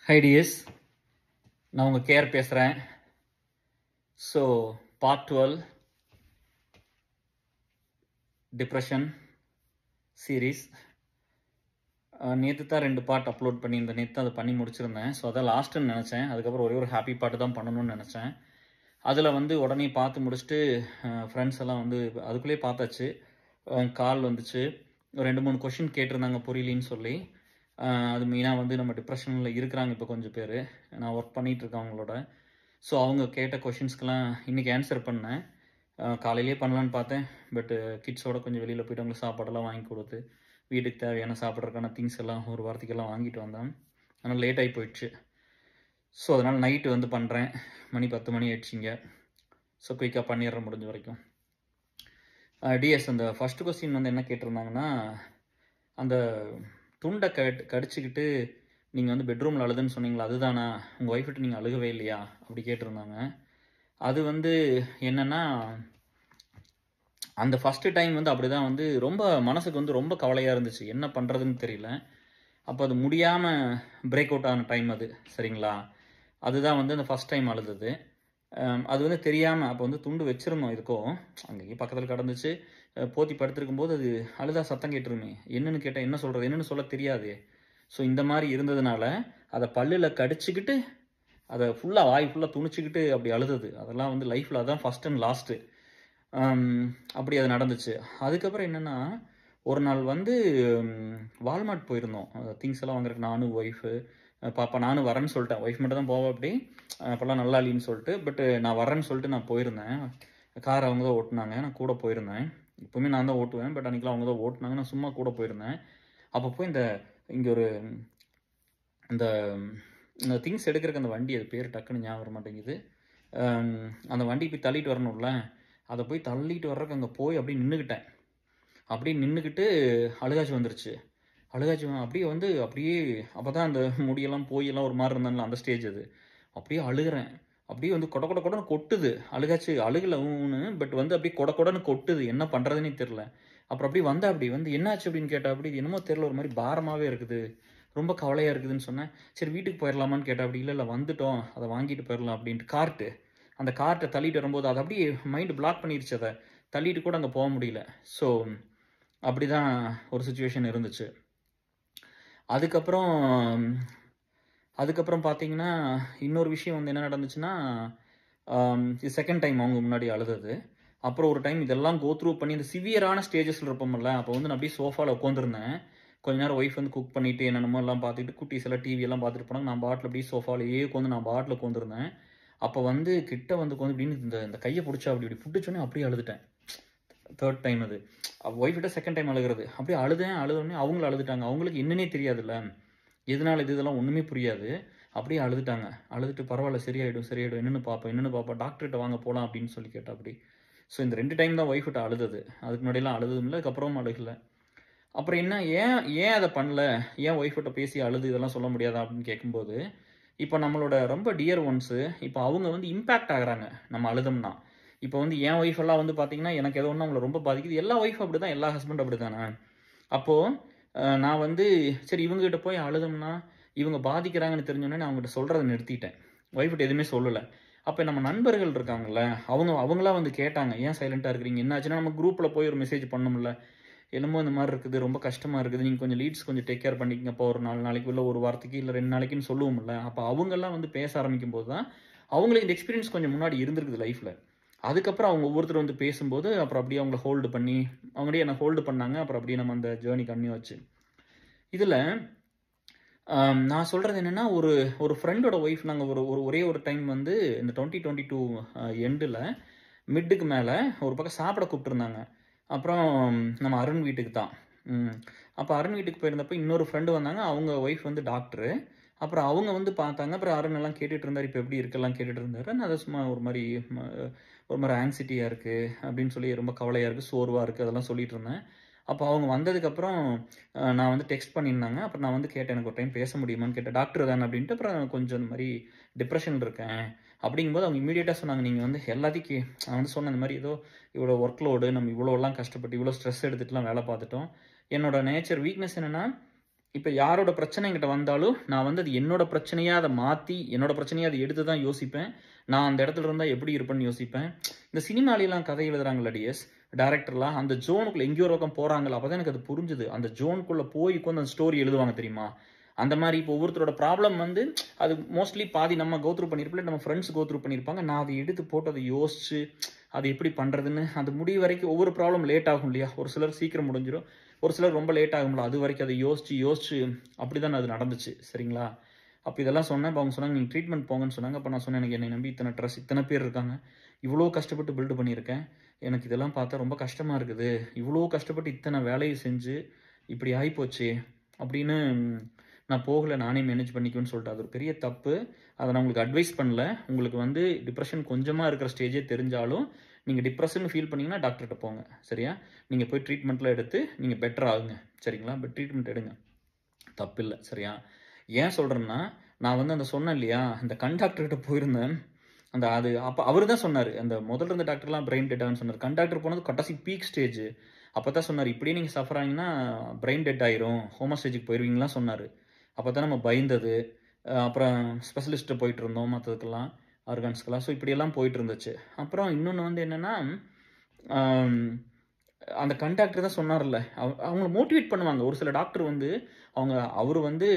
Hi DS, நான் உங்கள் care பேசுகிறேன். ஸோ பார்ட் 12 டிப்ரெஷன் சீரீஸ் நேற்று தான் 2 பார்ட் அப்லோட் பண்ணியிருந்தேன். நேற்று அதை பண்ணி முடிச்சிருந்தேன். ஸோ அதான் லாஸ்ட்டுன்னு நினச்சேன். அதுக்கப்புறம் ஒரே ஒரு ஹாப்பி பார்ட்டு தான் பண்ணணும்னு நினச்சேன். அதில் உடனே பார்த்து முடிச்சுட்டு ஃப்ரெண்ட்ஸ் எல்லாம் அதுக்குள்ளேயே பார்த்தாச்சு. கால் வந்துச்சு, 2-3 கொஷின் கேட்டிருந்தாங்க புரியலின்னு சொல்லி. அது மெயினாக நம்ம டிப்ரெஷனில் இருக்கிறாங்க இப்போ கொஞ்சம் பேர். நான் ஒர்க் பண்ணிகிட்ருக்கேன் அவங்களோட. ஸோ அவங்க கேட்ட கொஷின்ஸ்க்கெலாம் இன்றைக்கி ஆன்சர் பண்ணேன். காலையிலே பண்ணலான்னு பார்த்தேன். பட்டு கிட்ஸோட கொஞ்சம் வெளியில் போய்ட்டு அவங்களுக்கு சாப்பாடெல்லாம் வாங்கி கொடுத்து வீட்டுக்கு தேவையான சாப்பிட்றதுக்கான திங்ஸ் எல்லாம் ஒரு வாரத்துக்கெல்லாம் வாங்கிட்டு வந்தேன். ஆனால் லேட் ஆகி போயிடுச்சு. ஸோ அதனால் நைட்டு பண்ணுறேன். மணி 10 மணி ஆயிடுச்சிங்க. ஸோ குயிக்காக பண்ணிடுற முடிஞ்ச வரைக்கும். டிஎஸ் அந்த ஃபஸ்ட்டு கொஸ்டின் என்ன கேட்டிருந்தாங்கன்னா, அந்த துண்டை கடிச்சிக்கிட்டு நீங்கள் பெட்ரூமில் அழுதுன்னு சொன்னீங்களா, அதுதானா? உங்கள் ஒய்ஃப்கிட்ட நீங்கள் அழுகவே இல்லையா அப்படி கேட்டிருந்தாங்க. அது என்னென்னா, அந்த ஃபஸ்ட்டு டைம் அப்படி தான் ரொம்ப மனசுக்கு ரொம்ப கவலையாக இருந்துச்சு. என்ன பண்ணுறதுன்னு தெரியல. அப்போ அது முடியாமல் பிரேக் அவுட் ஆன டைம் அது, சரிங்களா? அதுதான் அந்த ஃபஸ்ட் டைம் அழுதது. அது தெரியாமல் அப்போ துண்டு வச்சிருந்தோம். இதுக்கும் அங்கேயே பக்கத்தில் கடந்துச்சு. போத்தி படுத்திருக்கும் போது அது அழுதா சத்தம் கேட்டுருமே. என்னன்னு கேட்டால் என்ன சொல்கிறது, என்னென்னு சொல்ல தெரியாது. ஸோ இந்த மாதிரி இருந்ததுனால அதை பல்லில் கடிச்சிக்கிட்டு அதை ஃபுல்லாக வாய் ஃபுல்லாக துணிச்சிக்கிட்டு அப்படி அழுதது. அதெல்லாம் லைஃப்பில் அதான் ஃபஸ்ட் அண்ட் லாஸ்ட்டு. அப்படி அது நடந்துச்சு. அதுக்கப்புறம் என்னென்னா, ஒரு நாள் வால்மார்ட் போயிருந்தோம். திங்ஸ் எல்லாம் வாங்குறதுக்கு நானும் ஒய்ஃபு பாப்பா. நானும் வரேன்னு சொல்லிட்டேன். ஒய்ஃப் மட்டும் தான் போவேன் அப்படி. அப்போல்லாம் நல்லா இல்லைன்னு சொல்லிட்டு. பட்டு நான் வரேன்னு சொல்லிட்டு நான் போயிருந்தேன். கார் அவங்க தான் ஓட்டுனாங்க, நான் கூட போயிருந்தேன். இப்போவுமே நான் தான் ஓட்டுவேன். பட் அன்றைக்கெலாம் அவங்க தான் ஓட்டுனாங்க, நான் சும்மா கூட போயிருந்தேன். அப்போ போய் இங்கே ஒரு இந்த திங்ஸ் எடுக்கிறதுக்கு அந்த வண்டி, அது பேர் டக்குன்னு ஞாபகம் வர மாட்டேங்குது. அந்த வண்டி போய் தள்ளிட்டு வரணும்ல, அதை போய் தள்ளிட்டு வர்றதுக்கு அங்கே போய் அப்படியே நின்றுக்கிட்டேன். அப்படியே நின்றுக்கிட்டு அழுகாச்சி வந்துருச்சு. அழுகாச்சி அப்படியே அப்படியே அப்போ தான் அந்த முடியெல்லாம் போயெல்லாம் ஒரு மாதிரி இருந்தாங்களா, அந்த ஸ்டேஜ் அது. அப்படியே அழுகிறேன். அப்படியே கொட கொட கொடன்னு கொட்டுது. அழுகாச்சு அழுகலை ஊன்னு, பட் அப்படியே கொட கொடன்னு கொட்டுது. என்ன பண்ணுறதுன்னே தெரில. அப்புறம் அப்படி அப்படி என்னாச்சு அப்படின்னு கேட்டால், அப்படி என்னமோ தெரில, ஒரு மாதிரி பாரமாகவே இருக்குது, ரொம்ப கவலையாக இருக்குதுன்னு சொன்னேன். சரி வீட்டுக்கு போயிடலாமான்னு கேட்டால், அப்படி இல்லை வந்துட்டோம், அதை வாங்கிட்டு போயிடலாம் அப்படின்ட்டு அந்த கார்ட்டை தள்ளிட்டு வரும்போது அது அப்படியே மைண்டு பிளாக் பண்ணிடுச்சு. அதை தள்ளிட்டு கூட அங்கே போக முடியல. ஸோ அப்படி தான் ஒரு சுச்சுவேஷன் இருந்துச்சு. அதுக்கப்புறம் பார்த்தீங்கன்னா, இன்னொரு விஷயம் என்ன நடந்துச்சுன்னா, இது செகண்ட் டைம் அவங்க முன்னாடி அழுதது. அப்புறம் ஒரு டைம் இதெல்லாம் கோ த்ரூ பண்ணி இந்த சிவியரான ஸ்டேஜஸில் இருப்போம்ல, அப்போ நான் அப்படியே சோஃபாவில் உட்காந்துருந்தேன். கொஞ்ச நேரம் ஒய்ஃப் குக் பண்ணிவிட்டு என்னென்னமோ எல்லாம் பார்த்துக்கிட்டு குட்டீஸ் எல்லாம் டிவி எல்லாம் பார்த்துட்டு போனாங்க. நான் பாட்டில் அப்படியே சோஃபாவிலேயே உட்காந்து நான் பாட்டில் உட்காந்துருந்தேன். அப்போ கிட்ட உட்காந்து அப்படின்னு இந்த கையை பிடிச்சா அப்படி பிடிச்சோன்னே அப்படியே அழுதுட்டேன். தேர்ட் டைம் அது. ஒய்ஃப்கிட்ட செகண்ட் டைம் அழுகிறது. அப்படியே அழுதோடனே அவங்களும் அழுதுட்டாங்க. அவங்களுக்கு என்னன்னே தெரியாதுல்ல, எதனால இதெல்லாம் ஒன்றுமே புரியாது. அப்படியே அழுதுட்டாங்க. அழுதுட்டு பரவாயில்ல சரியாயிடும் என்னென்னு பாப்பா டாக்டர்கிட்ட வாங்க போகலாம் அப்படின்னு சொல்லி கேட்டா அப்படி. ஸோ இந்த 2 டைம் தான் ஒய்ஃப்கிட்ட அழுதது. அதுக்கு முன்னாடியெல்லாம் அழுதும் இல்லை, அதுக்கப்புறமும் அழுகலை. அப்புறம் என்ன, ஏன் அதை பண்ணல, ஏன் ஒய்ஃப்கிட்ட பேசி அழுது இதெல்லாம் சொல்ல முடியாதா அப்படின்னு கேட்கும்போது, இப்போ நம்மளோட ரொம்ப டியர் ஒன்ஸு இப்போ அவங்க இம்பேக்ட் ஆகுறாங்க நம்ம அழுதம்னா. இப்போ என் ஒய்ஃப் எல்லாம் பார்த்தீங்கன்னா, எனக்கு ஏதோ ஒன்று அவங்களை ரொம்ப பாதிக்குது. எல்லா ஒய்ஃப் அப்படி தான், எல்லா ஹஸ்பண்ட் அப்படி தானே. அப்போது நான் சரி இவங்ககிட்ட போய் அழுதம்னா இவங்க பாதிக்கிறாங்கன்னு தெரிஞ்சோடனே நான் அவங்ககிட்ட சொல்கிறத நிறுத்திட்டேன். ஒய்ஃப்கிட்ட எதுவுமே சொல்லலை. அப்போ நம்ம நண்பர்கள் இருக்காங்கல்ல, அவங்களாம் கேட்டாங்க, ஏன் சைலண்ட்டாக இருக்கிறீங்க, என்னாச்சுன்னா நம்ம குரூப்பில் போய் ஒரு மெசேஜ் பண்ணோம்ல, என்னமோ இந்த மாதிரி இருக்குது, ரொம்ப கஷ்டமாக இருக்குது, நீங்கள் கொஞ்சம் லீட்ஸ் கொஞ்சம் டேக் கேர் பண்ணிக்கங்கப்போ, ஒரு 4 நாளைக்கு இல்லை ஒரு வாரத்துக்கு இல்லை 2 நாளைக்குன்னு சொல்லுவோம்ல. அப்போ அவங்கெல்லாம் பேச ஆரம்பிக்கும் போது தான் அவங்களுக்கு இந்த எக்ஸ்பீரியன்ஸ் கொஞ்சம் முன்னாடி இருந்திருக்குது லைஃப்பில். அதுக்கப்புறம் அவங்க ஒவ்வொருத்தர் பேசும்போது அப்புறம் அப்படியே அவங்கள ஹோல்டு பண்ணி அவங்களே என்னை ஹோல்டு பண்ணாங்க. அப்புறம் அப்படியே நம்ம அந்த ஜேர்னி கன்னியூ ஆச்சு. இதில் நான் சொல்கிறது என்னென்னா, ஒரு ஃப்ரெண்டோட ஒய்ஃப் நாங்கள் ஒரே ஒரு டைம் இந்த 2022 எண்டில் மிட்டுக்கு மேலே ஒரு பக்கம் சாப்பிட கூப்பிட்டுருந்தாங்க. அப்புறம் நம்ம அருண் வீட்டுக்கு தான். அப்போ அருண் வீட்டுக்கு போயிருந்தப்போ இன்னொரு ஃப்ரெண்டு வந்தாங்க. அவங்க ஒய்ஃப் டாக்டரு. அப்புறம் அவங்க பார்த்தாங்க. அப்புறம் அருண் எல்லாம் கேட்டுட்டு இருந்தார், இப்போ எப்படி இருக்கலாம் கேட்டுட்டு இருந்தார். நான் அதை சும்மா ஒரு மாதிரி ஆங்ஸைட்டியாக இருக்குது அப்படின்னு சொல்லி, ரொம்ப கவலையாக இருக்குது, சோர்வாக இருக்குது, அதெல்லாம் சொல்லிட்டு இருந்தேன். அப்போ அவங்க வந்ததுக்கப்புறம் நான் டெக்ஸ்ட் பண்ணியிருந்தாங்க. அப்புறம் நான் கேட்டேன், எனக்கு ஒரு டைம் பேச முடியுமான்னு கேட்டேன். டாக்டர் தானே அப்படின்ட்டு. அப்புறம் கொஞ்சம் இந்த மாதிரி டிப்ரெஷன் இருக்கேன் அப்படிங்கும்போது அவங்க இமீடியட்டாக சொன்னாங்க, நீங்கள் எல்லாத்தையும் நான் சொன்னேன், இந்த மாதிரி ஏதோ இவ்வளோ ஒர்க் லோடு, நம்ம இவ்வளோலாம் கஷ்டப்பட்டு இவ்வளோ ஸ்ட்ரெஸ் எடுத்துகிட்டுலாம் வேலை பார்த்துட்டோம். என்னோட நேச்சர் வீக்னஸ் என்னென்னா, இப்போ யாரோட பிரச்சனை என்கிட்ட வந்தாலும் நான் வந்து அது என்னோட பிரச்சனையாக அதை மாற்றி என்னோட பிரச்சனையாக அதை எடுத்து தான் யோசிப்பேன். நான் அந்த இடத்துல இருந்தால் எப்படி இருப்பேன்னு யோசிப்பேன். இந்த சினிமாலெலாம் கதை எழுதுறாங்களா டிஎஸ் டேரக்டர்லாம், அந்த ஜோனுக்குள்ளே எங்கேயோ ஒரு பக்கம் போகிறாங்களா, அப்போ தான் எனக்கு அது புரிஞ்சுது. அந்த ஜோனுக்குள்ளே போய் உட்காந்து அந்த ஸ்டோரி எழுதுவாங்க தெரியுமா? அந்த மாதிரி இப்போ ஒவ்வொருத்தரோட ப்ராப்ளம் வந்து அது மோஸ்ட்லி பாதி நம்ம கோத்ரூ பண்ணியிருப்போம், நம்ம ஃப்ரெண்ட்ஸ் கோத்ரூ பண்ணியிருப்பாங்க. நான் அதை எடுத்து போட்டு அதை யோசிச்சு அது எப்படி பண்ணுறதுன்னு அது முடிவு வரைக்கும் ஒவ்வொரு ப்ராப்ளம் லேட் ஆகும் இல்லையா? ஒரு சிலர் சீக்கிரம் முடிஞ்சிடும், ஒரு சிலர் ரொம்ப லேட் ஆகும்ல. அது வரைக்கும் அதை யோசிச்சு அப்படி தான் அது நடந்துச்சு. சரிங்களா? அப்போ இதெல்லாம் சொன்னேன். அப்போ அவங்க சொன்னாங்க நீங்கள் ட்ரீட்மெண்ட் போங்கன்னு சொன்னாங்க. அப்போ நான் சொன்னேன் எனக்கு என்னை நம்பி இத்தனை ட்ரஸ்ட் இத்தனை பேர் இருக்காங்க, இவ்வளோ கஷ்டப்பட்டு பில்டு பண்ணியிருக்கேன், எனக்கு இதெல்லாம் பார்த்தா ரொம்ப கஷ்டமாக இருக்குது, இவ்வளோ கஷ்டப்பட்டு இத்தனை வேலையை செஞ்சு இப்படி ஆகிப்போச்சு அப்படின்னு நான் போகலை, நானே மேனேஜ் பண்ணிக்குவேன்னு சொல்லிட்டு. அது ஒரு பெரிய தப்பு. அதை நான் உங்களுக்கு அட்வைஸ் பண்ணல. உங்களுக்கு வந்து டிப்ரெஷன் கொஞ்சமாக இருக்கிற ஸ்டேஜே தெரிஞ்சாலும் நீங்கள் டிப்ரெஷன் ஃபீல் பண்ணிங்கன்னா டாக்டர்கிட்ட போங்க. சரியா? நீங்கள் போய் ட்ரீட்மெண்ட்டில் எடுத்து நீங்கள் பெட்டர் ஆகுங்க. சரிங்களா? பட் ட்ரீட்மெண்ட் எடுங்க, தப்பு இல்லை. சரியா? ஏன் சொல்கிறேன்னா, நான் வந்து அந்த சொன்னேன் இல்லையா, அந்த கண்டாக்டர்கிட்ட போயிருந்தேன். அது அப்போ அவர் தான் சொன்னார், அந்த முதல்ல இருந்த டாக்டர்லாம் பிரெயின் டெட் ஆகுன்னு சொன்னார். கண்டாக்டர் போனது கடைசி பீக் ஸ்டேஜ். அப்போ தான் சொன்னார், இப்படியே நீங்கள் சஃபர் ஆகிங்கன்னா பிரெயின் டெட் ஆயிரும், ஹோமோ ஸ்டேஜுக்கு போயிடுவீங்களாம் சொன்னார். அப்போ தான் நம்ம பயந்தது. அப்புறம் ஸ்பெஷலிஸ்ட்டை போயிட்டு இருந்தோம் மற்றதுக்கெல்லாம், ஆர்கான்ஸ்க்கெல்லாம். ஸோ இப்படியெல்லாம் போயிட்டு இருந்துச்சு. அப்புறம் இன்னொன்று வந்து என்னென்னா, அந்த கண்டாக்டர் தான் சொன்னார்ல, அவங்கள மோட்டிவேட் பண்ணுவாங்க. ஒரு சில டாக்டர் வந்து அவர் வந்து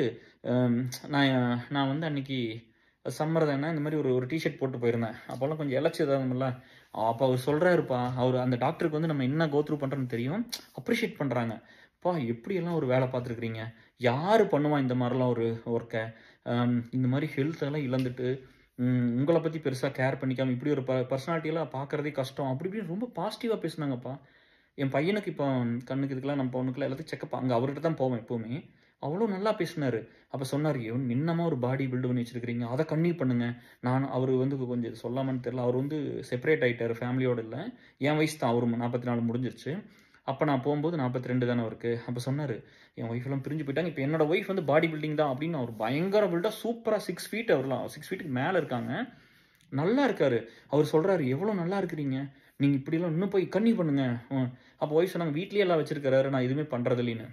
நான் வந்து அன்னைக்கு சம்மர் தானே இந்த மாதிரி ஒரு டிஷர்ட் போட்டு போயிருந்தேன். அப்போல்லாம் கொஞ்சம் இழைச்சதாகும்ல. அப்போ அவர் சொல்கிறாருப்பா, அந்த டாக்டருக்கு வந்து நம்ம என்ன கோத்ரூ பண்ணுறோன்னு தெரியும், அப்ரிஷியேட் பண்ணுறாங்க. அப்பா எப்படியெல்லாம் ஒரு வேலை பார்த்துருக்குறீங்க, யார் பண்ணுவான் இந்த மாதிரிலாம் ஒரு ஒர்க்கை, இந்த மாதிரி ஹெல்த்தெல்லாம் இழந்துட்டு உங்களை பற்றி பெருசாக கேர் பண்ணிக்காமல் இப்படி ஒரு பர்சனாலிட்டியெல்லாம் பார்க்குறதே கஷ்டம், அப்படி இப்படின்னு ரொம்ப பாசிட்டிவாக பேசுனாங்கப்பா. என் பையனுக்கு இப்போ கண்ணுக்கு இதுக்கெல்லாம் நம்ம பொண்ணுக்கெல்லாம் எல்லாத்தையும் செக்கப் அங்கே அவர்கிட்ட தான் போவேன் எப்போவுமே. அவ்வளோ நல்லா பேசினார். அப்போ சொன்னார், இன்னமா ஒரு பாடி பில்டு பண்ணி வச்சுருக்கிறீங்க, அதை கன்டினியூ பண்ணுங்க. அவர் வந்து கொஞ்சம் சொல்லாமன்னு தெரியல, அவர் வந்து செப்பரேட் ஆகிட்டார், ஃபேமிலியோடு இல்லை. என் வயசு தான், அவர் 44 முடிஞ்சிருச்சு. அப்போ நான் போகும்போது 42 தானே அவருக்கு. அப்போ சொன்னார், என் ஒய்ஃபெல்லாம் பிரிஞ்சு போயிட்டாங்க, இப்போ என்னோட ஒய்ஃப் வந்து பாடி பில்டிங் தான் அப்படின்னு. அவர் பயங்கர பில்டாக சூப்பராக 6 ஃபீட், அவர்லாம் 6 ஃபீட்டுக்கு மேலே இருக்காங்க, நல்லா இருக்காரு. அவர் சொல்கிறாரு, எவ்வளோ நல்லா இருக்கிறீங்க நீங்கள், இப்படிலாம் இன்னும் போய் கன்னியூ பண்ணுங்க. அப்போ ஒய்ஃப் சொன்னாங்க, வீட்லேயே எல்லாம் வச்சிருக்கிறாரு, நான் எதுவுமே பண்ணுறது இல்லைன்னு.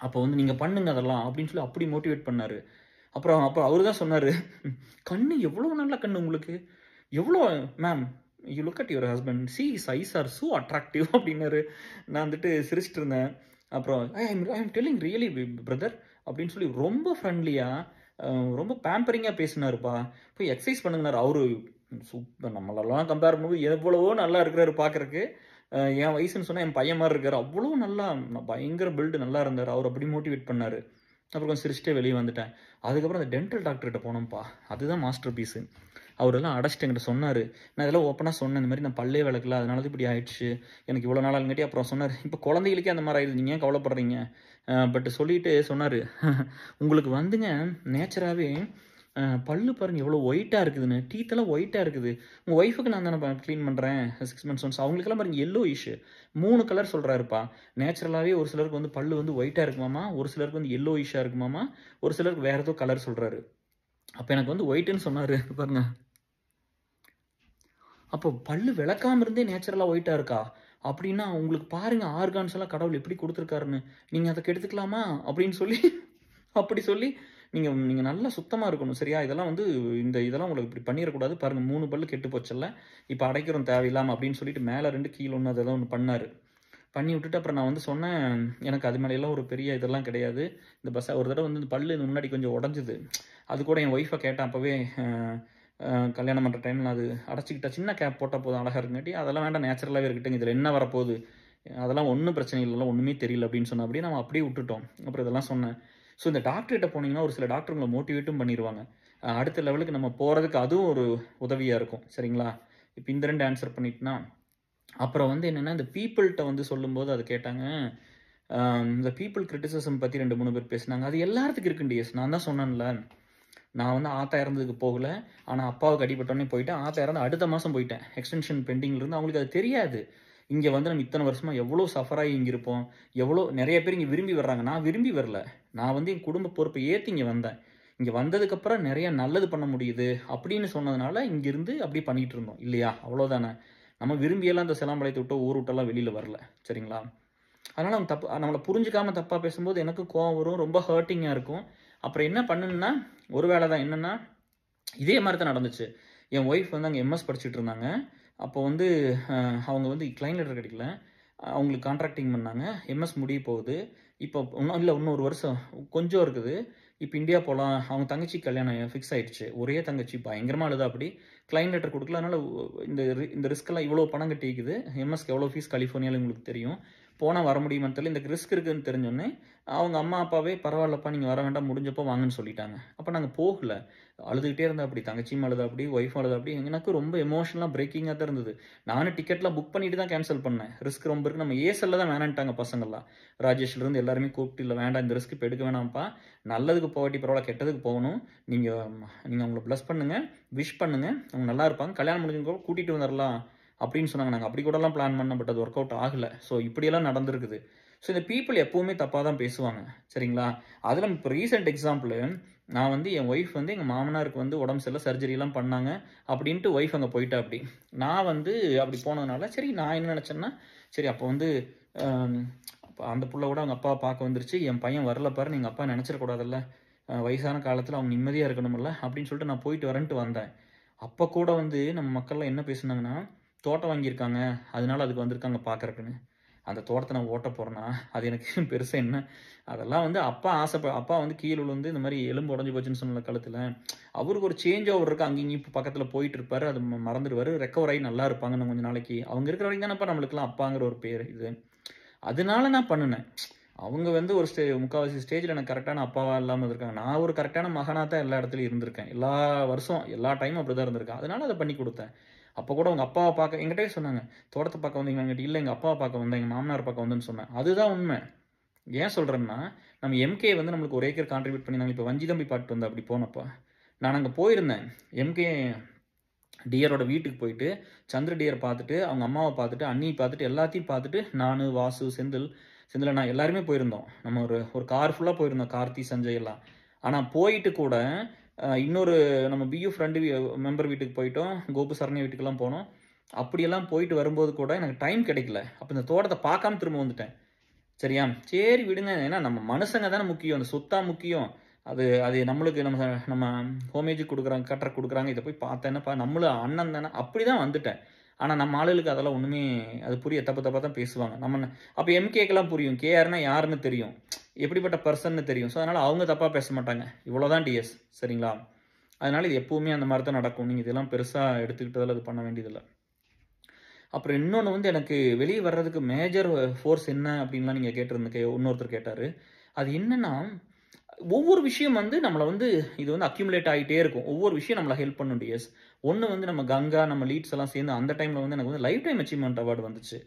அப்போ வந்து நீங்கள் பண்ணுங்க அதெல்லாம் அப்படின்னு சொல்லி அப்படி மோட்டிவேட் பண்ணார். அப்போ அவர் தான் சொன்னார், கண்ணு எவ்வளோ நல்ல கண்ணு உங்களுக்கு, எவ்வளோ ma'am you look at your husband, C his eyes are so attractive அப்படின்னாரு. நான் வந்துட்டு சிரிச்சிட்டு இருந்தேன். அப்புறம் I am telling really brother அப்படின்னு சொல்லி ரொம்ப ஃப்ரெண்ட்லியாக ரொம்ப பேம்பரிங்காக பேசினாருப்பா. போய் எக்ஸசைஸ் பண்ணுங்கனார். அவரு சூப்பர், நம்மளெல்லாம் கம்பேர் பண்ணும்போது எவ்வளவோ நல்லா இருக்கிறாரு பார்க்குறக்கு. என் வயசுன்னு சொன்னால் என் பையன் மாதிரி இருக்கார், அவ்வளோ நல்லா பயங்கர பில்டு நல்லா இருந்தார். அவர் அப்படி மோட்டிவேட் பண்ணார். அப்புறம் கொஞ்சம் சிரிச்சிட்டே வெளியே வந்துட்டேன். அதுக்கப்புறம் அந்த டென்டல் டாக்டர்கிட்ட போனோம்ப்பா, அதுதான் மாஸ்டர் பீஸு. அவரெல்லாம் அடைச்சிட்டு என்கிட்ட சொன்னார். நான் இதெல்லாம் ஓப்பனாக சொன்னேன், இந்த மாதிரி நான் பல்லே விளக்கல, அதனால தான் இப்படி ஆயிடுச்சு, எனக்கு இவ்வளோ நாளாங்கட்டி. அப்புறம் சொன்னார், இப்போ குழந்தைகளுக்கே அந்த மாதிரி ஆயிடுது, நீங்கள் ஏன் கவலைப்படுறீங்க? பட் சொல்லிட்டு சொன்னார், உங்களுக்கு வந்துங்க நேச்சராகவே பல்லு பாருங்கள் எவ்வளோ ஒயிட்டாக இருக்குதுன்னு, டீத்தெல்லாம் ஒயிட்டாக இருக்குது. உங்கள் ஒய்ஃபுக்கு நான் தானே க்ளீன் பண்ணுறேன் 6 months ஒன்ஸ், அவங்களுக்கெல்லாம் பாருங்கள் எல்லோ இஷ்யூ 3 கலர் சொல்கிறாருப்பா. நேச்சுரலாகவே ஒரு சிலருக்கு வந்து பல்லு வந்து ஒயிட்டாக இருக்குமாமா, ஒரு சிலருக்கு வந்து எல்லோ இஷ்ஷாக இருக்குமாமா, ஒரு சிலருக்கு வேறு ஏதோ கலர் சொல்கிறாரு. அப்போ எனக்கு வந்து ஒயிட்டுன்னு சொன்னார் பாருங்க. அப்போ பல்லு விளக்காமல் இருந்தே நேச்சுரலாக ஒயிட்டாக இருக்கா அப்படின்னா, உங்களுக்கு பாருங்கள் ஆர்கான்ஸ் எல்லாம் கடவுள் எப்படி கொடுத்துருக்காருன்னு, நீங்கள் அதை கெடுத்துக்கலாமா அப்படின்னு சொல்லி அப்படி சொல்லி நீங்கள் நல்லா சுத்தமாக இருக்கணும். சரியா? இதெல்லாம் வந்து இதெல்லாம் உங்களுக்கு இப்படி பண்ணிடக்கூடாது. பாருங்கள் 3 பல்லு கெட்டு போச்சல்ல, இப்போ அடைக்கிறோம் தேவையில்லாமல் அப்படின்னு சொல்லிட்டு மேலே 2 கீழே 1 அதெல்லாம் ஒன்று பண்ணார். பண்ணி விட்டுட்டு அப்புறம் நான் வந்து சொன்னேன், எனக்கு அது மேலையெல்லாம் ஒரு பெரிய இதெல்லாம் கிடையாது. இந்த ஒரு தடவை வந்து இந்த பல்லு முன்னாடி கொஞ்சம் உடஞ்சிது. அது கூட என் ஒய்ஃபை கேட்டேன் அப்போவே, கல்யாணம் பண்ணுற டைமில் அது அடைச்சிக்கிட்ட சின்ன கேப் போட்டால் போதும் அழகாக இருக்குங்காட்டி, அதெல்லாம் வேண்டாம் நேச்சுரலாகவே இருக்கட்டும், இதில் என்ன வரப்போகுது, அதெல்லாம் ஒன்றும் பிரச்சனை இல்லைல்ல, ஒன்றுமே தெரியல அப்படின்னு சொன்ன. அப்படியே நம்ம அப்படியே விட்டுட்டோம். அப்புறம் இதெல்லாம் சொன்னேன். ஸோ இந்த டாக்டர்கிட்ட போனீங்கன்னா ஒரு சில டாக்டர் உங்களை மோட்டிவேட்டும் பண்ணிடுவாங்க. அடுத்த லெவலுக்கு நம்ம போகிறதுக்கு அதுவும் ஒரு உதவியாக இருக்கும். சரிங்களா? இப்போ இந்த 2 ஆன்சர் பண்ணிட்டுனா, அப்புறம் வந்து என்னென்னா இந்த பீப்புள்கிட்ட வந்து சொல்லும்போது அது கேட்டாங்க, இந்த பீப்புள் கிரிட்டிசிசம் பற்றி 2-3 பேர் பேசினாங்க. அது எல்லாத்துக்கும் இருக்குன்னு டிஎஸ். நான் தான் சொன்னேன்ல, நான் வந்து ஆத்தா இறந்ததுக்கு போகலை, ஆனால் அப்பாவுக்கு அடிபட்டோன்னே போயிட்டேன். ஆத்தா இறந்து அடுத்த மாதம் போயிட்டேன், எக்ஸ்டென்ஷன் பெண்டிங்லேருந்து. அவங்களுக்கு அது தெரியாது. இங்கே வந்து நம்ம இத்தனை வருஷமாக எவ்வளோ சஃபராகி இங்கே இருப்போம், எவ்வளோ நிறைய பேர் இங்கே விரும்பி வர்றாங்க. நான் விரும்பி வரல, நான் வந்து என் குடும்ப பொறுப்பை ஏற்றி இங்கே வந்தேன். இங்கே வந்ததுக்கப்புறம் நிறைய நல்லது பண்ண முடியுது அப்படின்னு சொன்னதுனால இங்கேருந்து அப்படி பண்ணிகிட்டு இருந்தோம் இல்லையா? அவ்வளோதானே. நம்ம விரும்பியெல்லாம் இந்த சிலாம்பாளையத்தை விட்டு ஊர் விட்டெல்லாம் வெளியில் வரல. சரிங்களா? அதனால் அவங்க நம்மளை புரிஞ்சுக்காம தப்பாக பேசும்போது எனக்கு கோவம் வரும், ரொம்ப ஹர்ட்டிங்காக இருக்கும். அப்புறம் என்ன பண்ணுன்னா, ஒரு வேளை தான் என்னென்னா, இதே மாதிரி தான் நடந்துச்சு. என் ஒய்ஃப் வந்து அங்கே எம்எஸ் படிச்சுட்டு இருந்தாங்க. அப்போ வந்து அவங்க வந்து கிளைண்ட் லெட்டர் கிடைக்கல. அவங்களுக்கு கான்ட்ராக்டிங் பண்ணாங்க. எம்எஸ் முடிய போகுது. இப்போ இன்னும் ஒரு வருஷம் கொஞ்சம் இருக்குது. இப்போ இந்தியா போகலாம். அவங்க தங்கச்சி கல்யாணம் ஃபிக்ஸ் ஆயிடுச்சு. ஒரே தங்கச்சி பயங்கரமாக அழுதா. அப்படி கிளைண்ட் லெட்டர் கொடுக்கல. அதனால் இந்த ரிஸ்க்கெல்லாம் இவ்வளோ பணம் கட்டிக்குது. எம்எஸ்க்கு எவ்வளோ ஃபீஸ் கலிஃபோர்னியாவில் உங்களுக்கு தெரியும். போனால் வர முடியுமான்னு தெரியல. இந்த ரிஸ்க் இருக்குதுன்னு தெரிஞ்சோடனே அவங்க அம்மா அப்பாவே பரவாயில்லப்பா நீங்கள் வர வேண்டாம், முடிஞ்சப்போ வாங்கன்னு சொல்லிட்டாங்க. அப்போ நாங்கள் போகல. அழுதுகிட்டே இருந்தா. அப்படி தங்கச்சியும் அழுதா. அப்படி ஒய்ஃப் அழுதா. அப்படி எனக்கு ரொம்ப எமோஷனலாக பிரேக்கிங்காக தான் இருந்தது. நானும் டிக்கெட்லாம் புக் பண்ணிட்டு தான் கேன்சல் பண்ணேன். ரிஸ்க் ரொம்ப இருக்குது. நம்ம ஏசல்ல தான் வேணான்ட்டாங்க பசங்கள்லாம். ராஜேஷ்லேருந்து எல்லாருமே கூப்பிட்டு, இல்லை வேண்டாம் இந்த ரிஸ்க் இப்போ எடுக்க வேணாம்ப்பா, நல்லதுக்கு போகாட்டி பரவாயில்ல, கெட்டதுக்கு போகணும், நீங்கள் அவங்கள ப்ளஸ் பண்ணுங்கள், விஷ் பண்ணுங்கள், அவங்க நல்லா இருப்பாங்க, கல்யாணம் முடிஞ்சு கூட்டிகிட்டு வந்துடலாம் அப்படின்னு சொன்னாங்க. நாங்கள் அப்படி கூடலாம் பிளான் பண்ணோம். பட் அது ஒர்க் அவுட் ஆகலை. ஸோ இப்படியெல்லாம் நடந்திருக்குது. ஸோ இந்த பீப்புள் எப்போவுமே தப்பாக தான் பேசுவாங்க. சரிங்களா? அதில் இப்போ ரீசெண்ட் எக்ஸாம்பிள், நான் வந்து என் ஒய்ஃப் வந்து எங்கள் மாமனாருக்கு வந்து உடம்பு சரியில்லை, சர்ஜரிலாம் பண்ணாங்க அப்படின்ட்டு ஒய்ஃப் அங்கே போயிட்டா. அப்படி நான் வந்து அப்படி போனதுனால சரி நான் என்ன நினச்சேன்னா, சரி அப்போ வந்து அந்த புள்ள கூட அவங்க அப்பாவை பார்க்க வந்துருச்சு, என் பையன் வரல பாரு, நீங்கள் அப்பா நினச்சிடக்கூடாதுல்ல, வயசான காலத்தில் அவங்க நிம்மதியாக இருக்கணும்ல அப்படின்னு சொல்லிட்டு நான் போயிட்டு வரேன்ட்டு வந்தேன். அப்போ கூட வந்து நம்ம மக்கள்லாம் என்ன பேசுனாங்கன்னா, தோட்டம் வாங்கியிருக்காங்க அதனால அதுக்கு வந்திருக்காங்க பார்க்குறக்குன்னு. அந்த தோட்டத்தை நான் ஓட்ட போகிறேன்னா அது எனக்கு பெருசாக என்ன, அதெல்லாம் வந்து அப்பா வந்து கீழே விழுந்து இந்த மாதிரி எலும்பு உடஞ்சி போச்சுன்னு சொன்ன கழுத்தில், அவருக்கு ஒரு சேஞ்ச் ஓவர் இருக்குது, அங்கேயும் இப்போ பக்கத்தில் போயிட்டு இருப்பார், அது மறந்துடுவார், ரெக்கவர் ஆகி நல்லா இருப்பாங்க கொஞ்சம் நாளைக்கு. அவங்க இருக்கிற வரைக்கும் தானேப்பா நம்மளுக்குலாம் அப்பாங்கிற ஒரு பேர் இது. அதனால நான் பண்ணினேன். அவங்க வந்து ஒரு முக்கால்வாசி ஸ்டேஜில் எனக்கு கரெக்டான அப்பாவாக இல்லாமல் இருக்காங்க. நான் ஒரு கரெக்டான மகனாக தான் எல்லா இடத்துலையும் இருந்திருக்கேன். எல்லா வருஷம் எல்லா டைமும் அப்படி தான் இருந்திருக்கேன். அதனால அதை பண்ணி கொடுத்தேன். அப்போ கூட உங்கள் அப்பாவை பார்க்க எங்கிட்டே சொன்னாங்க, தோட்டத்தை பார்க்க வந்தீங்களாங்கிட்ட, இல்லை எங்கள் அப்பாவை பார்க்க வந்தேன், எங்கள் மாமனார் பார்க்க வந்தேன்னு சொன்னேன். அதுதான் உண்மை. ஏன் சொல்கிறேன்னா, நம்ம எம்கே வந்து நம்மளுக்கு ஒரு ஏக்கர் கான்ட்ரிபியூட் பண்ணியிருந்தாங்க. இப்போ வஞ்சிதம்பி பாட்டு வந்து அப்படி போனப்போ நான் அங்கே போயிருந்தேன். எம்கே டியரோட வீட்டுக்கு போயிட்டு சந்திர டியர் பார்த்துட்டு, அவங்க அம்மாவை பார்த்துட்டு, அண்ணியை பார்த்துட்டு, எல்லாத்தையும் பார்த்துட்டு, நான், வாசு, செந்தில் நான் எல்லாருமே போயிருந்தோம். நம்ம ஒரு கார் ஃபுல்லாக போயிருந்தோம், கார்த்தி, சஞ்சய் எல்லாம். ஆனால் போயிட்டு கூட இன்னொரு நம்ம பியூ ஃப்ரெண்டு மெம்பர் வீட்டுக்கு போயிட்டோம், கோபு சரண்யா வீட்டுக்கெல்லாம் போனோம். அப்படியெல்லாம் போயிட்டு வரும்போது கூட எனக்கு டைம் கிடைக்கல. அப்போ இந்த தோட்டத்தை பார்க்காம திரும்ப வந்துட்டேன். சரியா? சரி விடுங்க, ஏன்னா நம்ம மனுஷங்க தானே முக்கியம், அந்த சொத்தா முக்கியம். அது நம்மளுக்கு நம்ம ஹோமேஜ் கொடுக்குறாங்க, கட்டரை கொடுக்குறாங்க, இதை போய் பார்த்தேன்னப்பா, நம்மளும் அண்ணன் தானே, அப்படி தான் வந்துட்டேன். ஆனால் நம்ம ஆளுகளுக்கு அதெல்லாம் ஒன்றுமே அது தப்பாக தான் பேசுவாங்க. அப்போ எம்கேக்கெல்லாம் புரியும், கேஆர்னா யாருன்னு தெரியும், எப்படிப்பட்ட பர்சன்னு தெரியும். ஸோ அதனால் அவங்க தப்பாக பேச மாட்டாங்க. இவ்வளோதான் டிஎஸ். சரிங்களா? அதனால் இது எப்போவுமே அந்த மாதிரி தான் நடக்கும். நீங்கள் இதெல்லாம் பெருசாக எடுத்துக்கிட்டதில் அது பண்ண வேண்டியதில்லை. அப்புறம் இன்னொன்று வந்து எனக்கு வெளியே வர்றதுக்கு மேஜர் ஃபோர்ஸ் என்ன அப்படின்லாம் நீங்கள் இன்னொருத்தர் கேட்டார். அது என்னென்னா, ஒவ்வொரு விஷயம் வந்து நம்மளை வந்து இது வந்து அக்யூமுலேட் ஆகிட்டே இருக்கும். ஒவ்வொரு விஷயம் நம்மளை ஹெல்ப் பண்ணும் டிஎஸ். ஒன்று வந்து நம்ம கங்கா, நம்ம லீட்ஸ் எல்லாம் சேர்ந்து அந்த டைமில் வந்து எனக்கு வந்து லைஃப் டைம் அச்சீவ்மெண்ட் அவார்டு வந்துச்சு.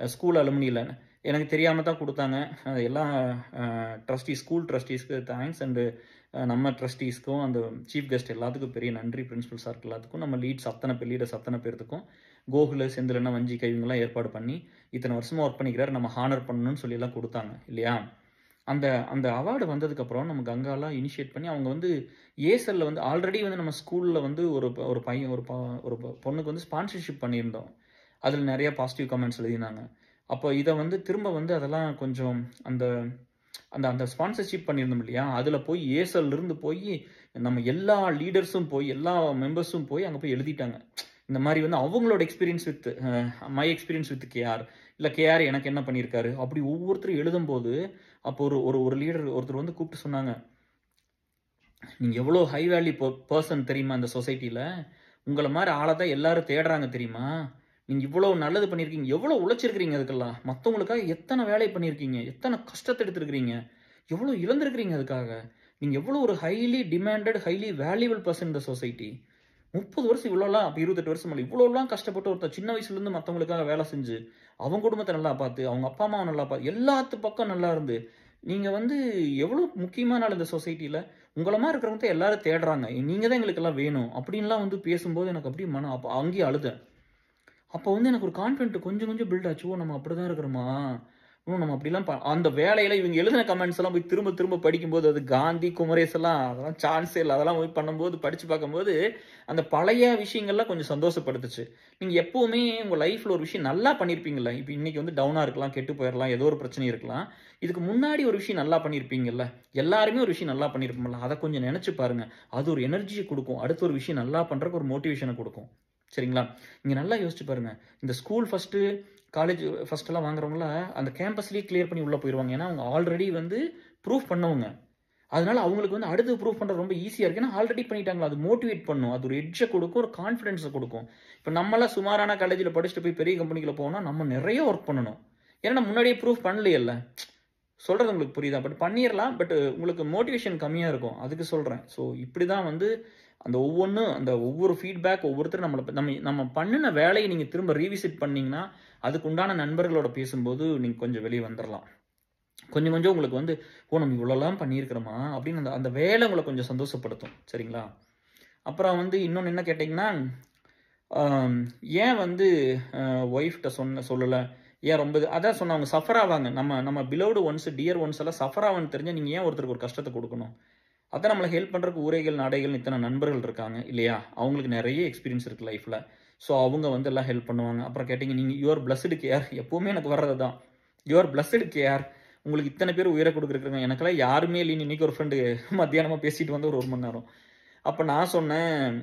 ஸ்கூல் அலுமினியில் எனக்கு தெரியாமல் தான் கொடுத்தாங்க. எல்லாம் ஸ்கூல் ட்ரஸ்டீஸ்க்கு தேங்க்ஸ், அண்டு நம்ம ட்ரஸ்டீஸ்க்கும் அந்த சீஃப் கெஸ்ட் எல்லாத்துக்கும் பெரிய நன்றி, பிரின்சிபல் சார்க்கு எல்லாத்துக்கும், நம்ம லீடர்ஸ் அத்தனை பேர்த்துக்கும், கோகுல, செந்திலன்னா, வஞ்சிகா இவங்கெல்லாம் ஏற்பாடு பண்ணி இத்தனை வருஷமாக ஒர்க் பண்ணிக்கிறார், நம்ம ஹானர் பண்ணணும்னு சொல்லி எல்லாம் கொடுத்தாங்க இல்லையா? அந்த அவார்டு வந்ததுக்கப்புறம் நம்ம கங்காலாம் இனிஷியேட் பண்ணி அவங்க வந்து ஏசலில் வந்து ஆல்ரெடி வந்து நம்ம ஸ்கூலில் வந்து ஒரு பையன் ஒரு பொண்ணுக்கு வந்து ஸ்பான்சர்ஷிப் பண்ணியிருந்தோம். அதில் நிறைய பாசிட்டிவ் கமெண்ட்ஸ் எழுதினாங்க. அப்போ இதை வந்து திரும்ப வந்து அதெல்லாம் கொஞ்சம் அந்த அந்த ஸ்பான்சர்ஷிப் பண்ணியிருந்தோம் இல்லையா, அதில் போய் ஏசல்லிருந்து போய் நம்ம எல்லா லீடர்ஸும் போய் எல்லா மெம்பர்ஸும் போய் அங்கே போய் எழுதிட்டாங்க. இந்த மாதிரி வந்து அவங்களோட experience with my experience with KR, இல்லை கேஆர் எனக்கு என்ன பண்ணியிருக்காரு, அப்படி ஒவ்வொருத்தரும் எழுதும்போது அப்போ ஒரு லீடர் ஒருத்தர் வந்து கூப்பிட்டு சொன்னாங்க, நீங்கள் எவ்வளோ ஹை வேல்யூ பர்சன் தெரியுமா இந்த சொசைட்டியில், உங்களை மாதிரி ஆளை தான் எல்லாரும் தேடுறாங்க தெரியுமா, நீங்கள் இவ்வளோ நல்லது பண்ணியிருக்கீங்க, எவ்வளோ உழைச்சிருக்கிறீங்க, அதுக்கெல்லாம் மற்றவங்களுக்காக எத்தனை வேலை பண்ணியிருக்கீங்க, எத்தனை கஷ்டத்தை எடுத்துருக்கிறீங்க, எவ்வளோ இழந்திருக்கிறீங்க, அதுக்காக நீங்கள் எவ்வளோ ஒரு highly demanded highly valuable person இந்த சொசைட்டி. 30 வருஷம் இவ்வளோலாம், அப்போ 28 வருஷம் இல்லை, இவ்வளோலாம் கஷ்டப்பட்டு ஒருத்தர் சின்ன வயசுலேருந்து மற்றவங்களுக்காக வேலை செஞ்சு அவங்க குடும்பத்தை நல்லா பார்த்து, அவங்க அப்பா அம்மாவை நல்லா பார்த்து, எல்லாத்து பக்கம் நல்லா இருந்து, நீங்கள் வந்து எவ்வளோ முக்கியமான ஆள் இந்த சொசைட்டியில், உங்களை மாதிரி இருக்கிறவங்க தான் எல்லாரும் தேடுறாங்க, நீங்கள் தான் எங்களுக்கெல்லாம் வேணும் அப்படின்லாம் வந்து பேசும்போது எனக்கு அப்படியே அப்போ அங்கேயே அழுதேன். அப்போ வந்து எனக்கு ஒரு கான்ஃபிடென்ட் கொஞ்சம் பில்ட் ஆச்சு. நம்ம அப்படி தான் இருக்கிறோமா, இன்னும் நம்ம அப்படிலாம் அந்த வேலையில இவங்க எழுதின கமெண்ட்ஸ் எல்லாம் போய் திரும்ப திரும்ப படிக்கும்போது, அது காந்தி, குமரேஸ் எல்லாம் அதெல்லாம் சான்ஸே இல்லை. அதெல்லாம் போய் பண்ணும்போது படிச்சு பார்க்கும்போது அந்த பழைய விஷயங்கள்லாம் கொஞ்சம் சந்தோஷப்படுத்துச்சு. நீங்க எப்பவுமே உங்க லைஃப்ல ஒரு விஷயம் நல்லா பண்ணியிருப்பீங்கல்ல. இப்போ இன்னைக்கு வந்து டவுனா இருக்கலாம், கெட்டு போயிடலாம், ஏதோ ஒரு பிரச்சனை இருக்கலாம். இதுக்கு முன்னாடி ஒரு விஷயம் நல்லா பண்ணியிருப்பீங்கல்ல. எல்லாருமே ஒரு விஷயம் நல்லா பண்ணியிருப்போம்ல. அதை கொஞ்சம் நினைச்சு பாருங்க. அது ஒரு எனர்ஜியை கொடுக்கும். அடுத்த ஒரு விஷயம் நல்லா பண்றதுக்கு ஒரு மோட்டிவேஷனை கொடுக்கும். சரிங்களா? நீங்க நல்லா யோசிச்சு பாருங்க. இந்த ஸ்கூல் ஃபர்ஸ்ட், காலேஜ் ஃபர்ஸ்ட் எல்லாம் வாங்குறவங்கள அந்த கேம்பஸ்லயே கிளியர் பண்ணி உள்ள போயிருவாங்க. ஏன்னா அவங்க ஆல்ரெடி வந்து ப்ரூஃப் பண்ணவங்க. அதனால அவங்களுக்கு வந்து அடுத்து ப்ரூஃப் பண்றது ரொம்ப ஈஸியா இருக்கு. ஏன்னா ஆல்ரெடி பண்ணிட்டாங்களா. அது மோட்டிவேட் பண்ணும். அது ஒரு எட்ஜை கொடுக்கும், ஒரு கான்ஃபிடன்ஸை கொடுக்கும். இப்போ நம்மளாம் சுமாரான காலேஜில் படிச்சுட்டு போய் பெரிய கம்பெனிக்குள்ள போனா நம்ம நிறைய ஒர்க் பண்ணணும். ஏன்னா முன்னாடியே ப்ரூஃப் பண்ணலையல்ல. சொல்றது உங்களுக்கு புரியுதா? பட் பண்ணிடலாம். பட் உங்களுக்கு மோட்டிவேஷன் கம்மியா இருக்கும். அதுக்கு சொல்றேன். ஸோ இப்படிதான் வந்து அந்த ஒவ்வொரு ஃபீட்பேக் ஒவ்வொருத்தரும் நம்ம பண்ணின வேலையை நீங்க திரும்ப ரீவிசிட் பண்ணீங்கன்னா, அதுக்கு உண்டான நண்பர்களோட பேசும்போது நீங்க கொஞ்சம் வெளியே வந்துடலாம். கொஞ்சம் கொஞ்சம் உங்களுக்கு வந்து நம்ம இவ்வளோலாம் பண்ணியிருக்கிறோமா அப்படின்னு அந்த அந்த வேலை உங்களை கொஞ்சம் சந்தோஷப்படுத்தும். சரிங்களா? அப்புறம் வந்து இன்னொன்று என்ன கேட்டிங்கன்னா, ஏன் வந்து ஒய்ஃப்கிட்ட சொல்லலை, ஏன் ரொம்ப அதான் சொன்ன அவங்க சஃபர் ஆவாங்க. நம்ம பிலோவ்டு ஒன்ஸ், டியர் ஒன்ஸ் எல்லாம் சஃபர் ஆவான்னு தெரிஞ்சால் நீங்கள் ஏன் ஒருத்தருக்கு ஒரு கஷ்டத்தை கொடுக்கணும்? அதான் நம்மளை ஹெல்ப் பண்ணுறதுக்கு ஊரைகள், நாடைகள் இத்தனை நண்பர்கள் இருக்காங்க இல்லையா? அவங்களுக்கு நிறைய எக்ஸ்பீரியன்ஸ் இருக்குது லைஃப்பில். ஸோ அவங்க வந்து எல்லாம் ஹெல்ப் பண்ணுவாங்க. அப்புறம் கேட்டிங்க நீங்கள் யுவர் பிளஸ்டு கேர், எப்போவுமே எனக்கு வர்றது தான். Your blessed care. உங்களுக்கு இத்தனை பேர் உயிரை கொடுக்குறீங்க. எனக்கெல்லாம் யாருமே இல்லைன்னு இன்றைக்கி ஒரு ஃப்ரெண்டு மத்தியானமாக பேசிட்டு வந்து ஒரு மணி நேரம். அப்போ நான் சொன்னேன்,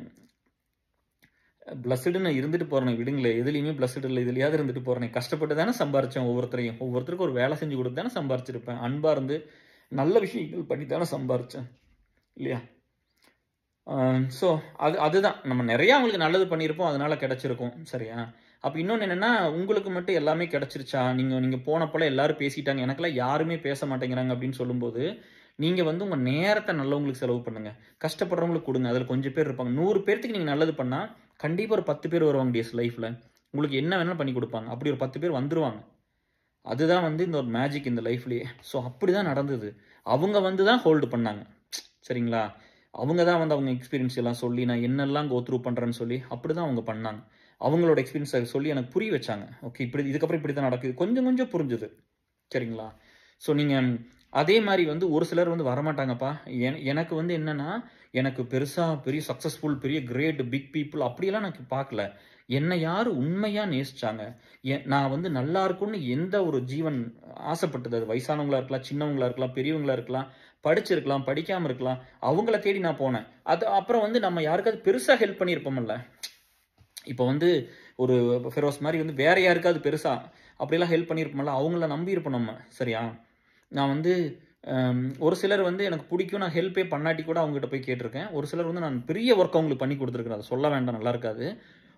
பிளஸ்டுன்னு இருந்துட்டு போகிறேன் விடுங்களேன், எதுலையுமே பிளஸ்டு இல்லை, இதுலையாவது இருந்துட்டு போகிறேன். கஷ்டப்பட்டு தானே சம்பாரித்தேன். ஒவ்வொருத்தருக்கும் ஒரு வேலை செஞ்சு கொடுத்து தானே சம்பாரிச்சிருப்பேன். அன்பாக இருந்து நல்ல விஷயங்கள் பண்ணி தானே சம்பாரித்தேன் இல்லையா? ஸோ அதுதான் நம்ம நிறையா அவங்களுக்கு நல்லது பண்ணியிருப்போம், அதனால கிடைச்சிருக்கும். சரியா? அப்போ இன்னொன்று என்னென்னா, உங்களுக்கு மட்டும் எல்லாமே கிடைச்சிருச்சா? நீங்கள் போனப்போல எல்லாரும் பேசிட்டாங்க, எனக்கெல்லாம் யாருமே பேச மாட்டேங்கிறாங்க அப்படின்னு சொல்லும்போது, நீங்கள் வந்து உங்கள் நேரத்தை நல்லவங்களுக்கு செலவு பண்ணுங்க. கஷ்டப்படுறவங்களுக்கு கொடுங்க. அதில் கொஞ்சம் பேர் இருப்பாங்க. 100 பேர்த்துக்கு நீங்கள் நல்லது பண்ணால் கண்டிப்பாக ஒரு 10 பேர் வருவாங்க டேஸ் லைஃப்பில். உங்களுக்கு என்ன வேணாலும் பண்ணி கொடுப்பாங்க. அப்படி ஒரு 10 பேர் வந்துருவாங்க. அதுதான் வந்து இந்த ஒரு மேஜிக் இந்த லைஃப்லேயே. ஸோ அப்படி தான் நடந்தது. அவங்க வந்து தான் ஹோல்டு பண்ணாங்க. சரிங்களா? அவங்க தான் வந்து அவங்க எக்ஸ்பீரியன்ஸ் எல்லாம் சொல்லி, நான் என்னெல்லாம் கோ த்ரூ பண்ணுறேன்னு சொல்லி அப்படி தான் அவங்க பண்ணாங்க. அவங்களோட எக்ஸ்பீரியன்ஸை சொல்லி எனக்கு புரிய வச்சாங்க. ஓகே, இதுக்கப்புறம் இப்படி தான் நடக்குது. கொஞ்சம் கொஞ்சம் புரிஞ்சுது. சரிங்களா? ஸோ நீங்கள் அதே மாதிரி வந்து ஒரு சிலர் வந்து வரமாட்டாங்கப்பா. எனக்கு வந்து என்னென்னா, எனக்கு பெரிய சக்ஸஸ்ஃபுல், பெரிய கிரேட், பிக் பீப்புள் அப்படியெல்லாம் எனக்கு பார்க்கல. என்னை யார் உண்மையாக நேசிச்சாங்க, நான் வந்து நல்லா இருக்கும்னு எந்த ஒரு ஜீவன் ஆசைப்பட்டது, அது வயசானவங்களா இருக்கலாம், சின்னவங்களா இருக்கலாம், பெரியவங்களா இருக்கலாம், படிச்சிருக்கலாம், படிக்காமல் இருக்கலாம், அவங்கள தேடி நான் போனேன். அது அப்புறம் வந்து நம்ம யாருக்காவது பெருசாக ஹெல்ப் பண்ணியிருப்போம்ல. இப்போ வந்து ஒரு ஃபெரோஸ் மாதிரி வந்து வேற யாருக்காவது பெருசாக அப்படிலாம் ஹெல்ப் பண்ணியிருப்போம்ல, அவங்கள நம்பியிருப்போம் நம்ம. சரியா? நான் வந்து ஒரு சிலர் வந்து எனக்கு பிடிக்கும், நான் ஹெல்ப்பே பண்ணாட்டி கூட அவங்ககிட்ட போய் கேட்டிருக்கேன். ஒரு சிலர் வந்து நான் பெரிய ஒர்க் அவங்களுக்கு பண்ணி கொடுத்துருக்கேன். அதை சொல்ல வேண்டாம், நல்லா இருக்காது.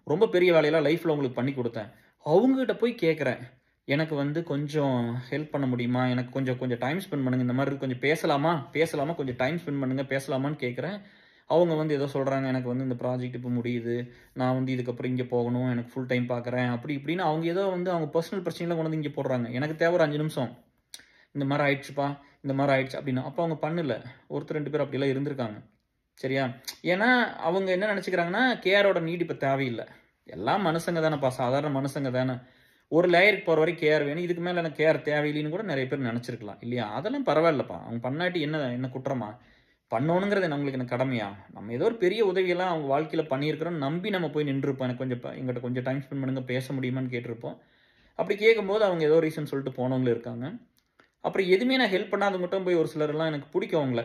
ரொம்ப பெரிய வேலையெல்லாம் லைஃப்பில் அவங்களுக்கு பண்ணி கொடுத்தேன். அவங்ககிட்ட போய் கேட்குறேன், எனக்கு வந்து கொஞ்சம் ஹெல்ப் பண்ண முடியுமா? எனக்கு கொஞ்சம் டைம் ஸ்பெண்ட் பண்ணுங்கள், இந்த மாதிரி கொஞ்சம் பேசலாமா, கொஞ்சம் டைம் ஸ்பெண்ட் பண்ணுங்கள், பேசலாமான்னு கேட்குறேன். அவங்க வந்து ஏதோ சொல்கிறாங்க, எனக்கு வந்து இந்த ப்ராஜெக்ட் இப்போ முடியுது, நான் வந்து இதுக்கப்புறம் இங்கே போகணும், எனக்கு ஃபுல் டைம் பார்க்குறேன், அப்படி இப்படின்னு அவங்க ஏதோ வந்து அவங்க பர்சனல் பிரச்சனைலாம் கொண்டு வந்து இங்கே போடுறாங்க. எனக்கு தேவை ஒரு 5 நிமிஷம், இந்த மாதிரி ஆயிடுச்சுப்பா, இந்த மாதிரி ஆயிடுச்சு அப்படின்னு. அப்போ அவங்க பண்ணல. ஒருத்தர் 2 பேர் அப்படிலாம் இருந்திருக்காங்க. சரியா? ஏன்னா அவங்க என்ன நினச்சிக்கிறாங்கன்னா, கேரோட நீட் இப்போ தேவையில்லை. எல்லாம் மனுஷங்க தானேப்பா, சாதாரண மனுஷங்க தானே, ஒரு லேயருக்கு போகிற வரைக்கும் கேர் வேணும், இதுக்கு மேலே எனக்கு கேர் தேவையில்லைன்னு கூட நிறைய பேர் நினச்சிருக்கலாம் இல்லையா? அதெல்லாம் பரவாயில்லப்பா. அவங்க பண்ணாட்டி என்ன குற்றமா? பண்ணணுங்கிறது நம்மளுக்கு என்ன கடமையா? நம்ம ஏதோ ஒரு பெரிய உதவியெல்லாம் அவங்க வாழ்க்கையில் பண்ணியிருக்கிறோம் நம்பி நம்ம போய் நின்றுருப்போம். எனக்கு எங்கிட்ட கொஞ்சம் டைம் ஸ்பெண்ட் பண்ணுங்க, பேச முடியுமான்னு கேட்டிருப்போம். அப்படி கேட்கும்போது அவங்க ஏதோ ரீசன் சொல்லிட்டு போனவங்களும் இருக்காங்க. அப்புறம் எதுவுமே நான் ஹெல்ப் பண்ணாதவங்ககிட்ட போய் ஒரு சிலர்லாம் எனக்கு பிடிக்கும், அவங்கள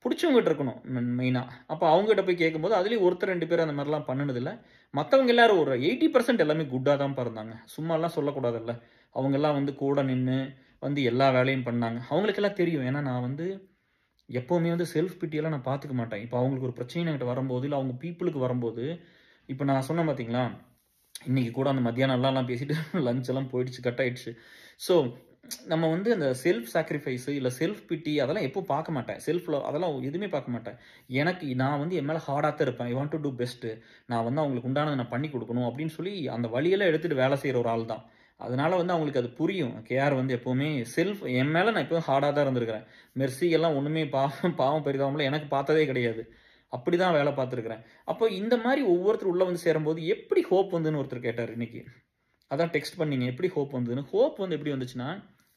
பிடிச்சவங்ககிட்ட இருக்கணும் மெயினாக. அப்போ அவங்ககிட்ட போய் கேட்கும்போது அதுலேயும் ஒருத்தர் 2 பேர் அந்த மாதிரிலாம் பண்ணினதில்லை. மற்றவங்க எல்லாரும் ஒரு 80% எல்லாமே குட்டாக தான் பிறந்தாங்க. சும்மாலாம் சொல்லக்கூடாதுல்ல. அவங்கெல்லாம் வந்து கூட நின்று வந்து எல்லா வேலையும் பண்ணாங்க. அவங்களுக்கெல்லாம் தெரியும். ஏன்னா நான் வந்து எப்போவுமே வந்து செல்ஃப் பிட்டியெல்லாம் நான் பார்த்துக்க மாட்டேன். இப்போ அவங்களுக்கு ஒரு பிரச்சனை என்கிட்ட வரும்போது, இல்லை அவங்க பீப்புளுக்கு வரும்போது, இப்போ நான் சொன்னேன் பார்த்தீங்களா, இன்றைக்கி கூட அந்த மத்தியானம் எல்லாம் பேசிட்டு லஞ்ச் எல்லாம் போயிடுச்சு, கட் ஆயிடுச்சு. ஸோ நம்ம வந்து அந்த செல்ஃப் சாக்ரிஃபைஸு இல்லை செல்ஃப் பிட்டி அதெல்லாம் எப்போ பார்க்க மாட்டேன். செல்ஃப் லவ் அதெல்லாம் எதுவுமே பார்க்க மாட்டேன். நான் வந்து என் மேலே ஹார்டாக தான் இருப்பேன். I want to do best. நான் வந்து அவங்களுக்கு உண்டானதை நான் பண்ணி கொடுக்கணும் அப்படின்னு சொல்லி அந்த வழியெல்லாம் எடுத்துகிட்டு வேலை செய்கிற ஒரு ஆள் தான். அதனால வந்து அவங்களுக்கு அது புரியும். கேஆர் வந்து எப்போவுமே என் மேலே நான் எப்போவும் ஹார்டாக தான் இருந்திருக்கிறேன். மெர்சி எல்லாம் ஒன்றுமே பாவம் பெரிதாமல எனக்கு பார்த்ததே கிடையாது. அப்படி தான் வேலை பார்த்துருக்குறேன். அப்போ இந்த மாதிரி ஒவ்வொருத்தர் உள்ளே வந்து சேரும்போது எப்படி ஹோப் வந்துன்னு ஒருத்தர் கேட்டார் இன்னைக்கு. அதான் டெக்ஸ்ட் பண்ணீங்க, எப்படி ஹோப் வந்ததுன்னு. ஹோப் வந்து எப்படி வந்துச்சுன்னா,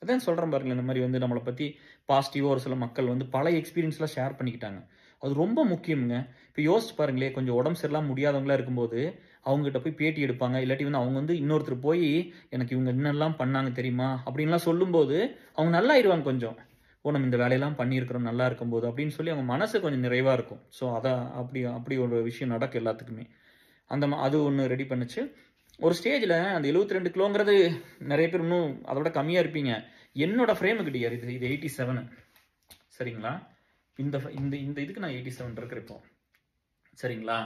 அதான் சொல்கிறேன் பாருங்களேன், இந்த மாதிரி வந்து நம்மளை பற்றி பாசிட்டிவாக ஒரு சில மக்கள் வந்து பல எக்ஸ்பீரியன்ஸ்லாம் ஷேர் பண்ணிக்கிட்டாங்க. அது ரொம்ப முக்கியமுங்க. இப்போ யோசிச்சு பாருங்களே, கொஞ்சம் உடம்பு சரியில்லாம முடியாதவங்களா இருக்கும்போது அவங்ககிட்ட போய் பேட்டி எடுப்பாங்க. இல்லாட்டி வந்து அவங்க வந்து இன்னொருத்தர் போய் எனக்கு இவங்க என்னெல்லாம் பண்ணாங்க தெரியுமா அப்படின்லாம் சொல்லும்போது அவங்க நல்லாயிருவாங்க கொஞ்சம். ஓ, நம்ம இந்த வேலையெல்லாம் பண்ணியிருக்கிறோம் நல்லா இருக்கும்போது அப்படின்னு சொல்லி அவங்க மனசு கொஞ்சம் நிறைவாக இருக்கும். ஸோ அதான் அப்படி அப்படி ஒரு விஷயம் நடக்கும் எல்லாத்துக்குமே. அது ஒன்று ரெடி பண்ணுச்சு. ஒரு ஸ்டேஜில் அந்த 72 கிலோங்கிறது நிறைய பேர் இன்னும் அதோட கம்மியாக இருப்பீங்க. என்னோட ஃப்ரேமுக்கு டியர் இது 87. சரிங்களா? இந்த இந்த இந்த இதுக்கு நான் 87 இருக்கிறேன் இப்போ. சரிங்களா?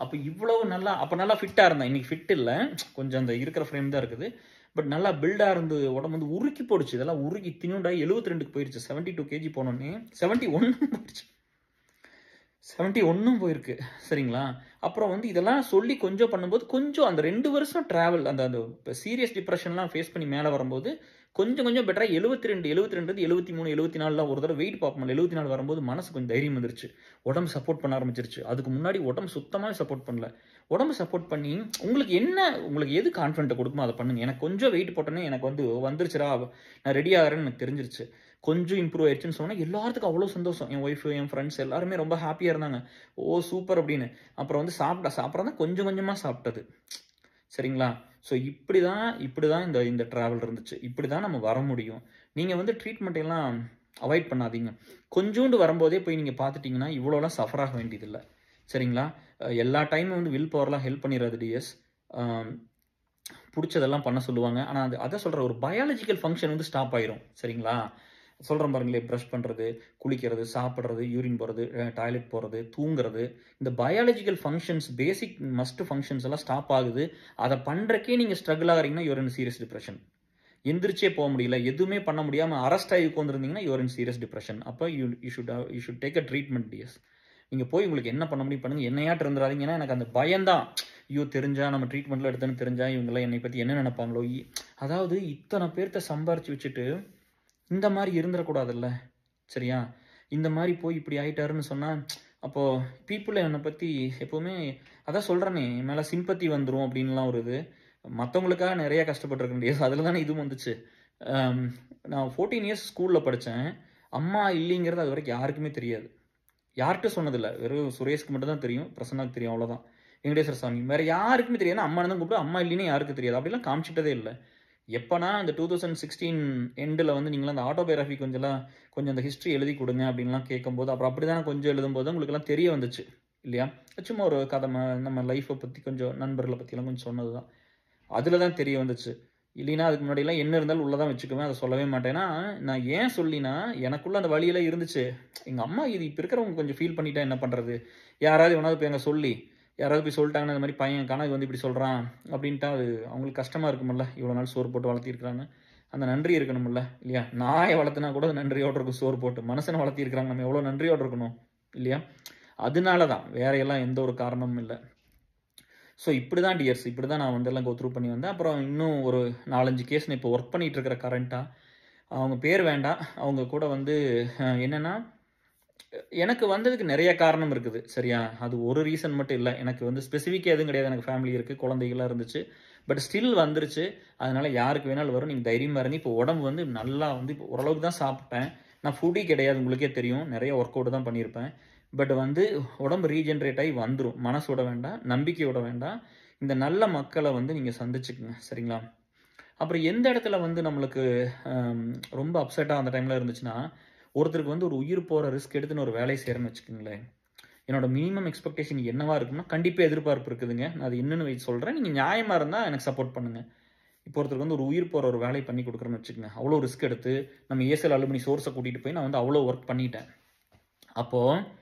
அப்போ இவ்வளவு நல்லா அப்போ நல்லா ஃபிட்டாக இருந்தேன். இன்னைக்கு ஃபிட் இல்லை, கொஞ்சம் அந்த இருக்கிற ஃப்ரேம் தான் இருக்குது. பட் நல்லா பில்டாக இருந்து உடம்பு வந்து உருக்கி போடுச்சு. இதெல்லாம் உருக்கி தின்னுண்டாகி 72க்கு போயிடுச்சு. 72 கேஜி போனோடனே 71 போயிடுச்சு. 71 போயிருக்கு. சரிங்களா? அப்புறம் வந்து இதெல்லாம் சொல்லி கொஞ்சம் பண்ணும்போது கொஞ்சம் அந்த 2 வருஷம் ட்ராவல் அந்த அந்த சீரியஸ் டிப்ரெஷன்லாம் ஃபேஸ் பண்ணி மேலே வரும்போது கொஞ்சம் கொஞ்சம் பெட்டராக 72 73 73 74 ஒரு தடவை வெயிட் பார்ப்போம். 74 வரும்போது மனசு கொஞ்சம் தைரியம் வந்துருச்சு. உடம்பு சப்போர்ட் பண்ண ஆரம்பிச்சிருச்சு. அதுக்கு முன்னாடி உடம்பு சுத்தமாக சப்போர்ட் பண்ணல. உடம்பு சப்போர்ட் பண்ணி உங்களுக்கு எது கான்ஃபிடென்ட்டை கொடுக்குமோ அதை பண்ணுங்க. எனக்கு கொஞ்சம் வெயிட் போட்டோன்னே எனக்கு வந்து வந்துருச்சுடா, நான் ரெடி ஆகிறேன்னு எனக்கு தெரிஞ்சிருச்சு. கொஞ்சம் இம்ப்ரூவ் ஆயிடுச்சுன்னு சொன்னால் எல்லாத்துக்கும் அவ்வளோ சந்தோஷம். என் ஒய்ஃபு, என் ஃப்ரெண்ட்ஸ் எல்லாருமே ரொம்ப ஹாப்பியாக இருந்தாங்க. ஓ சூப்பர் அப்படின்னு. அப்புறம் வந்து சாப்பிட்றதா கொஞ்சம் கொஞ்சமாக சாப்பிட்டது. சரிங்களா? ஸோ இப்படி தான் இந்த ட்ராவல் இருந்துச்சு. இப்படி தான் நம்ம வர முடியும். நீங்கள் வந்து ட்ரீட்மெண்ட் எல்லாம் அவாய்ட் பண்ணாதீங்க. கொஞ்சோண்டு வரும்போதே போய் நீங்கள் பார்த்துட்டிங்கன்னா இவ்வளோலாம் சஃபர் ஆக வேண்டியதில்லை. சரிங்களா? எல்லா டைமும் வந்து வில் பவர்லாம் ஹெல்ப் பண்ணிடாது டிஎஸ். பிடிச்சதெல்லாம் பண்ண சொல்லுவாங்க. ஆனால் அதை சொல்கிற ஒரு பயாலஜிக்கல் ஃபங்க்ஷன் வந்து ஸ்டாப் ஆயிரும். சரிங்களா? சொல்கிறேன் பாருங்களே, ப்ரஷ் பண்ணுறது, குளிக்கிறது, சாப்பிட்றது, யூரின் போகிறது, டாய்லெட் போகிறது, தூங்குறது, இந்த biological functions, basic must functions எல்லாம் ஸ்டாப் ஆகுது. அதை பண்ணுறக்கே நீங்கள் ஸ்ட்ரகிள் ஆகிறீங்கன்னா யூஆர் இன் சீரியஸ் டிப்ரெஷன். எந்திரிச்சே போக முடியல, எதுவுமே பண்ண முடியாமல் அரெஸ்ட் ஆகி உட்காந்துருந்தீங்கன்னா யூஆர் இன் சீரியஸ் டிப்ரெஷன். அப்போ you should take a treatment டிஎஸ். நீங்கள் போய் உங்களுக்கு என்ன பண்ண முடியும் பண்ணுங்கள். என்னையாட்டு இருந்துடாதீங்க. ஏன்னா எனக்கு அந்த பயம்தான். ஐயோ தெரிஞ்சா நம்ம ட்ரீட்மெண்ட்டில் எடுத்தேன்னு தெரிஞ்சா இவங்களாம் என்னை பற்றி என்ன நினைப்பாங்களோ. அதாவது இத்தனை பேர்த்த சம்பாரிச்சு வச்சுட்டு இந்த மாதிரி இருந்துடக்கூடாதுல்ல. சரியா? இந்த மாதிரி போய் இப்படி ஆயிட்டாருன்னு சொன்னால் அப்போது பீப்புளை என்னை பற்றி எப்போவுமே அதான் சொல்கிறேனே, என் மேலே சிம்பத்தி வந்துடும் அப்படின்லாம் ஒரு இது. மற்றவங்களுக்காக நிறையா கஷ்டப்பட்டுருக்க முடியாது. அதில் தானே இதுவும் வந்துச்சு. நான் 14 இயர்ஸ் ஸ்கூலில் படித்தேன். அம்மா இல்லைங்கிறது அது வரைக்கும் யாருக்குமே தெரியாது. யார்கிட்ட சொன்னதில்லை. வெறும் சுரேஷ்க்கு மட்டும் தான் தெரியும், பிரசன்னாக்கு தெரியும், அவ்வளோதான். வெங்கடேஸ்வர சாமி வேறு யாருக்குமே தெரியாது. அம்மா தான் கூப்பிட்டு அம்மா இல்லைன்னு யாருக்கு தெரியாது. அப்படிலாம் காமிச்சிட்டதே இல்லை. எப்போனா இந்த 2016 எண்டில் வந்து நீங்களாம் அந்த ஆட்டோபயோகிராஃபி கொஞ்சம் அந்த ஹிஸ்ட்ரி எழுதி கொடுங்க அப்படின்லாம் கேட்கும்போது அப்புறம் அப்படி தான் கொஞ்சம் எழுதும்போது உங்களுக்குலாம் தெரிய வந்துச்சு இல்லையா? சும்மா ஒரு கதை நம்ம லைஃப்பை பற்றி கொஞ்சம் நண்பர்களை பற்றிலாம் கொஞ்சம் சொன்னது தான். அதில் தான் தெரிய வந்துச்சு. இல்லைன்னா அதுக்கு முன்னாடிலாம் என்ன இருந்தாலும் உள்ளே தான் வச்சுக்குவேன், அதை சொல்லவே மாட்டேன்னா. நான் ஏன் சொல்லினா எனக்குள்ளே அந்த வழியெல்லாம் இருந்துச்சு. எங்கள் அம்மா இது இப்போ இருக்கிறவங்க கொஞ்சம் ஃபீல் பண்ணிட்டா என்ன பண்ணுறது, யாராவது எவனாவது போய் அங்கே சொல்லி யாராவது போய் சொல்லிட்டாங்கன்னா இந்த மாதிரி பையன் கணக்கு வந்து இப்படி சொல்கிறான் அப்படின்ட்டா அது அவங்களுக்கு கஷ்டமாக இருக்குமில்ல. இவ்வளோ நாள் சோறு போட்டு வளர்த்திருக்கிறாங்க, அந்த நன்றி இருக்கணும்ல இல்லையா? நாயை வளர்த்துனா கூட நன்றியோடு இருக்கும். சோறு போட்டு மனுஷனை வளர்த்திருக்கிறாங்க, நம்ம எவ்வளோ நன்றியோடு இருக்கணும் இல்லையா? அதனால தான், வேறையெல்லாம் எந்த ஒரு காரணமும் இல்லை. ஸோ இப்படி தான் டியர்ஸ், இப்படி தான் நான் வந்து எல்லாம் கோத்ரூ பண்ணி வந்தேன். அப்புறம் இன்னும் ஒரு 4-5 கேஸ் நான் இப்போ ஒர்க் பண்ணிகிட்டு இருக்கிற கரண்ட்டாக. அவங்க பேர் வேண்டாம். அவங்க கூட வந்து என்னென்னா எனக்கு வந்ததுக்கு நிறைய காரணம் இருக்குது. சரியா? அது ஒரு ரீசன் மட்டும் இல்லை. எனக்கு வந்து ஸ்பெசிஃபிக்காக எதுவும் கிடையாது. எனக்கு ஃபேமிலி இருக்குது, குழந்தைகள்லாம் இருந்துச்சு. பட் ஸ்டில் வந்துருச்சு. அதனால் யாருக்கு வேணாலும் வரும். நீங்கள் தைரியமாக இருந்து இப்போ உடம்பு வந்து நல்லா வந்து இப்போ ஓரளவுக்கு தான் சாப்பிட்டேன். நான் ஃபுட்டி கிடையாது, உங்களுக்கே தெரியும். நிறைய ஒர்க் அவுட் தான் பண்ணியிருப்பேன். பட் வந்து உடம்பு ரீஜென்ரேட் ஆகி வந்துடும். மனசு விட வேண்டாம், நம்பிக்கை விட வேண்டாம். இந்த நல்ல மக்களை வந்து நீங்கள் சந்திச்சுக்குங்க. சரிங்களா? அப்புறம் எந்த இடத்துல வந்து நம்மளுக்கு ரொம்ப அப்செட்டாக அந்த டைமில் இருந்துச்சுன்னா, ஒருத்தருக்கு வந்து ஒரு உயிர் போகிற ரிஸ்க் எடுத்துன்னு ஒரு வேலையை செய்கிறேன்னு வச்சுக்கோங்களேன். என்னோட மினிமம் எக்ஸ்பெக்டேஷன் என்னவா இருக்குன்னா, கண்டிப்பாக எதிர்பார்ப்பு இருக்குதுங்க. நான் அது என்னென்னு சொல்கிறேன். நீங்கள் நியாயமாக இருந்தால் எனக்கு சப்போர்ட் பண்ணுங்கள். இப்போ ஒருத்தருக்கு வந்து ஒரு உயிர் போகிற ஒரு வேலையை பண்ணி கொடுக்குறேன்னு வச்சுக்கோங்க. அவ்வளோ ரிஸ்க் எடுத்து நம்ம ஏசல் அலுமினி சோர்ஸை கூட்டிகிட்டு போய் நான் வந்து அவ்வளோ ஒர்க் பண்ணிட்டேன். அப்போது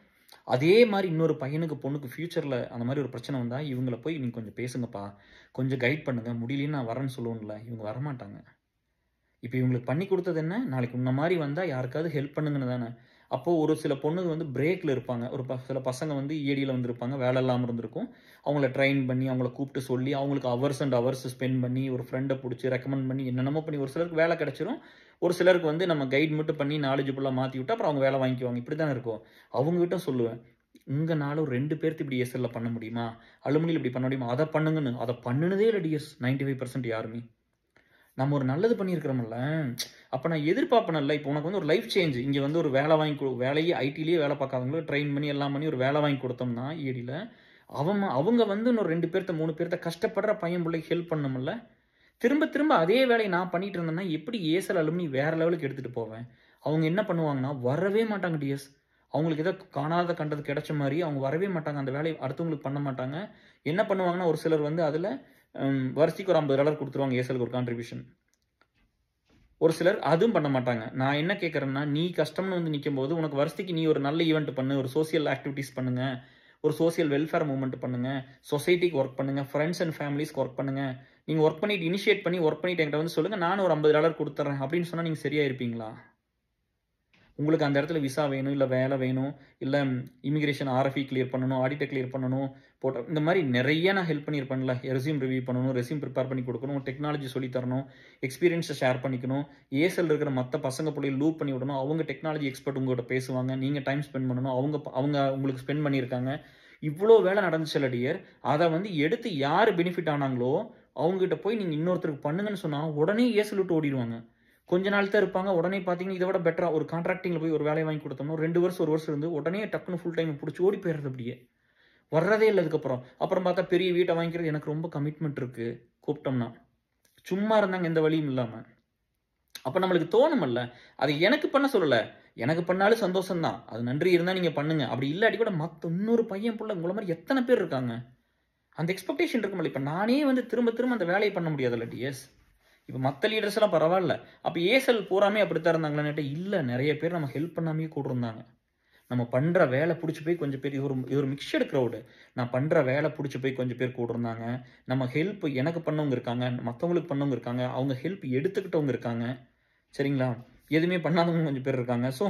அதே மாதிரி இன்னொரு பையனுக்கு பொண்ணுக்கு ஃப்யூச்சரில் அந்த மாதிரி ஒரு பிரச்சனை வந்தால் இவங்களை போய் நீங்கள் கொஞ்சம் பேசுங்கப்பா, கொஞ்சம் கைட் பண்ணுங்கள், முடியலன்னு நான் வரேன்னு சொல்லுவோம்ல, இவங்க வரமாட்டாங்க. இப்போ இவங்களுக்கு பண்ணி கொடுத்தது என்ன, நாளைக்கு இந்த மாதிரி வந்தால் யாருக்காவது ஹெல்ப் பண்ணுங்கன்னு தானே. அப்போது ஒரு சில பொண்ணுங்க வந்து பிரேக்கில் இருப்பாங்க, சில பசங்க வந்து ஏடியில் வந்திருப்பாங்க, வேலை இல்லாமல் இருந்திருக்கும். அவங்கள ட்ரெயின் பண்ணி அவங்கள கூப்பிட்டு சொல்லி அவங்களுக்கு ஹவர்ஸ் அண்ட் ஹவர்ஸ் ஸ்பெண்ட் பண்ணி ஒரு ஃப்ரெண்டை பிடிச்சி ரெக்கமெண்ட் பண்ணி என்னென்னமோ பண்ணி ஒரு சிலருக்கு வேலை கிடச்சிரும். ஒரு சிலருக்கு வந்து நம்ம கைட் மட்டும் பண்ணி நாலேஜபுல்லாக மாற்றி விட்டு அப்புறம் அவங்க வேலை வாங்கிக்குவாங்க. இப்படி தானே இருக்கும். அவங்ககிட்ட சொல்லுவேன், உங்களால் 2 பேர்த்து இப்படி எஸ்எல்ல பண்ண முடியுமா, அலுமினியில் இப்படி பண்ண முடியுமா, அதை பண்ணுங்கன்னு. அதை பண்ணினதே இல்லை டிஎஸ் 95% யாருமே. நம்ம ஒரு நல்லது பண்ணியிருக்கிறோம்ல, அப்போ நான் எதிர்பார்ப்பேன்ல, இப்போ உனக்கு வந்து ஒரு லைஃப் சேஞ்ச், இங்கே வந்து ஒரு வேலை வாங்கி வேலையே ஐடிலேயே வேலை பார்க்காதவங்களும் ட்ரெயின் பண்ணி எல்லாம் பண்ணி ஒரு வேலை வாங்கி கொடுத்தோம்னா ஈடியில், அவங்க வந்து இன்னொரு 2 பேர்த்த 3 பேர்த்த கஷ்டப்படுற பையன் பிள்ளைக்கு ஹெல்ப் பண்ணணும்ல. திரும்ப திரும்ப அதே வேலையை நான் பண்ணிட்டு இருந்தேன்னா எப்படி ஏசல் அலுமினி வேற லெவலுக்கு எடுத்துகிட்டு போவேன்? அவங்க என்ன பண்ணுவாங்கன்னா வரவே மாட்டாங்க டிஎஸ். அவங்களுக்கு ஏதோ காணாத கண்டது கிடைச்ச மாதிரி அவங்க வரவே மாட்டாங்க. அந்த வேலையை அடுத்தவங்களுக்கு பண்ண மாட்டாங்க. என்ன பண்ணுவாங்கன்னா ஒரு சிலர் வந்து அதில் வருஷத்துக்கு ஒரு $50 கொடுத்துருவாங்க ஏசலுக்கு ஒரு கான்ட்ரிபியூஷன். ஒரு சிலர் அதுவும் பண்ண மாட்டாங்க. நான் என்ன கேட்குறேன்னா, நீ கஷ்டம்னு வந்து நிற்கும்போது உனக்கு வருஷத்துக்கு நீ ஒரு நல்ல ஈவெண்ட் பண்ணு, ஒரு சோசியல் ஆக்டிவிட்டீஸ் பண்ணுங்க, ஒரு சோசியல் வெல்ஃபேர் மூவ்மெண்ட் பண்ணுங்க, சொசைட்டிக்கு ஒர்க் பண்ணுங்க, ஃப்ரெண்ட்ஸ் அண்ட் ஃபேமிலிஸ்க்கு ஒர்க் பண்ணுங்க. நீங்கள் ஒர்க் பண்ணிட்டு இனிஷியேட் பண்ணி ஒர்க் பண்ணிட்டு என்கிட்ட வந்து சொல்லுங்கள், நானும் ஒரு $50 கொடுத்துட்றேன் அப்படின்னு சொன்னால் நீங்கள் சரியாக இருப்பீங்களா? உங்களுக்கு அந்த இடத்துல விசா வேணும், இல்லை வேலை வேணும், இல்லை இமிகிரேஷன் ஆர்எஃப்இ கிளியர் பண்ணணும், ஆடிட்டை கிளியர் பண்ணணும், இந்த மாதிரி நிறைய நான் ஹெல்ப் பண்ணியிருப்பேன்ல. ரெஸ்யூம் ரிவ்யூ பண்ணணும், ரெஸ்யூம் ப்ரிப்பேர் பண்ணி கொடுக்கணும், டெக்னாலஜி சொல்லி தரணும், எக்ஸ்பீரியன்ஸை ஷேர் பண்ணிக்கணும், ஏஎஸ்எல் இருக்கிற மற்ற பசங்க பிள்ளைகள் லூப் பண்ணி விடணும், அவங்க டெக்னாலஜி எக்ஸ்பர்ட் உங்கள்கிட்ட பேசுவாங்க, நீங்கள் டைம் ஸ்பெண்ட் பண்ணணும், அவங்க உங்களுக்கு ஸ்பெண்ட் பண்ணியிருக்காங்க. இவ்வளோ வேலை நடந்துச்சுல்ல டியர். அதை வந்து எடுத்து யார் பெனிஃபிட் ஆனாங்களோ அவங்ககிட்ட போய் நீங்கள் இன்னொருத்தருக்கு பண்ணுங்கன்னு சொன்னால் உடனே ஏஎஸ்எல் விட்டு ஓடிடுவாங்க. கொஞ்ச நாள் தான் இருப்பாங்க. உடனே பார்த்தீங்கன்னா இதை விட பெட்டராக ஒரு கான்ட்ராக்டிங்கில் போய் ஒரு வேலையை வாங்கி கொடுத்தோம்னா 2 வருஷம் 1 வருஷம் இருந்து உடனே டக்குன்னு ஃபுல் டைம் பிடிச்சி ஓடி போயிடுறது. அப்படியே வர்றதே இல்லை. அப்புறம் பார்த்தா பெரிய வீட்டை வாங்கிக்கிறது எனக்கு ரொம்ப கமிட்மெண்ட் இருக்குது கூப்பிட்டோம்னா. சும்மா இருந்தாங்க எந்த வழியும் இல்லாமல். அப்போ நம்மளுக்கு தோணுமல்ல, அது எனக்கு பண்ண சொல்லலை, எனக்கு பண்ணாலும் சந்தோஷம்தான், அது நன்றி இருந்தால் நீங்கள் பண்ணுங்க. அப்படி இல்லாட்டி கூட மற்ற இன்னொரு பையன் பிள்ளை உங்களை மாதிரி எத்தனை பேர் இருக்காங்க, அந்த எக்ஸ்பெக்டேஷன் இருக்குமில்ல. இப்போ நானே வந்து திரும்ப திரும்ப அந்த வேலையை பண்ண முடியாதுல்ல டிஎஸ். இப்போ மற்ற லீடர்ஸ் எல்லாம் பரவாயில்ல, அப்போ ஏஎஸ்எல் பூராமே அப்படித்தான் இருந்தாங்களான்ட்டு இல்லை, நிறைய பேர் நம்ம ஹெல்ப் பண்ணாமே கூட இருந்தாங்க. நம்ம பண்ணுற வேலை பிடிச்சி போய் கொஞ்சம் பேர், இது ஒரு மிக்சடு க்ரௌடு. நான் பண்ணுற வேலை பிடிச்சி போய் கொஞ்சம் பேர் கூட இருந்தாங்க. நம்ம ஹெல்ப் எனக்கு பண்ணவங்க இருக்காங்க, மற்றவங்களுக்கு பண்ணவங்க இருக்காங்க, அவங்க ஹெல்ப் எடுத்துக்கிட்டவங்க இருக்காங்க. சரிங்களா? எதுவுமே பண்ணாதவங்க கொஞ்சம் பேர் இருக்காங்க. ஸோ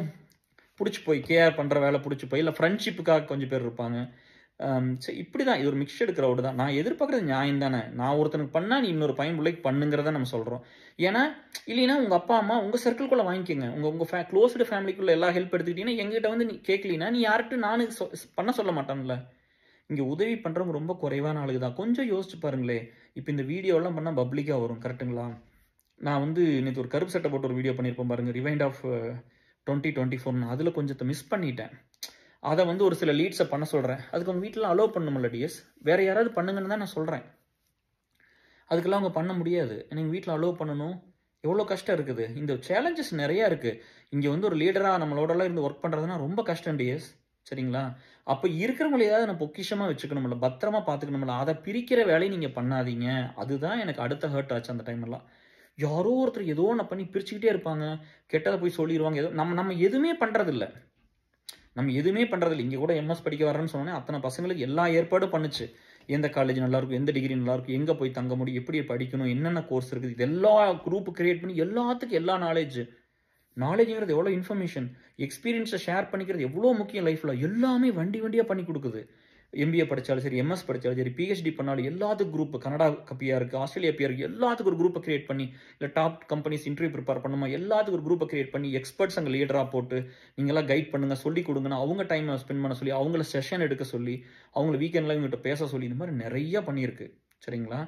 பிடிச்சி போய் கேஆர் பண்ணுற வேலை பிடிச்சி போய், இல்லை ஃப்ரெண்ட்ஷிப்புக்காக கொஞ்சம் பேர் இருப்பாங்க. சரி, இப்படி தான், இது ஒரு மிக்சடு க்ரௌடு தான். நான் எதிர்பார்க்குறது நியாயம் தானே. நான் ஒருத்தனுக்கு பண்ணால் நீ இன்னொரு பையன் பிள்ளைக்கு பண்ணுங்கிறத நம்ம சொல்கிறோம். ஏன்னா இல்லைன்னா உங்கள் அப்பா அம்மா உங்கள் சர்க்கிள்குள்ளே வாங்கிக்கோங்க. உங்கள் க்ளோஸ்டு ஃபேமிலிக்குள்ளே எல்லா ஹெல்ப் எடுத்துக்கிட்டீங்கன்னா எங்கிட்ட வந்து நீ கேட்கலினா நீ யார்கிட்ட நானும் பண்ண சொல்ல மாட்டான்ல. இங்கே உதவி பண்ணுறவங்க ரொம்ப குறைவான ஆளுக்கு தான். கொஞ்சம் யோசிச்சு பாருங்களே. இப்போ இந்த வீடியோலாம் பண்ணால் பப்ளிக்காக வரும், கரெக்டுங்களா? நான் வந்து நேற்று ஒரு கருப்பு சட்டை போட்டு ஒரு வீடியோ பண்ணியிருப்பேன் பாருங்கள், ரிவைண்ட் ஆஃப் 2024. அதில் கொஞ்சத்தை மிஸ் பண்ணிட்டேன். அதை வந்து ஒரு சில லீட்ஸை பண்ண சொல்கிறேன். அதுக்கு அவங்க வீட்டில் அலோவ் பண்ணணும்ல டிஎஸ். வேறு யாராவது பண்ணுங்கன்னு தான் நான் சொல்கிறேன். அதுக்கெல்லாம் அவங்க பண்ண முடியாது. எனக்கு வீட்டில் அலோவ் பண்ணணும், எவ்வளோ கஷ்டம் இருக்குது. இந்த சேலஞ்சஸ் நிறையா இருக்குது. இங்கே வந்து ஒரு லீடராக நம்மளோடலாம் இருந்து ஒர்க் பண்ணுறதுனா ரொம்ப கஷ்டம் டிஎஸ். சரிங்களா? அப்போ இருக்கிறவங்களையாவது நான் பொக்கிஷமாக வச்சுக்கணும்ல, பத்திரமா பார்த்துக்கணும்ல. அதை பிரிக்கிற வேலையை நீங்கள் பண்ணாதீங்க. அதுதான் எனக்கு அடுத்த ஹர்ட் ஆச்சு அந்த டைமெல்லாம். யாரோ ஒருத்தர் ஏதோ ஒன்று பண்ணி பிரிச்சுக்கிட்டே இருப்பாங்க, கெட்டதை போய் சொல்லிடுவாங்க. ஏதோ நம்ம எதுவுமே பண்ணுறதில்ல. இங்கே கூட எம்எஸ் படிக்க வரேன்னு சொன்னோன்னே அத்தனை பசங்களுக்கு எல்லா ஏற்பாடும் பண்ணுச்சு. எந்த காலேஜ் நல்லாயிருக்கும், எந்த டிகிரி நல்லாயிருக்கும், எங்கே போய் தங்க முடியும், எப்படி படிக்கணும், என்னென்ன கோர்ஸ் இருக்குது, இது எல்லா குரூப்பு கிரியேட் பண்ணி எல்லாத்துக்கும் எல்லா நாலேஜுங்கிறது எவ்வளோ இன்ஃபர்மேஷன், எக்ஸ்பீரியன்ஸை ஷேர் பண்ணிக்கிறது எவ்வளோ முக்கியம் லைஃப்பில். எல்லாமே வண்டியாக பண்ணி கொடுக்குது. எம்பிஏ படித்தாலும் சரி, எம்எஸ் படித்தாலும் சரி, பிஹெச்டி பண்ணாலும் எல்லாத்துக்கும் குரூப், கனடா பிஆர் இருக்குது, ஆஸ்திரேலியா பிஆர் இருக்குது, எல்லாத்துக்கும் ஒரு குரூப்பை கிரியேட் பண்ணி, இல்லை டாப் கம்பெனிஸ் இன்டர்வியூ ப்ரிப்பேர் பண்ணுமா, எல்லாத்துக்கும் ஒரு குரூப்பை கிரியேட் பண்ணி எக்ஸ்பர்ட்ஸ் அங்கே லீடராக போட்டு நீங்களாம் கைட் பண்ணுங்கள், சொல்லிக் கொடுங்கன்னா அவங்க டைமை ஸ்பெண்ட் பண்ண சொல்லி, அவங்கள செஷன் எடுக்க சொல்லி, அவங்கள வீக்கெண்டில் இவங்ககிட்ட பேச சொல்லி, இந்த மாதிரி நிறையா பண்ணியிருக்கு. சரிங்களா?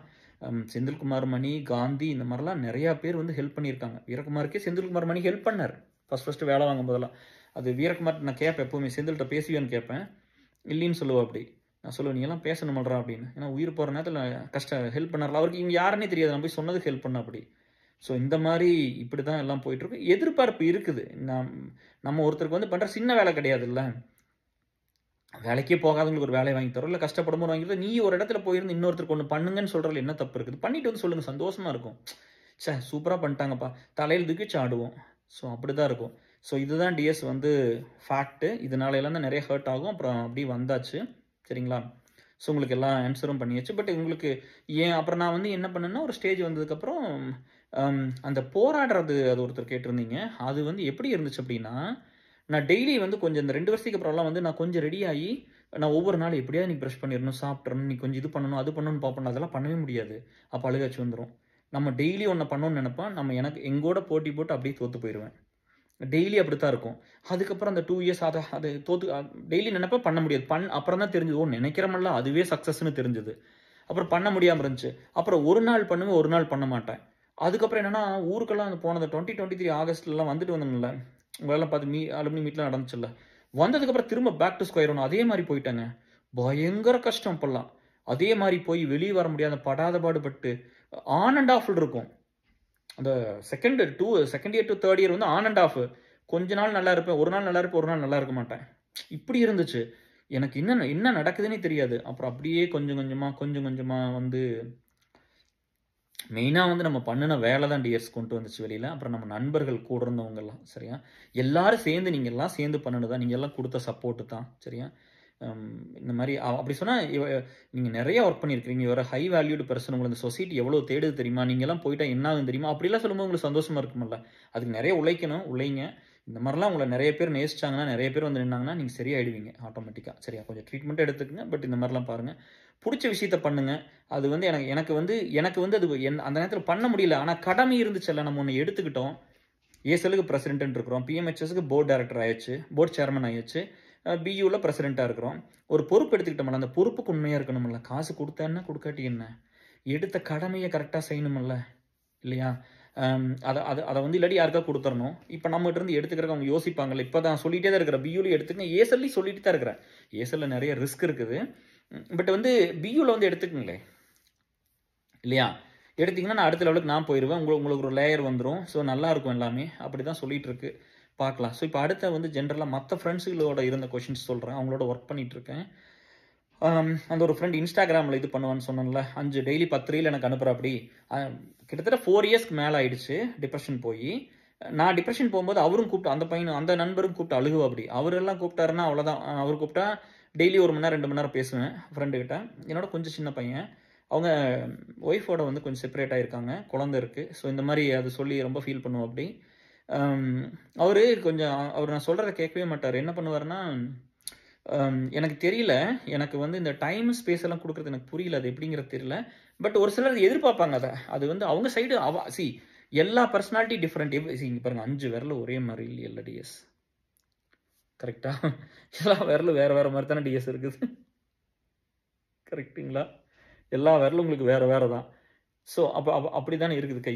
செந்தில்குமார் மணி, காந்தி, இந்த மாதிரிலாம் நிறையா பேர் வந்து ஹெல்ப் பண்ணியிருக்காங்க. வீரகுமாருக்கே செந்தில்குமார் மணி ஹெல்ப் பண்ணார் ஃபஸ்ட்டு வேலை வாங்கும் போதெல்லாம். அது வீரகுமார் நான் கேட்பேன், எப்போவுமே செந்தில்கிட்ட பேசுவேன்னு கேட்பேன். இல்லைன்னு சொல்லுவா. அப்படி நான் சொல்லுவேன், நீங்கள்லாம் பேசணுமல்றா அப்படின்னு. ஏன்னா உயிர் போகிற நேரத்தில் ஹெல்ப் பண்ணார்ல, அவருக்கு இவங்க யாருன்னே தெரியாது, நான் போய் சொன்னது ஹெல்ப் பண்ண அப்படி. ஸோ இந்த மாதிரி இப்படி தான் எல்லாம் போயிட்டுருக்கு. எதிர்பார்ப்பு இருக்குது. நம்ம ஒருத்தருக்கு வந்து பண்ணுற சின்ன வேலை கிடையாது இல்லை, வேலைக்கே போகாதவங்களுக்கு ஒரு வேலையை வாங்கி தரோம், இல்லை கஷ்டப்படும் போது வாங்கிட்டு நீ ஒரு இடத்துல போயிருந்து இன்னொருத்தருக்கு ஒன்று பண்ணுங்கன்னு சொல்கிறதுல என்ன தப்பு இருக்குது? பண்ணிட்டு வந்து சொல்லுங்கள், சந்தோஷமாக இருக்கும். சூப்பராக பண்ணிட்டாங்கப்பா, தலையில் தூக்கி ஆடுவோம். ஸோ அப்படி தான் இருக்கும். ஸோ இதுதான் டிஎஸ் வந்து ஃபேக்ட்டு. இதனால எல்லாம் தான் நிறைய ஹர்ட் ஆகும். அப்புறம் அப்படி வந்தாச்சு. சரிங்களா? ஸோ உங்களுக்கு எல்லா ஆன்சரும் பண்ணியாச்சு. பட் உங்களுக்கு அப்புறம் நான் வந்து என்ன பண்ணேன்னா, ஒரு ஸ்டேஜ் வந்ததுக்கப்புறம் அந்த போராடுறது, அது ஒருத்தர் கேட்டிருந்தீங்க, அது வந்து எப்படி இருந்துச்சு அப்படின்னா, நான் டெய்லி வந்து கொஞ்சம் இந்த 2 வருஷத்துக்கு அப்புறம்லாம் வந்து நான் கொஞ்சம் ரெடி ஆகி, நான் ஒவ்வொரு நாள் எப்படியாவது நீ ப்ரஷ் பண்ணிடணும், சாப்பிட்றணும், நீ கொஞ்சம் இது பண்ணணும், அது பண்ணணும்னு பார்ப்போம். அதெல்லாம் பண்ணவே முடியாது. அப்போ அழுகாச்சு வந்துடும். நம்ம டெய்லி ஒன்று பண்ணணும்னு நினைப்பேன், எனக்கு எங்கூட போட்டி போட்டு அப்படியே தோற்று போயிடுவேன். டெய்லி அப்படி தான் இருக்கும். அதுக்கப்புறம் அந்த 2 இயர்ஸ் அது டெய்லி நினைப்பா பண்ண முடியாது. அப்புறம் தான் தெரிஞ்சது, நினைக்கிறமெல்லாம் அதுவே சக்ஸஸ்ன்னு தெரிஞ்சது. அப்புறம் பண்ண முடியாமல் இருந்துச்சு. அப்புறம் ஒரு நாள் பண்ணுவேன், ஒரு நாள் பண்ண மாட்டேன். அதுக்கப்புறம் என்னன்னா, ஊருக்கெல்லாம் வந்து போனது 2023 ஆகஸ்ட்லலாம் வந்துட்டு வந்தோம்ல. உங்களெல்லாம் பார்த்து அலுமினி மீட்லாம் நடந்துச்சுல்ல. வந்ததுக்கப்புறம் திரும்ப பேக் டூ ஸ்கொயர் ஒன் அதே மாரி போயிட்டேங்க. பயங்கர கஷ்டம் அப்பல்லாம். அதே மாரி போய் வெளிய வர முடியாத படாத பாடுபட்டு, ஆன் அண்ட் ஆஃப்ல இருக்கும். அந்த second year to third year வந்து ஆன் அண்ட் ஆஃப். கொஞ்ச நாள் நல்லா இருப்பேன். ஒரு நாள் நல்லா இருப்பேன், ஒரு நாள் நல்லா இருக்க மாட்டேன். இப்படி இருந்துச்சு. எனக்கு என்ன நடக்குதுன்னே தெரியாது. அப்புறம் அப்படியே கொஞ்சம் கொஞ்சமா வந்து மெயினா வந்து நம்ம பண்ணுன வேலை தான் டிஎஸ் கொண்டு வந்துச்சு வெளியில. அப்புறம் நம்ம நண்பர்கள் கூட இருந்தவங்கலாம் சரியா? எல்லாரும் சேர்ந்து நீங்க எல்லாம் சேர்ந்து பண்ணுனது தான். நீங்க எல்லாம் குடுத்த சப்போர்ட் தான் சரியா? இந்த மாரி அப்படி சொன்னா நீங்க நெறைய ஒர்க் பண்ணியிருக்கிறீங்க. You are a high valued person. உங்கள இந்த சொசைட்டி எவ்வளோ தேடுது தெரியுமா? நீங்கலாம் போயிட்டா என்ன ஆகும் தெரியுமா? அப்படிலாம் சொல்லும்போது உங்களுக்கு சந்தோஷமா இருக்கும்ல. அதுக்கு நெறைய உழைக்கணும். உழைங்க. இந்த மாரிலாம் உங்கள நெறைய பேர் நேசிச்சாங்கன்னா, நெறைய பேர் வந்து நின்னாங்கன்னா, நீங்க சரியாயிடுவீங்க ஆட்டோமேட்டிக்கா. சரியா? கொஞ்சம் ட்ரீட்மெண்ட் எடுத்துக்கங்க. பட் இந்த மாரிலாம் பாருங்க. புடிச்ச விஷயத்த பண்ணுங்க. அது வந்து எனக்கு வந்து அது அந்த நேரத்தில பண்ண முடியல. ஆனா கடமை இருந்துச்சுல்ல. நம்ம ஒண்ணு எடுத்துக்கிட்டோம். ஏஎஸ்எல்லுக்கு பிரசிடென்ட்ன்னு இருக்கிறோம். பிஎம்ஹெச்எஸ்க்கு போர்ட் டைரக்டர் ஆயாச்சு. போர்ட் சேர்மன் ஆயாச்சு. பியூல பிரசிடென்ட்டா இருக்கிறோம். ஒரு பொறுப்பு எடுத்துக்கிட்டோம்ல. அந்த பொறுப்புக்கு உண்மையா இருக்கணும்ல. காசு குடுத்தா என்ன? குடுக்காட்டி என்ன? எடுத்த கடமைய கரெக்ட்டா செய்யணும்ல. இல்லையா? அத வந்து இல்லாட்டி யாருக்கா குடுத்துறணும். இப்ப நம்மகிட்ட இருந்து எடுத்துக்கிறக்கு அவங்க யோசிப்பாங்கல்ல. இப்ப நான் சொல்லிட்டே தான் இருக்கிறேன். பியூலயும் எடுத்துக்கங்க. ஏஎஸ்எல்லயும் சொல்லிட்டு தான் இருக்கிறேன். ஏஎஸ்எல்ல நெறைய ரிஸ்க் இருக்குது. பட் வந்து பியூல வந்து எடுத்துக்கங்களேன். இல்லையா? எடுத்தீங்கன்னா நான் அடுத்த லெவலுக்கு நான் போயிருவேன். உங்களுக்கு ஒரு லேயர் வந்துரும். ஸோ நல்லா இருக்கும் எல்லாமே. அப்படிதான் சொல்லிட்டு இருக்கு. பார்க்கலாம். ஸோ இப்போ அடுத்த வந்து ஜென்ரலா மத்த ஃப்ரெண்ட்ஸுகளோட இருந்த கொஸ்டின்ஸ் சொல்றேன். அவங்களோட ஒர்க் பண்ணிட்டு இருக்கேன். அந்த ஒரு ஃப்ரெண்ட் இன்ஸ்டாகிராமில் இது பண்ணுவான்னு சொன்னேன்ல. 5 டெய்லி 10 ரீல் எனக்கு அனுப்புறாப்படி. கிட்டத்தட்ட 4 இயர்ஸ்க்கு மேலே ஆயிடுச்சு டிப்ரெஷன் போய். நான் டிப்ரெஷன் போகும்போது அவரும் கூப்பிட்டு அந்த நண்பரும் கூப்பிட்டு அழுகுவாப்படி. அவரெல்லாம் கூப்பிட்டாருன்னா அவ்வளோதான். அவர் கூப்பிட்டா டெய்லி 1 மணி நேரம் 2 மணி நேரம் பேசுவேன் ஃப்ரெண்டு கிட்ட. என்னோட கொஞ்சம் சின்ன பையன். அவங்க ஒய்ஃபோட வந்து கொஞ்சம் செப்பரேட் ஆயிருக்காங்க. குழந்தை இருக்கு. ஸோ இந்த மாதிரி அது சொல்லி ரொம்ப ஃபீல் பண்ணுவாப்படி. அவரு அவர் நான் சொல்றத கேட்கவே மாட்டார். என்ன பண்ணுவாருன்னா, எனக்கு தெரியல. எனக்கு வந்து இந்த டைம், ஸ்பேஸ் எல்லாம் குடுக்குறது எனக்கு புரியல. அது எப்படிங்கிறது தெரியல. பட் ஒரு சிலர் எதிர்பார்ப்பாங்க அத. அது வந்து அவங்க சைடு எல்லா பெர்சனாலிட்டி டிஃபரெண்ட். இங்க பாருங்க 5 விரலும் ஒரே மாரி இல்லையல்ல டிஎஸ். கரெக்ட்டா? எல்லா விரலும் வேற வேற மாரி தானே டிஎஸ் இருக்குது. கரெக்ட்டுங்களா? எல்லா விரலும் உங்களுக்கு வேற வேற தான். ஸோ அப்படித்தானே இருக்குது கை.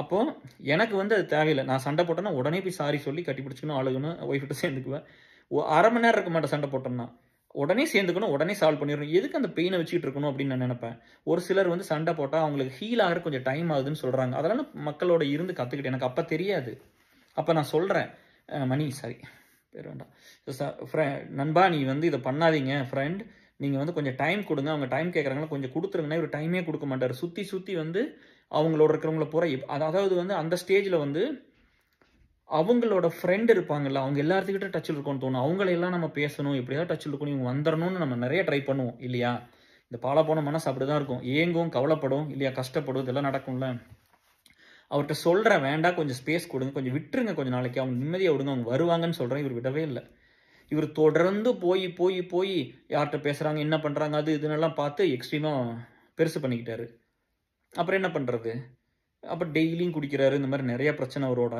அப்போ எனக்கு வந்து அது தேவையில்ல. நான் சண்டை போட்டேன்னா உடனே போய் சாரி சொல்லி கட்டி பிடிச்சுக்கணும், அழுகணும், ஒய்ஃப்கிட்ட சேர்ந்துக்குவேன். 1/2 மணி நேரம் இருக்க மாட்டேன் சண்டை போட்டோம்னா. உடனே சேர்ந்துக்கணும், உடனே சால்வ் பண்ணிடணும். எதுக்கு அந்த பெயினை வச்சுக்கிட்டு இருக்கணும் அப்படின்னு நான் நினைப்பேன். ஒரு சிலர் வந்து சண்டை போட்டா அவங்களுக்கு ஹீல் ஆகிற கொஞ்சம் டைம் ஆகுதுன்னு சொல்றாங்க. அதெல்லாம் மக்களோட இருந்து கத்துக்கிட்டேன். எனக்கு அப்ப தெரியாது. அப்ப நான் சொல்றேன், மணி சாரி பேர் வேண்டாம். நண்பா நீ வந்து இதை பண்ணாதீங்க ஃப்ரெண்ட். நீங்க வந்து கொஞ்சம் டைம் கொடுங்க. அவங்க டைம் கேட்குறாங்களா கொஞ்சம் கொடுத்துருங்கன்னா இவர் டைமே கொடுக்க மாட்டார். சுத்தி சுத்தி வந்து அவங்களோட இருக்கிறவங்கள பூரா அதாவது வந்து அந்த ஸ்டேஜ்ல வந்து அவங்களோட ஃப்ரெண்ட் இருப்பாங்கல்ல, அவங்க எல்லாத்துக்கிட்ட டச்சில் இருக்கும்னு தோணும். அவங்களெல்லாம் நம்ம பேசணும், எப்படியாவது டச்சில் இருக்கணும், இவங்க வந்துடணும்னு நம்ம நிறைய ட்ரை பண்ணுவோம் இல்லையா? இந்த பாலா போன மனசு அப்படிதான் இருக்கும். ஏங்கும், கவலைப்படும் இல்லையா, கஷ்டப்படும், இதெல்லாம் நடக்கும்ல. அவர்கிட்ட சொல்றேன், வேண்டாம் கொஞ்சம் ஸ்பேஸ் கொடுங்க, கொஞ்சம் விட்டுருங்க, கொஞ்சம் நாளைக்கு அவங்க நிம்மதியாக விடுங்க, அவங்க வருவாங்கன்னு சொல்றேன். இவர் விடவே இல்லை. இவர் தொடர்ந்து போய் போய் போய் யார்கிட்ட பேசுறாங்க, என்ன பண்றாங்க, அது இதுன்னெல்லாம் பார்த்து எக்ஸ்ட்ரீமா பெருசு பண்ணிக்கிட்டாரு. அப்புறம் என்ன பண்றது? அப்போ டெய்லியும் குடிக்கிறாரு. இந்த மாதிரி நிறைய பிரச்சனை அவரோட.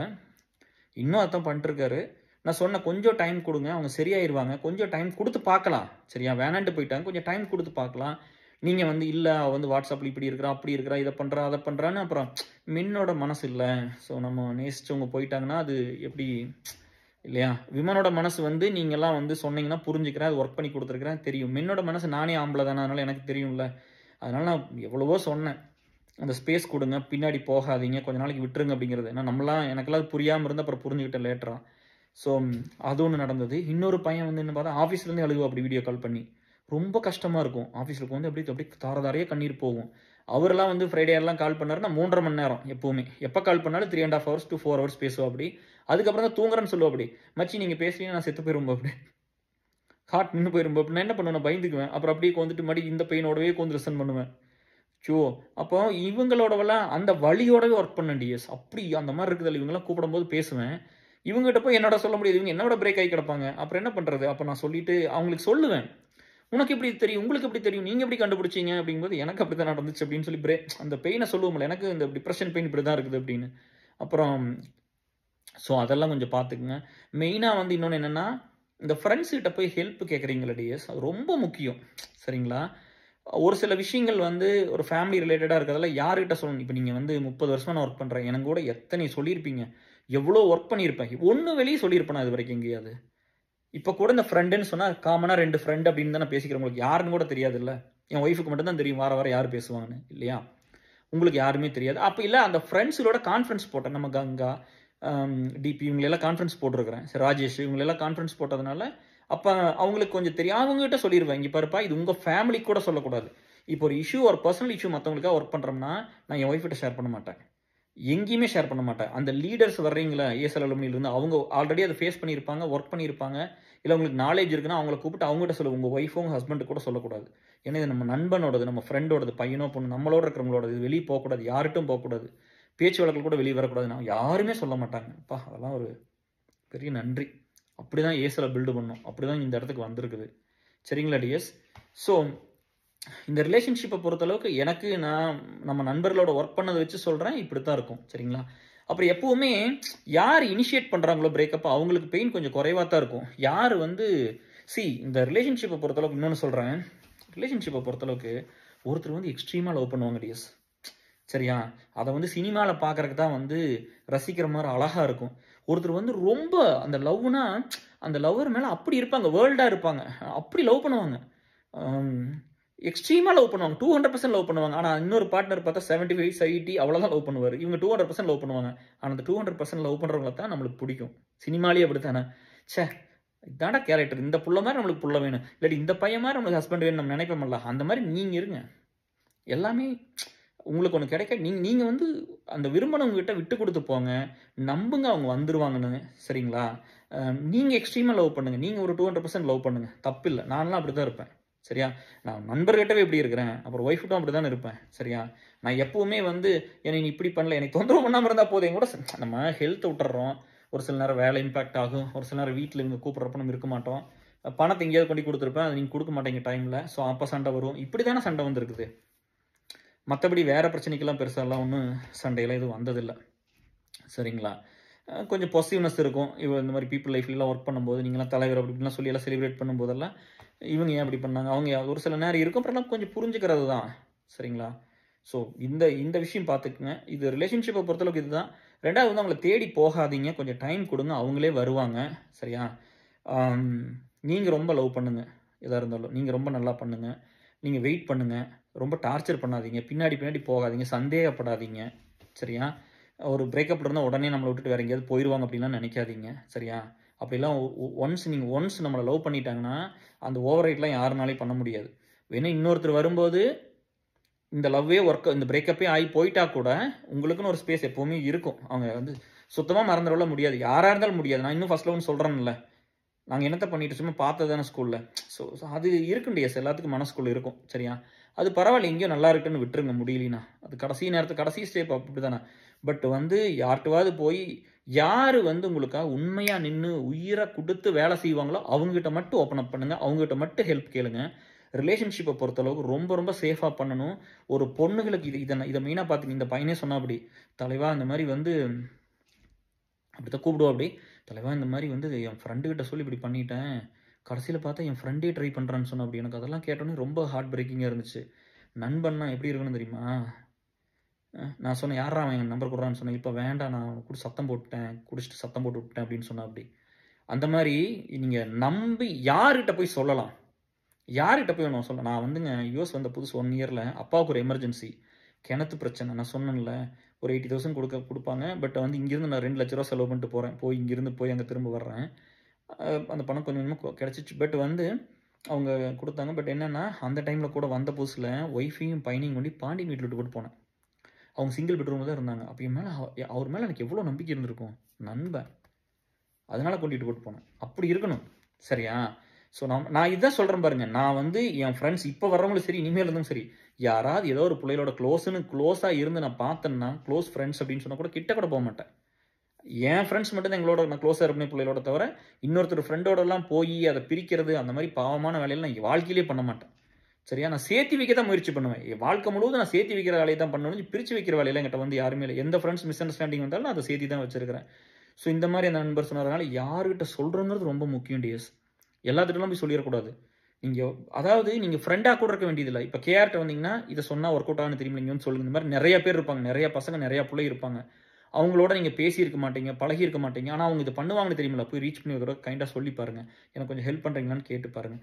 இன்னும் அதான் பண்ணிட்டுருக்காரு. நான் சொன்னேன் கொஞ்சம் டைம் கொடுங்க, அவங்க சரியாயிருவாங்க. கொஞ்சம் டைம் கொடுத்து பார்க்கலாம். சரியா? வேணான்ட்டு போயிட்டாங்க. கொஞ்சம் டைம் கொடுத்து பார்க்கலாம். நீங்கள் வந்து இல்லை அவள் வந்து வாட்ஸ்அப்பில் இப்படி இருக்கிறா, அப்படி இருக்கிறா, இதை பண்ணுறா, அதை பண்ணுறான்னு அப்புறம் மென்னோட மனசு இல்லை. ஸோ நம்ம நேசிச்சவங்க போயிட்டாங்கன்னா அது எப்படி இல்லையா? விமனோட மனசு வந்து நீங்கள்லாம் வந்து சொன்னீங்கன்னா புரிஞ்சுக்கிறேன், அது ஒர்க் பண்ணி கொடுத்துருக்குறேன் தெரியும். மென்னோட மனசு நானே ஆம்பளை தானே, அதனால் எனக்கு தெரியும்ல. அதனால் நான் எவ்வளவோ சொன்னேன், அந்த ஸ்பேஸ் கொடுங்க, பின்னாடி போகாதீங்க, கொஞ்ச நாளைக்கு விட்டுருங்க அப்படிங்கிறது. ஏன்னா எனக்கெல்லாம் புரியாமல் இருந்து அப்புறம் புரிஞ்சுக்கிட்டேன் லேட்டரா. ஸோ அது ஒன்று நடந்தது. இன்னொரு பையன் வந்து என்ன பார்த்தா ஆஃபீஸ்லேருந்து அழுகுவா அப்படி வீடியோ கால் பண்ணி. ரொம்ப கஷ்டமாக இருக்கும். ஆஃபீஸில் வந்து அப்படியே தாரதாரையே கண்ணீர் போகும். அவரெல்லாம் வந்து ஃப்ரைடே எல்லாம் கால் பண்ணாருன்னா 3.5 மணி நேரம் எப்போவுமே. எப்போ கால் பண்ணாலும் 3.5 hours to 4 hours பேசுவா அப்படி. அதுக்கப்புறம் தான் தூங்குறேன்னு சொல்லுவா அப்படி. மச்சி நீங்கள் பேசுறீங்கன்னா நான் செத்து போயிருவோம் அப்படி. ஹார்ட் நின்று போயிரும்போது அப்படி. நான் என்ன பண்ணுவேன், நான் பயந்துக்குவேன். அப்புறம் அப்படியே வந்துட்டு மறுபடி இந்த பெயினோடவே கொஞ்சம் லிசன் பண்ணுவேன். ஸோ அப்போ இவங்களோடவெல்லாம் அந்த வழியோடவே ஒர்க் பண்ண டிஎஸ். அப்படி அந்த மாதிரி இருக்குதுல்ல, இவங்கெல்லாம் கூப்பிடும்போது பேசுவேன். இவங்ககிட்ட போய் என்னோட சொல்ல முடியாது. இவங்க என்னோட பிரேக் ஆகி கிடப்பாங்க. அப்புறம் என்ன பண்ணுறது? அப்போ நான் சொல்லிட்டு அவங்களுக்கு சொல்லுவேன், உனக்கு எப்படி தெரியும், உங்களுக்கு எப்படி தெரியும், நீங்கள் எப்படி கண்டுபிடிச்சிங்க அப்படிங்கும்போது எனக்கு அப்படி தான் நடந்துச்சு அப்படின்னு சொல்லி அந்த பெயினை சொல்லுவோம்ல, எனக்கு இந்த டிப்ரெஷன் பெயின் இப்படி தான் இருக்குது அப்படின்னு. அப்புறம் ஸோ அதெல்லாம் கொஞ்சம் பார்த்துக்குங்க. மெயினாக வந்து இன்னொன்று என்னென்னா, இந்த ஃப்ரெண்ட்ஸ் கிட்ட போய் ஹெல்ப் கேட்குறீங்களா டிஎஸ், அது ரொம்ப முக்கியம். சரிங்களா? ஒரு சில விஷயங்கள் வந்து ஒரு ஃபேமிலி ரிலேட்டடாக இருக்கிறதால யார்கிட்ட சொல்லணும். இப்போ நீங்கள் வந்து 30 வருஷமா நான் ஒர்க் பண்ணுறேன், எனக்கு கூட எத்தனை சொல்லியிருப்பீங்க, எவ்வளோ ஒர்க் பண்ணியிருப்பேன், ஒன்று வெளியே சொல்லியிருப்பேன் இது வரைக்கும் எங்கேயாவது. இப்போ கூட இந்த ஃப்ரெண்டுன்னு சொன்னால் காமனாக 2 ஃப்ரெண்ட் அப்படின்னு தானே பேசிக்கிறேன். உங்களுக்கு யாருன்னு கூட தெரியாது இல்லை. என் ஒய்ஃபுக்கு மட்டும் தான் தெரியும் வார வாரம் யார் பேசுவாங்கன்னு, இல்லையா? உங்களுக்கு யாருமே தெரியாது. அப்போ இல்லை, அந்த ஃப்ரெண்ட்ஸுகளோட கான்ஃபரன்ஸ் போட்டேன். நம்ம கங்கா, டிபி இவங்களெல்லாம் கான்ஃபரன்ஸ் போட்டிருக்கிறேன். சரி, ராஜேஷ் இவங்களெல்லாம் கான்ஃபரன்ஸ் போட்டதுனால அப்போ அவங்களுக்கு கொஞ்சம் தெரியும். அவங்ககிட்ட சொல்லிடுவேன், இங்கே பாருப்பா, இது உங்கள் ஃபேமிலிக்கு கூட சொல்லக்கூடாது. இப்போ ஒரு இஷ்யூ, ஒரு பர்சனல் இஷ்யூ மற்றவங்களுக்காக ஒர்க் பண்ணுறோம்னா நான் என் ஒய்ஃப்கிட்ட ஷேர் பண்ண மாட்டேன், எங்கேயுமே ஷேர் பண்ண மாட்டேன். அந்த லீடர்ஸ் வர்றீங்களா ஏஎஸ்எல் அலுமினியிலிருந்து, அவங்க ஆல்ரெடி அதை ஃபேஸ் பண்ணியிருப்பாங்க, ஒர்க் பண்ணியிருப்பாங்க, இல்லை உங்களுக்கு நாலேஜ் இருக்குன்னா அவங்கள கூப்பிட்டு அவங்ககிட்ட சொல்லுங்கள். உங்கள் ஒய்ஃபோ உங்கள் ஹஸ்பண்ட் கூட சொல்லக்கூடாது. ஏன்னா இது நம்ம நண்பனோடது, நம்ம ஃப்ரெண்டோடது, பையனோ பொண்ணு நம்மளோட இருக்கிறவங்களோடது. இது வெளியே போகக்கூடாது, யார்கிட்டும் போகக்கூடாது, பேச்சு வழக்கில் கூட வெளியே வரக்கூடாது. நான் யாருமே சொல்ல மாட்டாங்க. அப்பா அதெல்லாம் ஒரு பெரிய நன்றி. அப்படி தான் ஏஎஸ்எல் பில்டு பண்ணோம், அப்படி தான் இந்த இடத்துக்கு வந்திருக்குது. சரிங்களா டிஎஸ்? ஸோ இந்த ரிலேஷன்ஷிப்பை பொறுத்தளவுக்கு எனக்கு நம்ம நண்பர்களோட ஒர்க் பண்ணதை வச்சு சொல்கிறேன், இப்படி தான் இருக்கும். சரிங்களா? அப்புறம் எப்பவுமே யார் இனிஷியேட் பண்ணுறாங்களோ பிரேக்கப், அவங்களுக்கு பெயின் கொஞ்சம் குறைவாக தான் இருக்கும். யார் வந்து இந்த ரிலேஷன்ஷிப்பை பொறுத்தளவுக்கு இன்னொன்று சொல்கிறேன். ரிலேஷன்ஷிப்பை பொறுத்தளவுக்கு ஒருத்தர் வந்து எக்ஸ்ட்ரீமாக லவ் பண்ணுவாங்க டிஎஸ். சரியா? அதை வந்து சினிமாவில் பார்க்குறக்கு தான் வந்து ரசிக்கிற மாதிரி அழகாக இருக்கும். ஒருத்தர் வந்து ரொம்ப அந்த லவ்னா அந்த லவ்வர் மேலே அப்படி இருப்பாங்க, வேர்ல்டாக இருப்பாங்க, அப்படி லவ் பண்ணுவாங்க, எக்ஸ்ட்ரீமாக லவ் பண்ணுவாங்க, 200% லவ் பண்ணுவாங்க. ஆனால் இன்னொரு பார்ட்னர் பார்த்தா 75, 80 அவ்வளோதான் லவ் பண்ணுவார். இவங்க 200% லவ் பண்ணுவாங்க. ஆனால் அந்த 200% லவ் பண்ணுறவங்கள தான் நம்மளுக்கு பிடிக்கும். சினிமாலேயே அப்படி தானே. சே, இதாண்டா கேரக்டர், இந்த புள்ள மாதிரி நம்மளுக்கு புள்ள வேணும், இல்லாட்டி இந்த பையன் மாதிரி நம்மளுக்கு ஹஸ்பண்ட் வேணும் நம்ம நினைப்போம்ல. அந்த மாதிரி நீங்கள் இருங்க. எல்லாமே உங்களுக்கு ஒன்று கிடைக்க நீங்கள் வந்து அந்த விரும்பினவங்ககிட்ட விட்டு கொடுத்து போங்க, நம்புங்க, அவங்க வந்துடுவாங்கன்னு. சரிங்களா? நீங்கள் எக்ஸ்ட்ரீமாக லவ் பண்ணுங்கள், நீங்கள் ஒரு 200% லவ் பண்ணுங்கள், தப்பு இல்லை. நான்லாம் அப்படி தான் இருப்பேன். சரியா? நான் நண்பர்கிட்டவே எப்படி இருக்கிறேன், அப்புறம் ஒய்ஃப்கிட்டும் அப்படி தானே இருப்பேன். சரியா? நான் எப்பவுமே வந்து என்னை நீ இப்படி பண்ணல, எனக்கு தொந்தரவு பண்ணாமல் இருந்தால் போதும். கூட நம்ம ஹெல்த்தை விட்டுறோம், ஒரு சில நேரம் வேலை இம்பாக்ட் ஆகும், ஒரு சில நேரம் வீட்டில் இவங்க கூப்பிட்றப்ப நம்ம இருக்க மாட்டோம், பணத்தை எங்கேயாவது கொண்டு கொடுத்துருப்பேன், அது நீங்கள் கொடுக்க மாட்டேங்க டைமில். ஸோ அப்போ சண்டை வரும். இப்படி தானே சண்டை வந்துருக்குது. மற்றபடி வேறு பிரச்சனைக்கெல்லாம் பெருசாலாம் ஒன்றும் சண்டையெல்லாம் எதுவும் வந்ததில்லை. சரிங்களா? கொஞ்சம் பாசிட்டிவ்னஸ் இருக்கும். இந்த மாதிரி பீப்புள் லைஃப்லாம் ஒர்க் பண்ணும்போது நீங்களாம் தலைவர் அப்படி இப்படிலாம் சொல்லி எல்லாம் செலிப்ரேட் பண்ணும்போதெல்லாம் இவங்க ஏன் அப்படி பண்ணாங்க, அவங்க ஒரு சில நேரம் இருக்கும், அப்புறம்லாம் கொஞ்சம் புரிஞ்சுக்கிறது தான். சரிங்களா? ஸோ இந்த விஷயம் பார்த்துக்குங்க. இது ரிலேஷன்ஷிப்பை பொறுத்தளவுக்கு இதுதான். ரெண்டாவது வந்து அவங்கள தேடி போகாதீங்க, கொஞ்சம் டைம் கொடுங்க, அவங்களே வருவாங்க. சரியா? நீங்கள் ரொம்ப லவ் பண்ணுங்கள், எதாக இருந்தாலும் நீங்கள் ரொம்ப நல்லா பண்ணுங்கள், நீங்கள் வெயிட் பண்ணுங்கள், ரொம்ப டார்ச்சர் பண்ணாதீங்க, பின்னாடி போகாதீங்க, சந்தேகப்படாதீங்க. சரியா? ஒரு பிரேக்கப்பில் இருந்தால் உடனே நம்மளை விட்டுட்டு வேறு எங்கேயாவது போயிடுவாங்க அப்படின்லாம் நினைக்காதீங்க. சரியா? அப்படிலாம் ஒன்ஸ் நம்மளை லவ் பண்ணிட்டாங்கன்னா அந்த ஓவர் ரைட்லாம் யாருனாலையும் பண்ண முடியாது. வேணா இன்னொருத்தர் வரும்போது இந்த லவ்வே இந்த பிரேக்கப்பே ஆகி போயிட்டா கூட உங்களுக்குன்னு ஒரு ஸ்பேஸ் எப்போவுமே இருக்கும். அவங்க வந்து சுத்தமாக மறந்துடல முடியாது, யாராக இருந்தாலும் முடியாது. நான் இன்னும் ஃபர்ஸ்ட் லவ்னு சொல்கிறேன்ல, நாங்கள் என்னத்தை பண்ணிட்டு சும்மா பார்த்ததானே ஸ்கூலில். ஸோ அது இருக்குண்டு எஸ், எல்லாத்துக்கும் மனசுக்குள்ளே இருக்கும். சரியா? அது பரவாயில்ல, எங்கேயோ நல்லா இருக்குன்னு விட்டுருங்க முடியலனா. அது கடைசி நேரத்துக்கு கடைசி ஸ்டேப் அப்படி தானே. பட் வந்து யார்கிட்டவாது போய் யார் வந்து உங்களுக்காக உண்மையாக நின்று உயிரை கொடுத்து வேலை செய்வாங்களோ அவங்ககிட்ட மட்டும் ஓப்பன் அப் பண்ணுங்கள், அவங்ககிட்ட மட்டும் ஹெல்ப் கேளுங்க. ரிலேஷன்ஷிப்பை பொறுத்தளவுக்கு ரொம்ப ரொம்ப சேஃபாக பண்ணணும். ஒரு பொண்ணுகளுக்கு இதை மெயினாக பார்த்துங்க. இந்த பையனே சொன்னா அப்படி, தலைவா இந்த மாதிரி வந்து அப்படித்தான் கூப்பிடுவோம், அப்படி தலைவா இந்த மாதிரி வந்து என் ஃப்ரெண்டுக்கிட்ட சொல்லி இப்படி பண்ணிட்டேன், கடைசியில் பார்த்தா என் ஃப்ரெண்டே ட்ரை பண்ணுறான்னு சொன்ன. அப்படி எனக்கு அதெல்லாம் கேட்டோன்னே ரொம்ப ஹார்ட் பிரேக்கிங்காக இருந்துச்சு. நண்பன்னா எப்படி இருக்கணும்னு தெரியுமா? நான் சொன்னேன், யாரா அவன் என் நம்பர் கொடுறான்னு சொன்னேன். இப்போ வேண்டாம், நான் கூட சத்தம் போட்டுட்டேன், குடிச்சிட்டு சத்தம் போட்டு விட்டேன் அப்படின்னு சொன்னா. அப்படி அந்த மாதிரி நீங்கள் நம்பி யார்கிட்ட போய் சொல்லலாம், யார்கிட்ட போய் நான் சொல்ல. நான் வந்துங்க யூஎஸ் வந்த புதுசு 1 இயரில் அப்பாவுக்கு ஒரு எமர்ஜென்சி, கிணத்து பிரச்சனை. நான் சொன்னேன்ல, ஒரு 80,000 கொடுப்பாங்க. பட் வந்து இங்கேருந்து நான் 2 லட்ச ரூபா செலவு பண்ணிட்டு போகிறேன், இங்கேருந்து போய் அங்கே திரும்ப வர்றேன். அந்த பணம் கொஞ்சம் கொஞ்சமாக கிடச்சிச்சு. பட் வந்து அவங்க கொடுத்தாங்க. பட் என்னென்னா அந்த டைமில் கூட வந்த புதுசில் ஒய்ஃபையும் பையனையும் கொண்டு பாண்டியன் வீட்டில் விட்டு போட்டு போனேன். அவங்க சிங்கிள் பெட்ரூமில் தான் இருந்தாங்க. அப்போ என் மேலே அவர் மேலே எனக்கு எவ்வளோ நம்பிக்கை இருந்திருக்கும், நண்பன், அதனால் கொண்டுட்டு போட்டு போனேன். அப்படி இருக்கணும். சரியா? ஸோ நான் இதுதான் சொல்கிறேன் பாருங்கள். நான் வந்து என் ஃப்ரெண்ட்ஸ் இப்போ வர்றவங்களும் சரி, இனிமேல் இருந்தும் சரி, யாராவது ஏதோ ஒரு பிள்ளைகளோட க்ளோஸாக இருந்து நான் பார்த்தேன்னா, க்ளோஸ் ஃப்ரெண்ட்ஸ் அப்படின்னு சொன்னால் கூட கிட்ட கூட போக மாட்டேன். என் ஃப்ரெண்ட்ஸ் மட்டும் தான் எங்களோட நான் க்ளோஸாக இருப்பேன் பிள்ளைகளோட, தவிர இன்னொருத்தர் ஃப்ரெண்டோடலாம் போய் அதை பிரிக்கிறது அந்த மாதிரி பாவமான வேலையில் நான் வாழ்க்கையிலே பண்ண மாட்டேன். சரியா? நான் சேர்த்து வைக்க தான் முயற்சி பண்ணுவேன். வாழ்க்கை முழுவதும் நான் சேர்த்து வைக்கிற வேலையை தான் பண்ணணும், பிரித்து வைக்கிற வேலையில் என்கிட்ட வந்து யாருமே இல்லை. எந்த ஃப்ரெண்ட்ஸ் மிஸ் அண்டர்ஸ்டாண்டிங் வந்தாலும் நான் அதை சேர்த்து தான் வச்சிருக்கிறேன். ஸோ இந்த மாதிரி அந்த நண்பர் சொன்னதுனால யார்கிட்ட சொல்கிறோங்கிறது ரொம்ப முக்கியம் டிஎஸ். எல்லாத்துக்கிட்டும் போய் சொல்லிடக்கூடாது. அதாவது நீங்கள் ஃப்ரெண்டாக கூட இருக்க வேண்டியதில்லை. இப்போ கேஆர்ட்ட வந்தீங்கன்னா இதை சொன்னால் ஒர்க் அவுட் ஆகுன்னு தெரியுமா நீங்கன்னு சொல்லுங்க. இந்த மாதிரி நிறைய பேர் இருப்பாங்க, நிறைய பசங்க நிறையா பிள்ளை இருப்பாங்க. அவங்களோட நீங்கள் பேசியிருக்க மாட்டீங்க, பழகியிருக்க மாட்டீங்க. ஆனால் அவங்க இது பண்ணுவாங்கன்னு தெரியுமில்ல, போய் ரீச் பண்ணி ஒரு தடவை கைண்டாக சொல்லி பாருங்கள், எனக்கு கொஞ்சம் ஹெல்ப் பண்ணுறீங்களான்னு கேட்டு பாருங்கள்.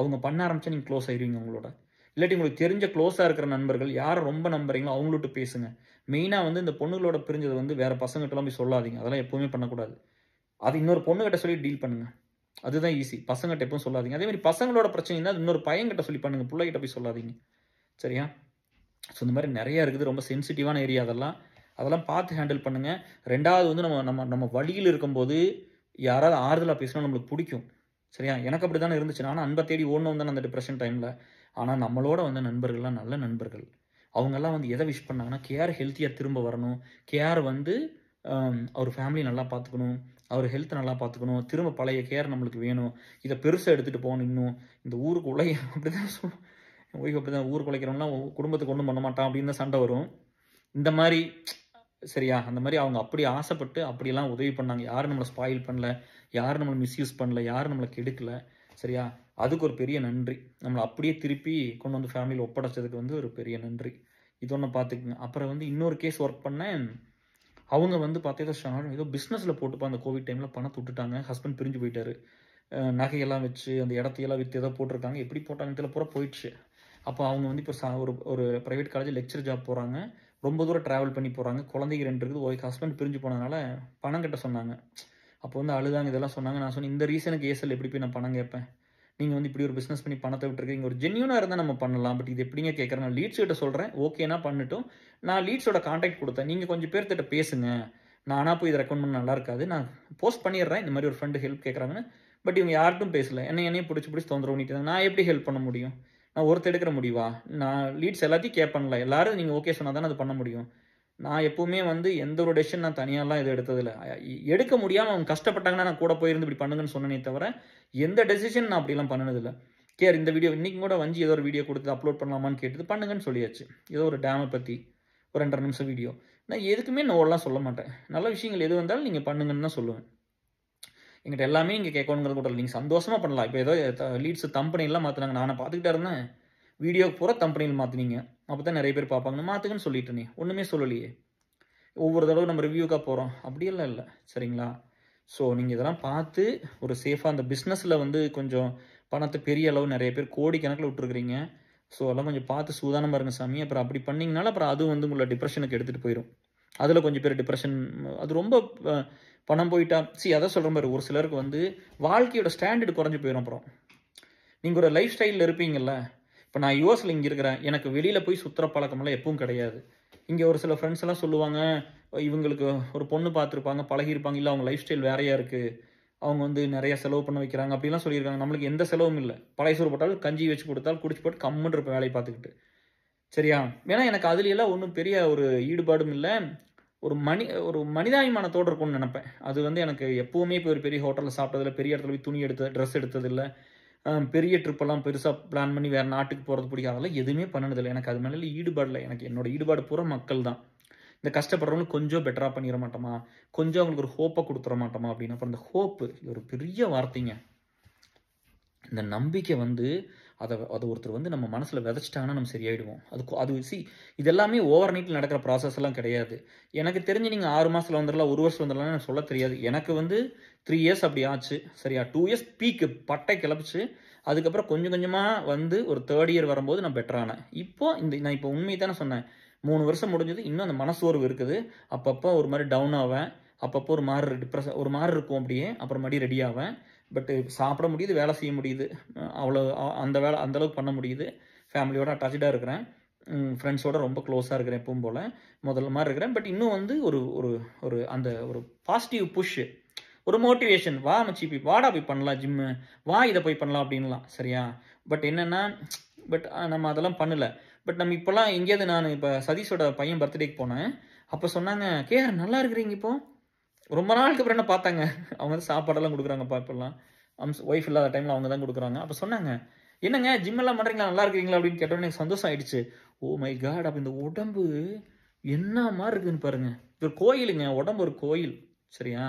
அவங்க பண்ண ஆரம்பித்தா நீங்கள் க்ளோஸ் ஆயிடுவீங்க அவங்களோட. இல்லாட்டி உங்களுக்கு தெரிஞ்ச க்ளோஸாக இருக்கிற நண்பர்கள் யாரை ரொம்ப நம்புறீங்களோ அவங்கள்ட்ட பேசுங்க. மெயினாக இந்த பொண்ணுகளோட பிரிஞ்சது வேறு பசங்கள்கிட்டலாம் போய் சொல்லாதீங்க. அதெல்லாம் எப்போவுமே பண்ணக்கூடாது. அது இன்னொரு பொண்ணுகிட்ட சொல்லி டீல் பண்ணுங்கள். அதுதான் ஈஸி. பசங்கள்கிட்ட எப்பவும் சொல்லாதீங்க. அதே மாதிரி பசங்களோட பிரச்சனை இருந்தால் இன்னொரு பையன்கிட்ட சொல்லி பண்ணுங்கள், பிள்ளைகிட்ட போய் சொல்லாதீங்க. சரியா? ஸோ இந்த மாதிரி நிறையா இருக்குது. ரொம்ப சென்சிட்டிவான ஏரியா அதெல்லாம் பார்த்து ஹேண்டில் பண்ணுங்கள். ரெண்டாவது நம்ம வழியில் இருக்கும்போது யாராவது ஆறுதலாக பேசினா நம்மளுக்கு பிடிக்கும். சரியா? எனக்கு அப்படி தானே இருந்துச்சு. நானும் அன்பை தேடி ஓடணும் தானே அந்த டிப்ரெஷன் டைமில். ஆனால் நம்மளோட நண்பர்கள்லாம் நல்ல நண்பர்கள். அவங்கெல்லாம் எதை விஷ் பண்ணாங்கன்னா, கேஆர் ஹெல்த்தியாக திரும்ப வரணும், கேஆர் அவர் ஃபேமிலி நல்லா பார்த்துக்கணும், அவர் ஹெல்த் நல்லா பார்த்துக்கணும், திரும்ப பழைய கேர் நம்மளுக்கு வேணும், இதை பெருசாக எடுத்துகிட்டு போகணும். இன்னும் இந்த ஊருக்கு அப்படி தான் சொல்லுவோம். ஒய்ஃப் அப்படி தான், ஊருக்கு உழைக்கிறவங்களாம் குடும்பத்துக்கு ஒன்றும் பண்ண மாட்டான் அப்படின்னு தான் சண்டை வரும். இந்த மாதிரி சரியா? அந்த மாதிரி அவங்க அப்படி ஆசைப்பட்டு அப்படியெல்லாம் உதவி பண்ணாங்க. யாரும் நம்மளை ஸ்பாயில் பண்ணல, யாரும் நம்மளை மிஸ்யூஸ் பண்ணல, யாரும் நம்மளை கெடுக்கல. சரியா? அதுக்கு ஒரு பெரிய நன்றி. நம்மளை அப்படியே திருப்பி கொண்டு ஃபேமிலியில் ஒப்படைச்சதுக்கு ஒரு பெரிய நன்றி. இது ஒன்று பார்த்துக்குங்க. அப்புறம் இன்னொரு கேஸ் ஒர்க் பண்ணேன். அவங்க பார்த்தீங்கன்னா ஏதோ பிஸ்னஸில் போட்டுப்பா அந்த கோவிட் டைமில் பணத்தை விட்டுட்டாங்க. ஹஸ்பண்ட் பிரிஞ்சு போயிட்டாரு. நகையெல்லாம் வச்சு அந்த இடத்தையெல்லாம் விற்று ஏதோ போட்டிருக்காங்க. எப்படி போட்டாங்கன்னு தெரியல, பூரா போயிடுச்சு. அப்போ அவங்க இப்போ ஒரு ப்ரைவேட் காலேஜ் லெக்சர் ஜாப் போகிறாங்க. ரொம்ப தூரம் ட்ராவல் பண்ணி போகிறாங்க. குழந்தைங்க 2 இருக்குது. ஹஸ்பண்ட் பிரிஞ்சு போனதுனால பணம் கட்ட சொன்னாங்க. அப்போ அழுதாங்க, இதெல்லாம் சொன்னாங்க. நான் சொன்னேன், இந்த ரீசனுக்கு ஏசல் எப்படி போய் நான் பணம் கேட்பேன்? நீங்கள் இப்படி ஒரு பிஸ்னஸ் பண்ணி பணத்தை விட்டுருக்கீங்க. ஒரு ஜென்யூனாக இருந்தால் நம்ம பண்ணலாம். பட் இது எப்படிங்க கேட்குறேன்? நான் லீட்ஸ் கிட்ட சொல்கிறேன், ஓகேனா பண்ணட்டும். நான் லீட்ஸோட கான்டாக்ட் கொடுத்தேன். நீங்கள் கொஞ்சம் பேர்த்திட்ட பேசுங்க. நானாக போய் இதை ரெக்கமெண்ட் பண்ண நல்லா இருக்காது. நான் போஸ்ட் பண்ணிடுறேன், இந்த மாதிரி ஒரு ஃப்ரெண்டு ஹெல்ப் கேட்குறாங்கன்னு. பட் இவங்க யார்ட்டும் பேசலை. என்னையும் பிடிச்சி தொந்தரவு பண்ணிட்டு நான் எப்படி ஹெல்ப் பண்ண முடியும்? நான் ஒருத்தர் எடுக்கிற முடிவா? நான் லீட்ஸ் எல்லாத்தையும் கேட்பேன்ல. எல்லாரும் நீங்கள் ஓகே சொன்னால் தானே அது பண்ண முடியும். நான் எப்போவுமே எந்த ஒரு டெசிஷன் நான் தனியாலாம் இது எடுத்ததில்லை. எடுக்க முடியாமல் அவங்க கஷ்டப்பட்டாங்கன்னா நான் கூட போயிருந்து இப்படி பண்ணுங்கன்னு சொன்னனே தவிர எந்த டெசிஷன் நான் அப்படிலாம் பண்ணினதில்லை. இந்த வீடியோ இன்றைக்கி கூட வஞ்சி ஏதோ ஒரு வீடியோ கொடுத்து அப்லோட் பண்ணலாமான்னு கேட்டது, பண்ணுங்கன்னு சொல்லியாச்சு. ஏதோ ஒரு டேமை பற்றி ஒரு 2.5 நிமிஷம் வீடியோ. நான் எதுக்குமே நோலாம் சொல்ல மாட்டேன். நல்ல விஷயங்கள் எது வந்தாலும் நீங்கள் பண்ணுங்கன்னு தான் சொல்லுவேன். எங்கிட்ட எல்லாமே இங்கே கேட்கணுங்கிறது கூட நீங்கள் சந்தோஷமாக பண்ணலாம். இப்போ ஏதோ லீட்ஸ் கம்பெனிலாம் மாற்றினாங்க, நான் பார்த்துக்கிட்டே இருந்தேன். வீடியோக்கு பூரா கம்பெனியில் மாற்றினீங்க, அப்போ தான் நிறைய பேர் பார்ப்பாங்கன்னு மாற்றுங்கன்னு சொல்லிட்டேனே, ஒன்றுமே சொல்லலையே. ஒவ்வொரு தடவை நம்ம ரிவ்யூக்காக போகிறோம், அப்படியெல்லாம் இல்லை. சரிங்களா? ஸோ நீங்கள் இதெல்லாம் பார்த்து ஒரு சேஃபாக அந்த பிஸ்னஸில் கொஞ்சம் பணத்தை பெரிய அளவு நிறைய பேர் கோடிக்கணக்கில் விட்டுருக்குறீங்க. ஸோ அதெல்லாம் கொஞ்சம் பார்த்து சூதானமாக இருங்க சாமி. அப்புறம் அப்படி பண்ணிங்கனால அப்புறம் அது உங்களை டிப்ரெஷனுக்கு எடுத்துகிட்டு போயிடும். அதில் கொஞ்சம் பேர் டிப்ரெஷன், அது ரொம்ப பணம் போயிட்டா அதை சொல்கிற மாதிரி ஒரு சிலருக்கு வாழ்க்கையோட ஸ்டாண்டர்டு குறைஞ்சி போயிடும். அப்புறம் நீங்கள் ஒரு லைஃப் ஸ்டைலில் இருப்பீங்கள்ல. இப்போ நான் யூஎஸில் இங்கே இருக்கிறேன், எனக்கு வெளியில் போய் சுற்றுற பழக்கமெல்லாம் எப்பவும் கிடையாது. இங்கே ஒரு சில ஃப்ரெண்ட்ஸ் எல்லாம் சொல்லுவாங்க, இவங்களுக்கு ஒரு பொண்ணு பார்த்துருப்பாங்க, பழகிருப்பாங்க, இல்லை அவங்க லைஃப் ஸ்டைல் வேறையாக இருக்குது, அவங்க நிறையா செலவு பண்ண வைக்கிறாங்க அப்படிலாம் சொல்லியிருக்காங்க. நம்மளுக்கு எந்த செலவும் இல்லை. பழைய சோறு போட்டாலும் கஞ்சி வச்சு கொடுத்தாலும் குடிச்சு போட்டு கம்முன்னு இருப்பேன் வேலையை பார்த்துக்கிட்டு. சரியா? ஏன்னா எனக்கு அதுலையெல்லாம் ஒன்றும் பெரிய ஒரு ஈடுபாடும் இல்லை. ஒரு மனிதாபிமானத்தோடு இருக்கும்னு நினைப்பேன். அது எனக்கு எப்போவுமே இப்போ ஒரு பெரிய ஹோட்டலில் சாப்பிட்டதில்லை, பெரிய இடத்துல போய் துணி ட்ரெஸ் எடுத்ததில்லை, பெரிய ட்ரிப்பெல்லாம் பெருசாக பிளான் பண்ணி வேறு நாட்டுக்கு போகிறது பிடிக்கும், அதெல்லாம் எதுவுமே பண்ணினதில்லை. எனக்கு அது மேலே ஈடுபாடு இல்லை. எனக்கு என்னோட ஈடுபாடு பூரா மக்கள் தான். இந்த கஷ்டப்படுறவங்களுக்கு கொஞ்சம் பெட்டராக பண்ணிட மாட்டோமா, கொஞ்சம் அவங்களுக்கு ஒரு ஹோப்பை கொடுத்துட மாட்டோமா அப்படின்னு. அப்புறம் இந்த ஹோப்பு ஒரு பெரிய வார்த்தைங்க. இந்த நம்பிக்கை அதை ஒருத்தர் நம்ம மனசில் விதைச்சிட்டாங்கன்னா நம்ம சரியாயிடுவோம். அது இதெல்லாமே ஓவர் நைட்டில் நடக்கிற ப்ராசஸ் எல்லாம் கிடையாது. எனக்கு தெரிஞ்சு நீங்கள் 6 மாதத்தில் வந்துடலாம், 1 வருஷம் வந்துடலாம்னு எனக்கு சொல்ல தெரியாது. எனக்கு 3 இயர்ஸ் அப்படி ஆச்சு. சரியா? 2 இயர்ஸ் பீக்கு பட்டை கிளப்பிச்சு. அதுக்கப்புறம் கொஞ்சம் கொஞ்சமாக ஒரு 3rd இயர் வரும்போது நான் பெட்டரானேன். நான் இப்போ உண்மையை தானே சொன்னேன். 3 வருஷம் முடிஞ்சது, இன்னும் அந்த மனசோர்வு இருக்குது. அப்பப்போ ஒரு மாதிரி டவுன் ஆவேன், அப்பப்போ ஒரு மாதிரி டிப்ரெஷன் ஒரு மாதிரி இருக்கும் அப்படியே. அப்புறம் மறுபடியும் ரெடி ஆவேன். பட்டு சாப்பிட முடியுது, வேலை செய்ய முடியுது, அவ்வளோ அந்தளவுக்கு பண்ண முடியுது. ஃபேமிலியோட அட்டாச்சாக இருக்கிறேன், ஃப்ரெண்ட்ஸோட ரொம்ப க்ளோஸாக இருக்கிறேன், எப்பவும் போல் முதல்ல மாதிரி இருக்கிறேன். பட் இன்னும் ஒரு அந்த ஒரு பாசிட்டிவ் புஷ், ஒரு மோட்டிவேஷன், வா மச்சி வாடா போய் பண்ணலாம் ஜிம்மு, வா இதை போய் பண்ணலாம் அப்படின்லாம். சரியா? பட் என்னென்னா நம்ம அதெல்லாம் பண்ணலை. பட் நம்ம இப்போல்லாம் எங்கேயாவது நான் இப்போ சதீஷோட பையன் பர்த்டேக்கு போனேன். அப்போ சொன்னாங்க, கேஆர் நல்லா இருக்கிறீங்க இப்போ, ரொம்ப நாளுக்கு அப்புறம் என்ன பார்த்தாங்க. அவங்க சாப்பாடெல்லாம் கொடுக்குறாங்கப்பா இப்போல்லாம். ஒய்ஃப் இல்லாத டைமில் அவங்க தான் கொடுக்குறாங்க. அப்போ சொன்னாங்க, என்னங்க ஜிம்மெல்லாம் பண்ணுறீங்களா, நல்லா இருக்கீங்களா அப்படின்னு கேட்டோன்னே எனக்கு சந்தோஷம் ஆகிடுச்சு. ஓ மை காட், அப்போ இந்த உடம்பு என்ன மாதிரி இருக்குதுன்னு பாருங்கள். இது ஒரு கோயிலுங்க, உடம்பு ஒரு கோயில். சரியா?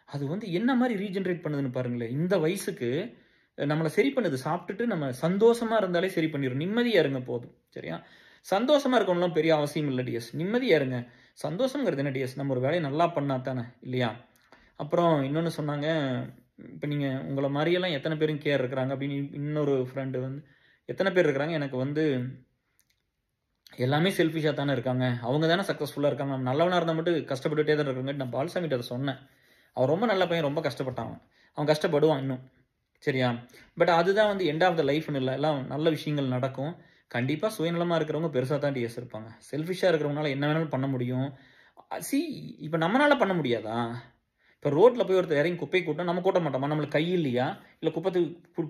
அது என்ன மாதிரி ரீஜென்ரேட் பண்ணுதுன்னு பாருங்களேன். இந்த வயசுக்கு நம்மளை சரி பண்ணுது. சாப்பிட்டுட்டு நம்ம சந்தோஷமா இருந்தாலே சரி பண்ணிடும். நிம்மதியா இருங்க போதும். சரியா? சந்தோஷமா இருக்கணும்லாம் பெரிய அவசியம் இல்லை டிஎஸ். நிம்மதியா இருங்க. சந்தோஷங்கிறது என்ன டிஎஸ்? நம்ம ஒரு வேலையை நல்லா பண்ணா தானே இல்லையா? அப்புறம் இன்னொன்று சொன்னாங்க, இப்போ நீங்கள் உங்களை மாதிரியெல்லாம் எத்தனை பேரும் கேர் இருக்கிறாங்க அப்படின்னு இன்னொரு ஃப்ரெண்டு வந்து எத்தனை பேர் இருக்கிறாங்க. எனக்கு வந்து எல்லாமே செல்ஃபிஷாக தானே இருக்காங்க, அவங்க தானே சக்ஸஸ்ஃபுல்லாக இருக்காங்க, நம்ம நல்லவனாக இருந்தால் மட்டும் கஷ்டப்பட்டுட்டே தான் இருக்காங்க. நான் பால்சாமிட்ட அதை சொன்னேன். அவன் ரொம்ப நல்ல பையன், ரொம்ப கஷ்டப்பட்டான். அவன் கஷ்டப்படுவான் இன்னும். சரியா? பட் அதுதான் வந்து எண்ட் ஆஃப் த லைஃப்னு இல்லை, எல்லாம் நல்ல விஷயங்கள் நடக்கும். கண்டிப்பாக சுயநலமாக இருக்கிறவங்க பெருசாக தான் டிஎஸ் இருப்பாங்க. செல்ஃபிஷாக இருக்கிறவங்களால என்ன வேணாலும் பண்ண முடியும். இப்போ நம்மளால பண்ண முடியாதா? இப்போ ரோட்டில் போய் ஒருத்தர் இறங்கி குப்பை கூட்டம் நம்ம கூட்ட மாட்டோமா? நம்மளுக்கு கை இல்லையா? இல்லை குப்பை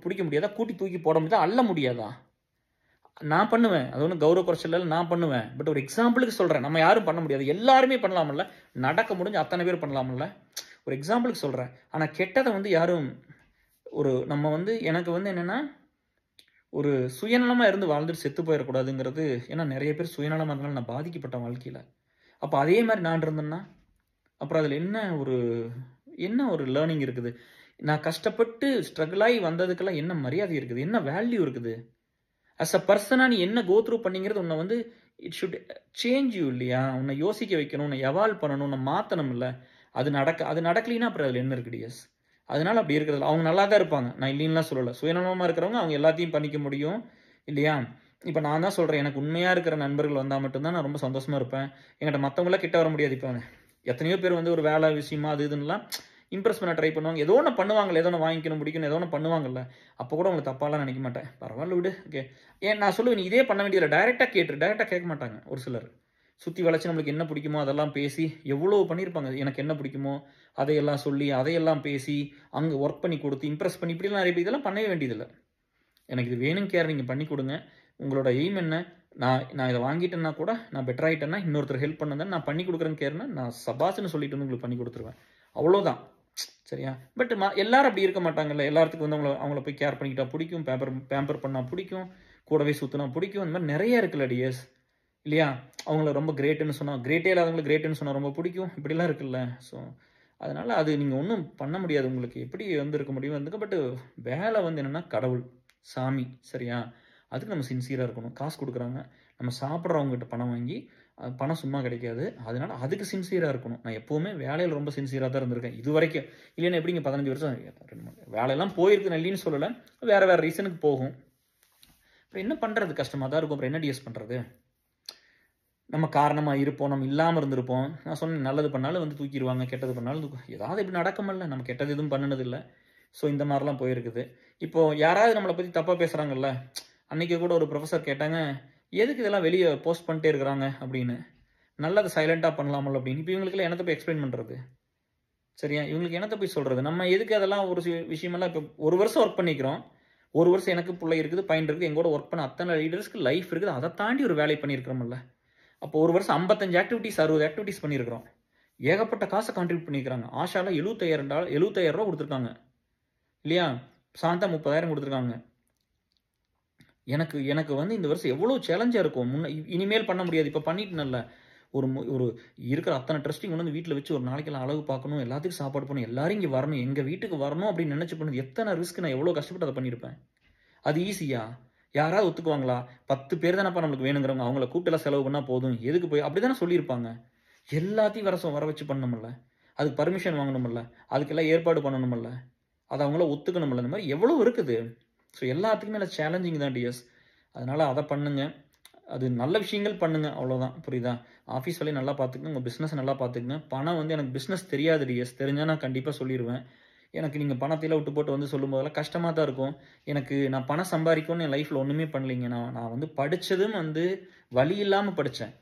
பிடிக்க முடியாதா? கூட்டி தூக்கி போட முடியாதா? அள்ள முடியாதா? நான் பண்ணுவேன். அது ஒன்றும் கௌரவ குறைச்சல் நான் பண்ணுவேன். பட் ஒரு எக்ஸாம்பிளுக்கு சொல்கிறேன். நம்ம யாரும் பண்ண முடியாது. எல்லாருமே பண்ணலாம்ல. நடக்க முடிஞ்சு அத்தனை பேர் பண்ணலாம்ல. ஒரு எக்ஸாம்பிளுக்கு சொல்கிறேன். ஆனால் கெட்டதை வந்து யாரும் நம்ம வந்து எனக்கு வந்து என்னென்னா ஒரு சுயநலமாக இருந்து வாழ்ந்துட்டு செத்து போயிடக்கூடாதுங்கிறது. ஏன்னா நிறைய பேர் சுயநலமாக இருந்தாலும் நான் பாதிக்கப்பட்ட வாழ்க்கையில். அப்போ அதே மாதிரி நான் இருந்தேன்னா அப்புறம் அதில் என்ன ஒரு லேர்னிங் இருக்குது? நான் கஷ்டப்பட்டு ஸ்ட்ரகிள் ஆகி வந்ததுக்கெல்லாம் என்ன மரியாதை இருக்குது? என்ன வேல்யூ இருக்குது? அஸ் அ பர்சனாக நீ என்ன கோ த்ரூ பண்ணிங்கிறது உன்னை வந்து இட் ஷுட் சேஞ்ச் யூ இல்லையா? உன்னை யோசிக்க வைக்கணும், உன்னை எவால்வ் பண்ணணும், உன்னை மாற்றணும். இல்லை அது நடக்கலைன்னா அப்புறம் அதில் என்ன இருக்குது? எஸ், அதனால அப்படி இருக்கிறது. அவங்க நல்லா தான் இருப்பாங்க, நான் இல்லைன்னுலாம் சொல்லலை. சுயநலமாக இருக்கிறவங்க அவங்க எல்லாத்தையும் பண்ணிக்க முடியும் இல்லையா? இப்போ நான் தான் சொல்கிறேன், எனக்கு உண்மையாக இருக்கிற நண்பர்கள் வந்தால் மட்டும்தான் நான் ரொம்ப சந்தோஷமாக இருப்பேன். என்கிட்ட மற்றவங்களாம் கிட்ட வர முடியாது. இப்போ எத்தனையோ பேர் வந்து ஒரு வேலை விஷயமா அது இதுன்னெலாம் இம்ப்ரெஸ் பண்ண ட்ரை பண்ணுவாங்க. ஏதோ ஒன்று பண்ணுவாங்கல்ல, ஏதோ ஒன்று வாங்கிக்கணும் பிடிக்கணும், ஏதோ ஒன்று பண்ணுவாங்கல்ல. அப்போ கூட உங்களுக்கு தப்பாலாம் நினைக்க மாட்டேன். பரவாயில்ல விடு, ஓகே. நான் சொல்லுவேன், நீ இதே பண்ண வேண்டியதில்லை, டைரெக்டாக கேட்க மாட்டாங்க. ஒரு சிலர் சுற்றி வளைச்சி நம்மளுக்கு என்ன பிடிக்குமோ அதெல்லாம் பேசி எவ்வளோ பண்ணியிருப்பாங்க. எனக்கு என்ன பிடிக்குமோ அதையெல்லாம் சொல்லி அதையெல்லாம் பேசி அங்கே ஒர்க் பண்ணி கொடுத்து இம்ப்ரெஸ் பண்ணி இப்படிலாம் நிறைய பேர் இதெல்லாம் பண்ணவே வேண்டியதில்லை. எனக்கு இது வேணும் கேர் நீங்கள் பண்ணி கொடுங்க. உங்களோட எய்ம் என்ன? நான் இதை வாங்கிட்டேன்னா கூட நான் பெட்டர் ஆகிட்டேன்னா இன்னொருத்தர் ஹெல்ப் பண்ணுதான் நான் பண்ணி கொடுக்குறேன்னு கேர்னா நான் சபாஸ்ன்னு சொல்லிட்டு வந்து உங்களுக்கு பண்ணி கொடுத்துருவேன். அவ்வளோதான். சரியா? பட் எல்லாரும் அப்படி இருக்க மாட்டாங்கல்ல. எல்லாத்துக்கும் வந்து அவங்கள போய் கேர் பண்ணிக்கிட்டா பிடிக்கும், பேம்பர் பண்ணால் பிடிக்கும், கூடவே சுற்றினா பிடிக்கும். அந்த மாதிரி நிறைய இருக்குல்ல டிஎஸ் இல்லையா? அவங்கள ரொம்ப கிரேட்டுன்னு சொன்னால், கிரேட்டே இல்லாதவங்களை கிரேட்டுன்னு சொன்னால் ரொம்ப பிடிக்கும். இப்படிலாம் இருக்குல்ல. ஸோ அதனால் அது நீங்கள் ஒன்றும் பண்ண முடியாது. உங்களுக்கு எப்படி வந்து இருக்க முடியும் வந்துங்க. பட் வேலை வந்து என்னென்னா கடவுள் சாமி. சரியா? அதுக்கு நம்ம சின்சியராக இருக்கணும். காசு கொடுக்குறாங்க, நம்ம சாப்பிட்றவங்ககிட்ட பணம் வாங்கி பணம் சும்மா கிடைக்காது. அதனால அதுக்கு சின்சியராக இருக்கணும். நான் எப்போவுமே வேலையில் ரொம்ப சின்சியராக தான் இருந்திருக்கேன் இது வரைக்கும். இல்லைன்னா எப்படிங்க 15 வருஷம் வேலையெல்லாம் போயிருக்கு, நல்லின்னு சொல்லலை, வேறு ரீசனுக்கு போகும். அப்புறம் என்ன பண்ணுறது? கஷ்டமாக தான் இருக்கும். அப்புறம் என்ன டிஎஸ் பண்ணுறது? நம்ம காரணமாக இருப்போம், நம்ம இல்லாமல் இருந்திருப்போம். நான் சொன்னேன், நல்லது பண்ணாலும் வந்து தூக்கிடுவாங்க, கெட்டது பண்ணாலும் ஏதாவது இப்படி நடக்கமில்ல. நம்ம கெட்டது எதுவும் பண்ணினதில்லை. ஸோ இந்த மாதிரிலாம் போயிருக்குது. இப்போது யாராவது நம்மளை பற்றி தப்பாக பேசுகிறாங்கல்ல. அன்றைக்கி கூட ஒரு ப்ரொஃபஸர் கேட்டாங்க, எதுக்கு இதெல்லாம் வெளியே போஸ்ட் பண்ணிட்டே இருக்கிறாங்க அப்படின்னு. நல்லது சைலண்ட்டாக பண்ணலாமல் அப்படின்னு. இப்போ இவங்களுக்குலாம் என்னத்தை போய் எக்ஸ்பிளைன் பண்ணுறது? சரியா? இவங்களுக்கு என்னத்தை போய் சொல்கிறது? நம்ம எதுக்கு அதெல்லாம் ஒரு விஷயமெல்லாம் இப்போ 1 வருஷம் ஒர்க் பண்ணிக்கிறோம். 1 வருஷம் எனக்கு பிள்ளை இருக்குது, பையன் இருக்குது, எங்கூட ஒர்க் பண்ண அத்தனை லீடர்ஸ்க்கு லைஃப் இருக்குது. அதை தாண்டி ஒரு வேலை பண்ணியிருக்கிறோம்ல. அப்போ 1 வருஷம் 55 ஆக்டிவிட்டிஸ் 60 ஆக்டிவிட்டிஸ் பண்ணியிருக்கிறோம். ஏகப்பட்ட காசை கான்ட்ரிபியூட் பண்ணியிருக்கிறாங்க. ஆஷாவில் $75,000 கொடுத்துருக்காங்க இல்லையா? சாந்தா 30,000 கொடுத்துருக்காங்க. எனக்கு வந்து இந்த வருஷம் எவ்வளோ சேலஞ்சாக இருக்கும். இனிமேல் பண்ண முடியாது, இப்போ பண்ணிட்டுனல்ல. ஒரு இருக்கிற அத்தனை ட்ரஸ்டிங் கொண்டு வந்து வீட்டில் வச்சு ஒரு நாளைக்கெல்லாம் அளவு பார்க்கணும், எல்லாத்துக்கும் சாப்பாடு பண்ணணும், எல்லாரும் இங்கே வரணும், எங்கள் வீட்டுக்கு வரணும் அப்படின்னு நினச்சி பண்ணது எத்தனை ரிஸ்க். நான் எவ்வளோ கஷ்டப்பட்டு அதை பண்ணியிருப்பேன். அது ஈஸியா? யாராவது ஒத்துக்குவாங்களா? 10 பேர் தானப்பா நம்மளுக்கு வேணுங்கிறவங்க, அவங்கள கூட்டெல்லாம் செலவு பண்ணால் போதும், எதுக்கு போய் அப்படி தானே சொல்லியிருப்பாங்க. எல்லாத்தையும் வர வச்சு பண்ணணுமில்ல, அதுக்கு பர்மிஷன் வாங்கணுமில்ல, அதுக்கெல்லாம் ஏற்பாடு பண்ணணுமில்ல, அதை அவங்கள ஒத்துக்கணுமில்ல. இந்த மாதிரி எவ்வளோ இருக்குது. ஸோ எல்லாத்துக்குமே இல்லை சேலஞ்சிங் தான் டிஎஸ். அதனால் அதை பண்ணுங்கள். அது நல்ல விஷயங்கள் பண்ணுங்கள், அவ்வளோதான். புரியுதா? ஆஃபீஸ் வேலையை நல்லா பார்த்துக்குங்க, உங்கள் பிஸ்னஸை நல்லா பார்த்துக்குங்க. பணம் வந்து எனக்கு பிஸ்னஸ் தெரியாது டிஎஸ். தெரிஞ்சால் நான் கண்டிப்பாக சொல்லிடுவேன். எனக்கு நீங்கள் பணத்தையெல்லாம் விட்டு போட்டு வந்து சொல்லும் போதெல்லாம் கஷ்டமாக தான் இருக்கும். நான் பணம் சம்பாதிக்கணும்னு என் லைஃப்பில் ஒன்றுமே பண்ணலைங்க. நான் வந்து படித்ததும் வந்து வழி இல்லாமல் படித்தேன்.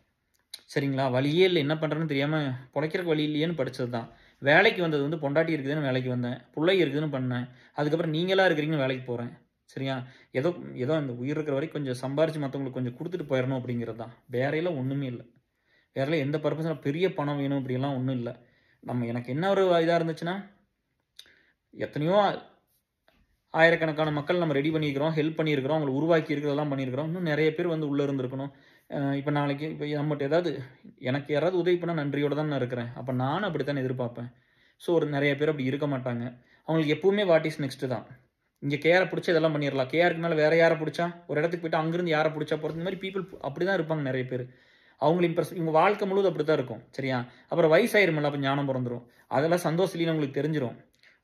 சரிங்களா? வழியே இல்லை, என்ன பண்ணுறேன்னு தெரியாமல் பிழைக்கிறக்கு வழி இல்லையேன்னு படித்தது தான். வேலைக்கு வந்தது வந்து பொண்டாட்டி இருக்குதுன்னு வேலைக்கு வந்தேன், பிள்ளை இருக்குதுன்னு பண்ணேன். அதுக்கப்புறம் நீங்களாக இருக்கிறீங்கன்னு வேலைக்கு போகிறேன். சரியா? ஏதோ அந்த உயிர் இருக்கிற வரைக்கும் கொஞ்சம் சம்பாரித்து மற்றவங்களுக்கு கொஞ்சம் கொடுத்துட்டு போயிடணும் அப்படிங்கிறது தான். வேறையெல்லாம் ஒன்றுமே இல்லை. வேறையில் எந்த பர்பஸில் பெரிய பணம் வேணும் அப்படியெல்லாம் ஒன்றும் இல்லை. எனக்கு என்ன ஒரு இதாக இருந்துச்சுன்னா, எத்தனையோ ஆயிரக்கணக்கான மக்கள் நம்ம ரெடி பண்ணியிருக்கிறோம், ஹெல்ப் பண்ணியிருக்கிறோம், அவங்களை உருவாக்கி இருக்கிறதெல்லாம் பண்ணியிருக்கிறோம். இன்னும் நிறைய பேர் வந்து உள்ளே இருந்திருக்கணும். இப்போ நாளைக்கு நம்மகிட்ட எனக்கு யாராவது உதவி பண்ணால் நன்றியோடு தான் நான் இருக்கிறேன். அப்போ நானும் அப்படி தானே எதிர்பார்ப்பேன். ஸோ நிறைய பேர் அப்படி இருக்க மாட்டாங்க. அவங்களுக்கு எப்பவுமே வாட் இஸ் நெக்ஸ்ட்டு தான். இங்கே கேஆரை பிடிச்சா இதெல்லாம் பண்ணிடலாம், கேஆருக்கு மேலே வேற யாரை பிடிச்சா ஒரு இடத்துக்கு போயிட்டு அங்கேருந்து யாரை பிடிச்சா போகிறது, இந்த மாதிரி பீப்புள் அப்படி தான் இருப்பாங்க நிறைய பேர். அவங்களை இம்ப்ரெஸ் இவங்க வாழ்க்கை முழுவதும் அப்படி தான் இருக்கும். சரியா? அப்புறம் வயசாயிருமில்ல, அப்போ ஞானம் பிறந்துடும். அதெல்லாம் சந்தோஷம் இல்லைன்னு உங்களுக்கு தெரிஞ்சிடும்.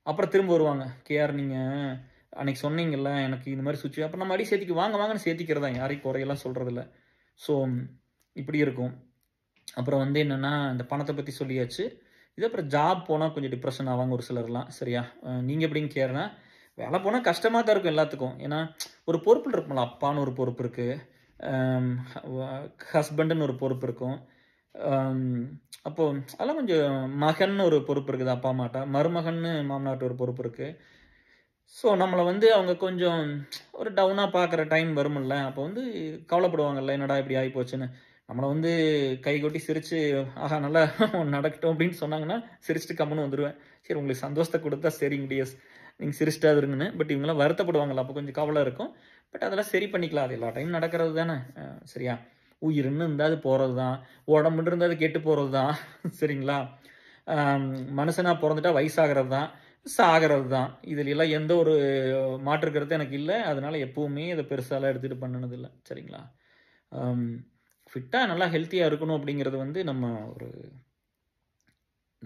அப்புறம் திரும்ப வருவாங்க, கேஆர் நீங்கள் அன்னைக்கு சொன்னீங்கல்ல எனக்கு இந்த மாதிரி சுச்சு, அப்புறம் நம்ம அடி சேர்த்திக்கு வாங்க வாங்கன்னு சேர்த்திக்கிறதா, யாரையும் குறையெல்லாம் சொல்கிறதில்ல. ஸோ இப்படி இருக்கும். அப்புறம் வந்து என்னென்னா இந்த பணத்தை பற்றி சொல்லியாச்சு. இது அப்புறம் ஜாப் போனால் கொஞ்சம் டிப்ரெஷன் ஆவாங்க ஒரு சிலர்லாம். சரியா? நீங்கள் எப்படின்னு கேட்குறேன்னா, வேலை போனால் கஷ்டமாக தான் இருக்கும் எல்லாத்துக்கும். ஏன்னா ஒரு பொறுப்பில் இருக்கும்ல, அப்பான்னு ஒரு பொறுப்பு இருக்குது, ஹஸ்பண்டுன்னு ஒரு பொறுப்பு இருக்கும். அப்போது அதெல்லாம் கொஞ்சம் மகன் ஒரு பொறுப்பு இருக்குது அப்பா அம்மாட்ட, மருமகன்னு மாமனாட்ட ஒரு பொறுப்பு இருக்குது. ஸோ நம்மளை வந்து அவங்க கொஞ்சம் ஒரு டவுனாக பார்க்குற டைம் வருமில்ல, அப்போ வந்து கவலைப்படுவாங்கல்ல, என்னடா இப்படி ஆகி போச்சுன்னு. நம்மளை வந்து கை கொட்டி சிரித்து ஆஹா நல்லா நடக்கட்டும் அப்படின்னு சொன்னாங்கன்னா சிரிச்சுட்டு கம்முன்னு வந்துடுவேன். சரி உங்களுக்கு சந்தோஷத்தை கொடுத்தா சரிங்க டிஎஸ், நீங்கள் சிரிச்சிட்டா இருங்கன்னு. பட் இவங்களாம் வருத்தப்படுவாங்கல்ல, அப்போ கொஞ்சம் கவலை இருக்கும். பட் அதெல்லாம் சரி பண்ணிக்கலாம், அது எல்லா டைம் நடக்கிறது தானே. சரியா? உயிர்னு இருந்தால் அது போகிறது தான், உடம்புன்னு இருந்தால் அது கெட்டு போகிறது தான். சரிங்களா? மனுஷனாக பிறந்துட்டா வயசாகிறது தான், சாகிறது தான். இதுல எல்லாம் எந்த ஒரு மாற்று கருத்து எனக்கு இல்லை. அதனால எப்பவுமே இதை பெருசாலாம் எடுத்துகிட்டு பண்ணினதில்லை. சரிங்களா? ஃபிட்டாக நல்லா ஹெல்த்தியாக இருக்கணும் அப்படிங்கிறது வந்து நம்ம ஒரு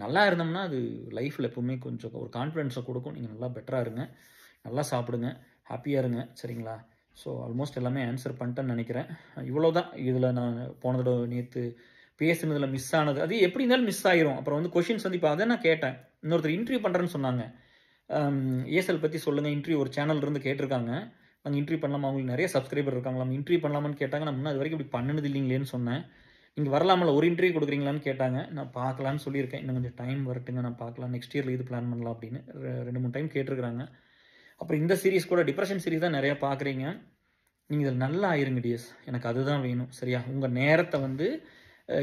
நல்லா இருந்தோம்னா அது லைஃப்பில் எப்பவுமே கொஞ்சம் ஒரு கான்ஃபிடென்ஸை கொடுக்கும். நீங்கள் நல்லா பெட்டராக இருங்க, நல்லா சாப்பிடுங்க, ஹாப்பியாக இருங்க. சரிங்களா? ஸோ ஆல்மோஸ்ட் எல்லாமே ஆன்சர் பண்ணிட்டேன்னு நினைக்கிறேன். இவ்வளோ தான் இதில் நான் போன தடவை நேற்று பேசுனதில் மிஸ் ஆனது. அது எப்படி இருந்தாலும் மிஸ் ஆயிரும். அப்புறம் வந்து கொஷின்ஸ் வந்து இப்போ அதை நான் கேட்டேன். இன்னொருத்தர் இன்டர்வியூ பண்ணுறேன்னு சொன்னாங்க. ஏசல் பற்றி சொல்லுங்கள் இன்டர்வியூ ஒரு சேனல் இருந்து கேட்டிருக்காங்க. நாங்கள் இன்டர்வியூ பண்ணலாமா, அவங்களுக்கு நிறைய சப்ஸ்கிரைபர் இருக்காங்களா, இன்டர்வியூ பண்ணலாமான்னு கேட்டாங்க. நான் அது வரைக்கும் இப்படி பண்ணினது இல்லைங்களேன்னு சொன்னேன். நீங்கள் வரலாமல ஒரு இன்டர்வியூ கொடுக்குறீங்களான்னு கேட்டாங்க. நான் பார்க்கலான்னு சொல்லியிருக்கேன். இன்னும் கொஞ்சம் டைம் வரட்டுங்க, நான் பார்க்கலாம், நெக்ஸ்ட் இயரில் இது பிளான் பண்ணலாம் அப்படின்னு 2-3 டைம் கேட்டிருக்கிறாங்க. அப்புறம் இந்த சீரிஸ் கூட டிப்ரெஷன் சீரிஸ் தான் நிறையா பார்க்குறீங்க. நீங்கள் இதில் நல்லா ஆயிருங்க டிஎஸ், எனக்கு அதுதான் வேணும். சரியா? உங்கள் நேரத்தை வந்து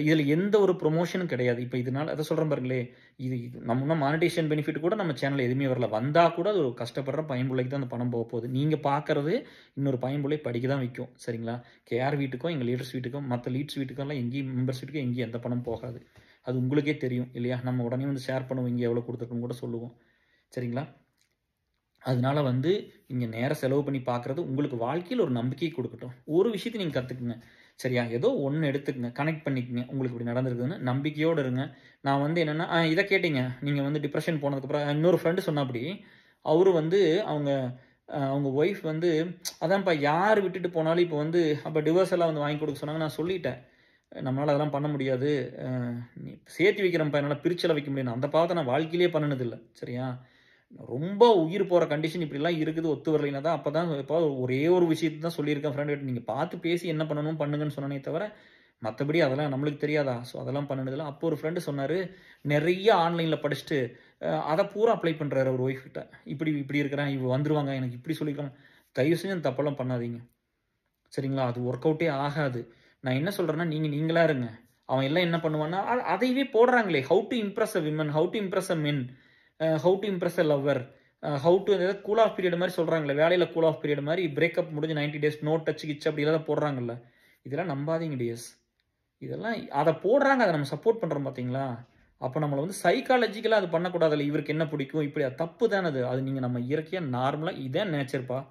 இதில் எந்த ஒரு ப்ரொமோஷனும் கிடையாது. இப்போ இதனால் அதை சொல்கிறேன் பாருங்களே, இது நம்ம இன்னும் மானிட்டேஷன் பெனிஃபிட் கூட நம்ம சேனலில் எதுவுமே வரல. வந்தால் கூட அது ஒரு கஷ்டப்படுற பையன்பிள்ளைக்கு தான் அந்த பணம் போக போகுது. நீங்கள் பார்க்குறது இன்னொரு பையன்பிள்ளை படிக்க தான் வைக்கும். சரிங்களா? கேஆர் வீட்டுக்கும் எங்கள் லீடர்ஸ் வீட்டுக்கும் மற்ற லீட்ஸ் வீட்டுக்கெல்லாம் எங்கேயும் மெம்பர்ஸ் வீட்டுக்கும் எங்கேயும் எந்த பணம் போகாது. அது உங்களுக்கே தெரியும் இல்லையா? நம்ம உடனே வந்து ஷேர் பண்ணுவோம், இங்கே எவ்வளோ கொடுத்துருக்கோன்னு கூட சொல்லுவோம். சரிங்களா? அதனால வந்து இங்கே நேரம் செலவு பண்ணி பார்க்குறது உங்களுக்கு வாழ்க்கையில் ஒரு நம்பிக்கையை கொடுக்கட்டும். ஒரு விஷயத்தை நீங்கள் கற்றுக்குங்க. சரியா? ஏதோ ஒன்று எடுத்துக்கங்க, கனெக்ட் பண்ணிக்கங்க, உங்களுக்கு இப்படி நடந்திருக்குதுன்னு நம்பிக்கையோடு இருங்க. நான் வந்து என்னென்னா இதை கேட்டீங்க, நீங்கள் வந்து டிப்ரெஷன் போனதுக்கப்புறம் இன்னொரு ஃப்ரெண்டு சொன்னாப்படி, அவரு வந்து அவங்க ஒய்ஃப் வந்து அதான்ப்பா யார் விட்டுட்டு போனாலும் இப்போ வந்து அப்போ டிவோர்ஸ் எல்லாம் வந்து வாங்கி கொடுக்க சொன்னாங்க. நான் சொல்லிட்டேன், நம்மளால் அதெல்லாம் பண்ண முடியாது, நீ சேர்த்து வைக்கிறப்ப என்னால் பிரிச்செல்லாம் வைக்க முடியாது. அந்த பாவத்தை நான் வாழ்க்கையிலே பண்ணினதில்லை. சரியா? ரொம்ப உயிர் போகிற கண்டிஷன் இப்படிலாம் இருக்குது, ஒத்து வரலைன்னா தான் அப்போ தான் இப்போ ஒரே ஒரு விஷயத்தை தான் சொல்லியிருக்கேன் ஃப்ரெண்ட், நீங்கள் பார்த்து பேசி என்ன பண்ணணும் பண்ணுங்கன்னு சொன்னனே தவிர மற்றபடி அதெல்லாம் நம்மளுக்கு தெரியாதா? ஸோ அதெல்லாம் பண்ணினதில்லை. அப்போ ஒரு ஃப்ரெண்டு சொன்னார், நிறைய ஆன்லைனில் படிச்சுட்டு அதை பூரா அப்ளை பண்ணுறாரு அவர் ஒய்ஃப் கிட்ட. இப்படி இருக்கிறேன், இவ வந்துருவாங்க, எனக்கு இப்படி சொல்லியிருக்காங்க. தயவு செஞ்சு அந்த தப்பெல்லாம் பண்ணாதீங்க. சரிங்களா? அது ஒர்க் அவுட்டே ஆகாது. நான் என்ன சொல்கிறேன்னா, நீங்களாக இருங்க. அவன் எல்லாம் என்ன பண்ணுவான்னா அதையவே போடுறாங்களே, how to impress a women, how to impress a men, how to impress a lover, how to cool off period மாதிரி சொல்கிறாங்களே, வேலையில் கூல் ஆஃப் பீரியட் மாதிரி, பிரேக்கப் முடிஞ்சு 90 days நோ டச் கிச்சு அப்படி எல்லாம் போடுறாங்கல்ல. இதெல்லாம் நம்பாதீங்க டிஎஸ். இதெல்லாம் அதை போடுறாங்க, அதை நம்ம சப்போர்ட் பண்ணுறோம் பார்த்தீங்களா? அப்போ நம்மளை வந்து சைக்காலஜிக்கலாக அது பண்ணக்கூடாதுல்ல. இவருக்கு என்ன பிடிக்கும் இப்படி, அது தப்பு தானே அது. அது நீங்கள் நம்ம இயற்கையாக நார்மலாக இதான் நேச்சர்ப்பா,